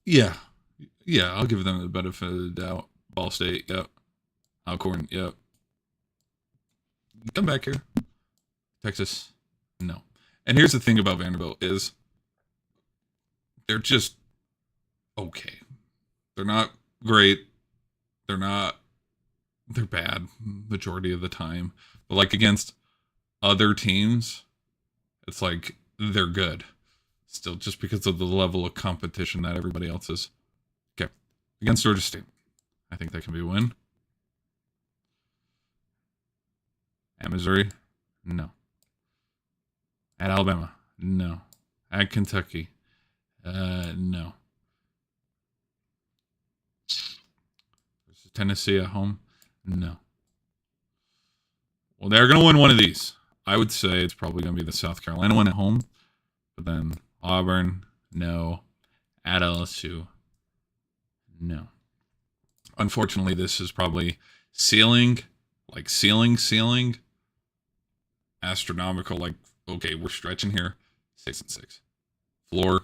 Yeah, yeah, I'll give them the benefit of the doubt. Ball State, yep. Alcorn, yep. Come back here. Texas, no. And here's the thing about Vanderbilt is they're just okay. They're not great. They're not. They're bad majority of the time. But like against other teams, it's like they're good. Still, just because of the level of competition that everybody else is. Okay, against Georgia State, I think that can be a win. At Missouri, no. At Alabama, no. At Kentucky, no. Versus Tennessee at home, no. Well, they're going to win one of these. I would say it's probably going to be the South Carolina one at home, but then Auburn, no. At LSU, no. Unfortunately, this is probably ceiling, astronomical. Like, okay, we're stretching here, 6-6. Floor,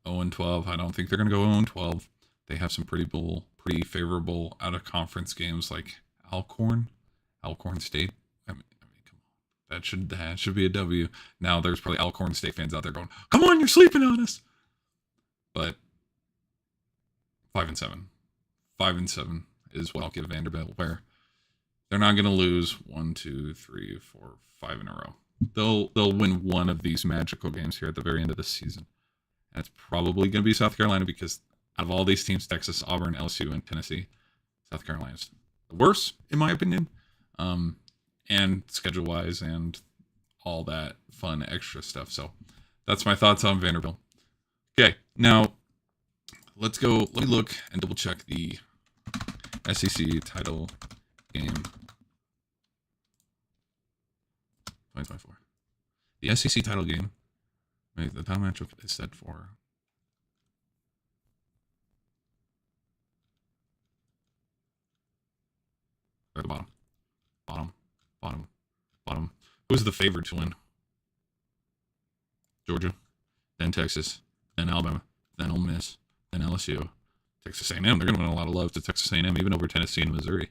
0-12. I don't think they're going to go 0-12. They have some pretty favorable out of conference games like Alcorn State. I mean, come on, that should be a W. Now there's probably Alcorn State fans out there going, "Come on, you're sleeping on us." But 5-7, 5-7 is what I'll give Vanderbilt, where they're not going to lose 1, 2, 3, 4, 5 in a row. They'll win one of these magical games here at the very end of the season. And it's probably going to be South Carolina because out of all these teams, Texas, Auburn, LSU, and Tennessee, South Carolina's the worst, in my opinion. And schedule-wise and all that fun extra stuff. So that's my thoughts on Vanderbilt. Okay, now let me look and double check the SEC title game 2024. The SEC title game, the title matchup is set for at the bottom. Who's the favorite to win? Georgia, then Texas, then Alabama, then Ole Miss, then LSU, Texas A&M. They're going to win a lot of love to Texas A&M, even over Tennessee and Missouri.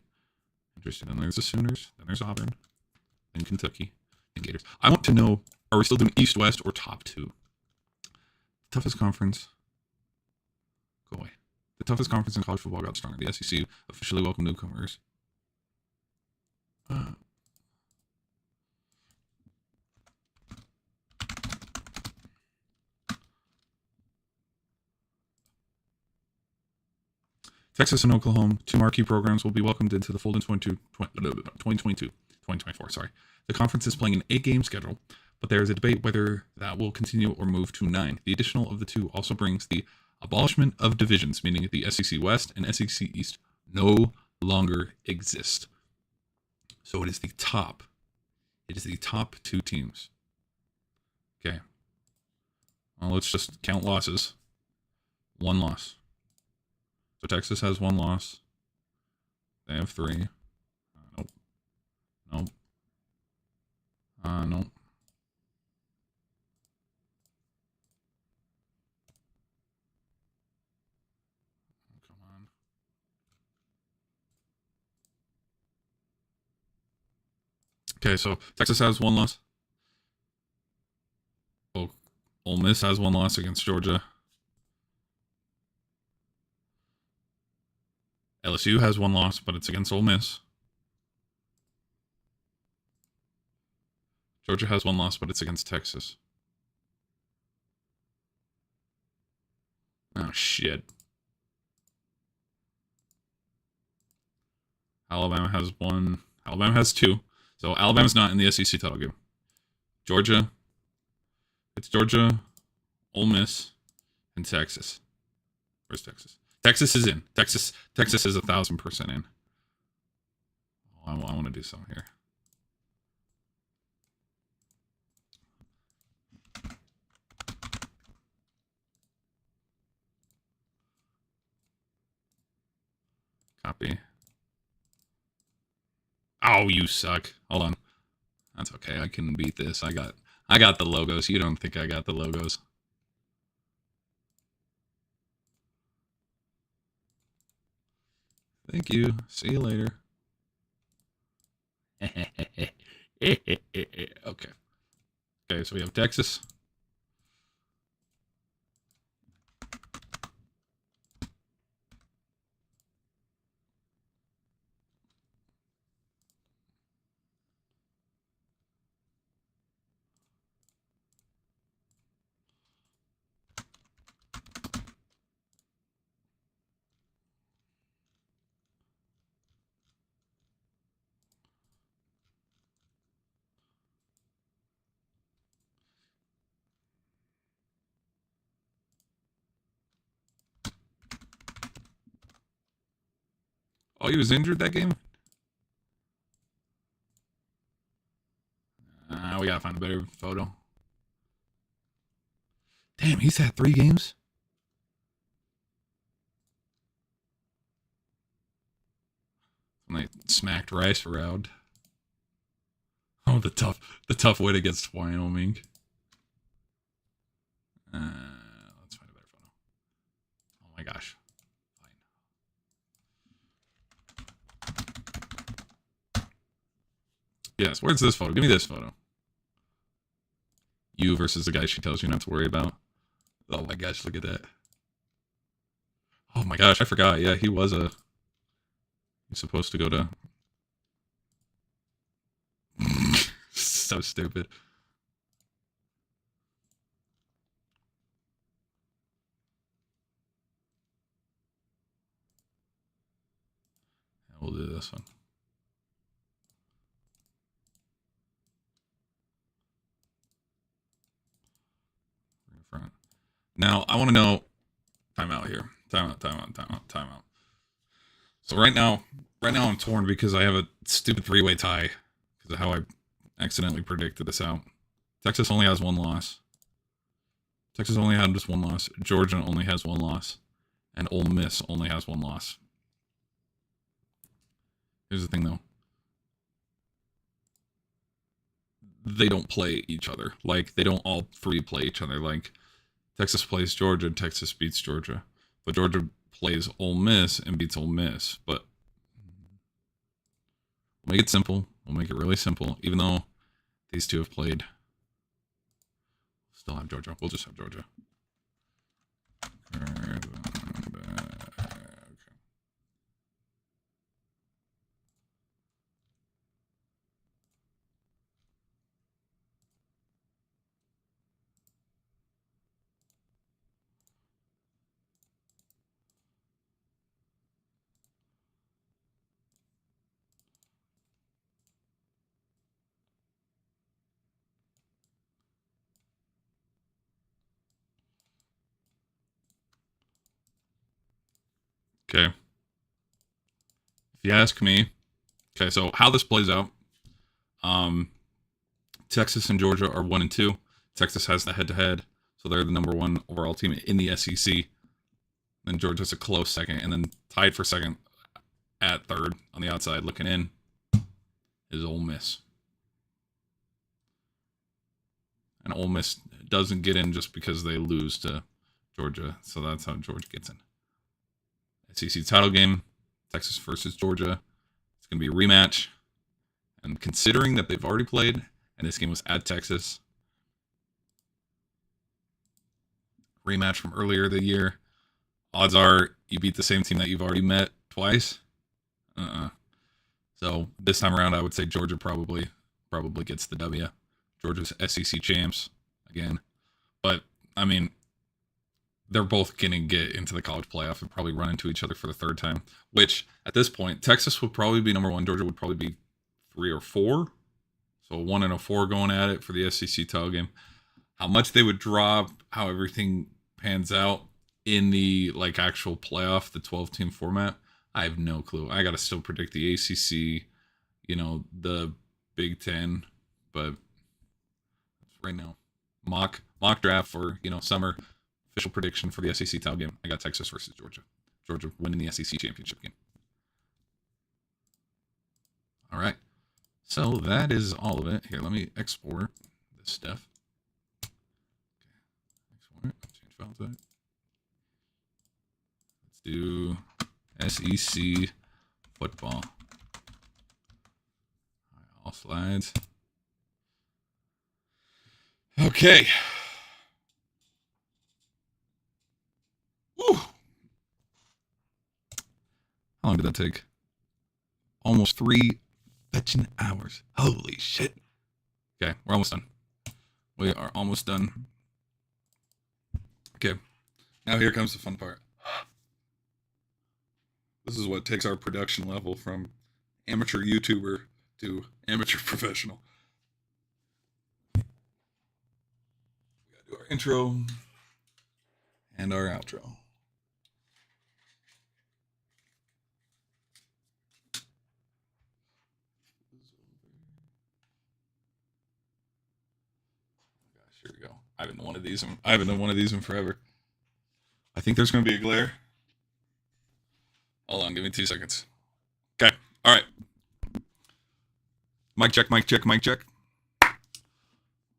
Interesting. Then there's the Sooners, then there's Auburn, then Kentucky, and Gators. I want to know, are we still doing East, West, or top two? Toughest conference. Go away. The toughest conference in college football got stronger. The SEC officially welcomed newcomers. Texas and Oklahoma, two marquee programs, will be welcomed into the fold in 2024. Sorry. The conference is playing an 8-game schedule, but there is a debate whether that will continue or move to 9. The additional of the two also brings the abolishment of divisions, meaning the SEC West and SEC East no longer exist. So it is the top. It is the top two teams. Okay. Well, let's just count losses. 1 loss. So Texas has 1 loss. They have 3. Nope. Nope. Nope. Come on. Okay, so Texas has 1 loss. Ole Miss has 1 loss against Georgia. LSU has 1 loss, but it's against Ole Miss. Georgia has 1 loss, but it's against Texas. Oh, shit. Alabama has 1. Alabama has 2. So Alabama's not in the SEC title game. Georgia. It's Georgia, Ole Miss, and Texas. Where's Texas? Texas is in. Texas is 1,000% in. Oh, I want to do something here. Copy. Oh, you suck. Hold on. That's okay. I can beat this. I got the logos. You don't think I got the logos? Thank you. See you later. Okay. Okay, so we have Texas. Oh, he was injured that game? We gotta find a better photo. Damn, he's had 3 games? And they smacked Rice around. Oh, the tough win against Wyoming. Let's find a better photo. Oh my gosh. Fine. Yes, where's this photo? Give me this photo. You versus the guy she tells you not to worry about. Oh my gosh, look at that. Oh my gosh, I forgot. Yeah, he's supposed to go to so stupid. We'll do this one. Front. Now I want to know. Time out here. Time out. So right now I'm torn because I have a stupid 3-way tie because of how I accidentally predicted this out. Texas only has 1 loss. Texas only had just 1 loss. Georgia only has 1 loss. And Ole Miss only has 1 loss. Here's the thing, though. They don't play each other. Like, they don't all 3 play each other. Like, Texas plays Georgia, Texas beats Georgia. But Georgia plays Ole Miss and beats Ole Miss. But we'll make it simple. We'll make it really simple. Even though these 2 have played. Still have Georgia. We'll just have Georgia. Okay. If you ask me, okay, so how this plays out, Texas and Georgia are 1 and 2. Texas has the head-to-head, so they're the number 1 overall team in the SEC. Then Georgia's a close second, and then tied for second at third on the outside looking in is Ole Miss. And Ole Miss doesn't get in just because they lose to Georgia, so that's how Georgia gets in. SEC title game, Texas versus Georgia. It's going to be a rematch. And considering that they've already played, and this game was at Texas, rematch from earlier the year, odds are you beat the same team that you've already met twice. So this time around, I would say Georgia probably gets the W. Georgia's SEC champs again. But, I mean, they're both going to get into the college playoff and probably run into each other for the 3rd time, which at this point, Texas would probably be number 1. Georgia would probably be 3 or 4. So 1 and a 4 going at it for the SEC title game. How much they would drop, how everything pans out in the like actual playoff, the 12-team format, I have no clue. I got to still predict the ACC, the Big Ten, but right now, mock draft for, summer. Official prediction for the SEC title game. I got Texas versus Georgia. Georgia winning the SEC championship game. All right. So that is all of it. Here, let me export this stuff. Okay. Export. Change file type. Let's do SEC football. All slides. Okay. Woo. How long did that take? Almost 3 fetching hours. Holy shit. Okay, we're almost done. We are almost done. Okay, now here comes the fun part. This is what takes our production level from amateur YouTuber to amateur professional. We gotta do our intro and our outro. Here we go. I haven't done one of these. I haven't done one of these in forever. I think there's going to be a glare. Hold on, give me 2 seconds. Okay. All right. Mic check, mic check, mic check.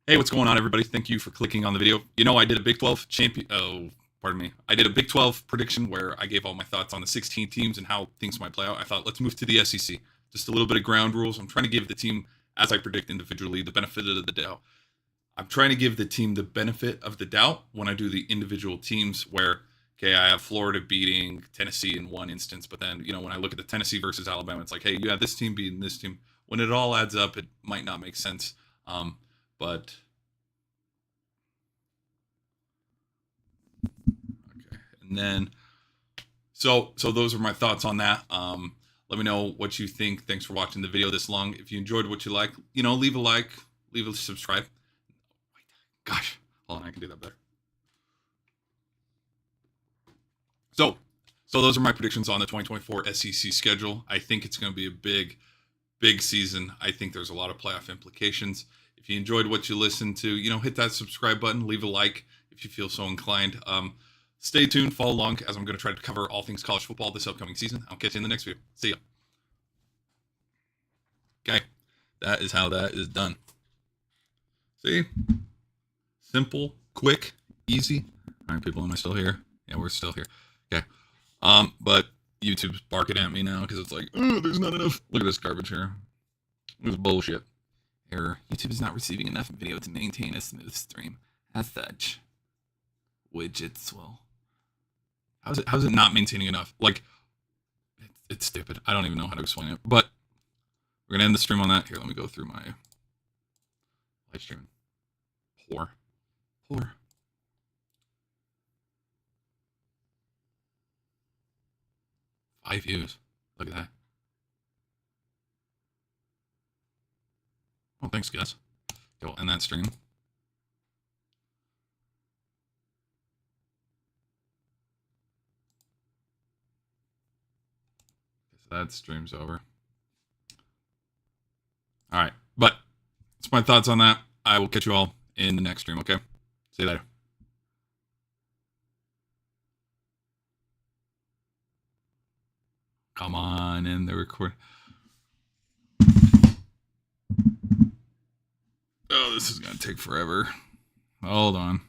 Hey, what's going on, everybody? Thank you for clicking on the video. You know, I did a Big 12 champion. Oh, pardon me. I did a Big 12 prediction where I gave all my thoughts on the 16 teams and how things might play out. I thought, let's move to the SEC. Just a little bit of ground rules. I'm trying to give the team, as I predict individually, the benefit of the doubt. I'm trying to give the team the benefit of the doubt when I do the individual teams where, okay, I have Florida beating Tennessee in one instance, but then, you know, when I look at the Tennessee versus Alabama, it's like, hey, you have this team beating this team. When it all adds up, it might not make sense. But okay, and then so those are my thoughts on that. Let me know what you think. Thanks for watching the video this long. If you enjoyed what you like, you know, leave a like, leave a subscribe. Gosh, hold on, I can do that better. So those are my predictions on the 2024 SEC schedule. I think it's going to be a big season. I think there's a lot of playoff implications. If you enjoyed what you listened to, you know, hit that subscribe button, leave a like if you feel so inclined. Stay tuned, follow along, as I'm going to try to cover all things college football this upcoming season. I'll catch you in the next video. See ya. Okay, that is how that is done. See? Simple, quick, easy. All right, people, am I still here? Yeah, we're still here. Okay. But YouTube's barking at me now because it's like, oh, there's not enough. Look at this garbage here. This is bullshit. Error. YouTube is not receiving enough video to maintain a smooth stream. As such, widgets will. How's it not maintaining enough? Like, it's stupid. I don't even know how to explain it. But we're gonna end the stream on that. Here, let me go through my live stream. Poor. 5 views. Look at that. Well, thanks, guys. Okay, we'll end that stream. That stream's over. All right, but that's my thoughts on that. I will catch you all in the next stream, okay? See you later. Come on, in the record. Oh, this is going to take forever. Hold on.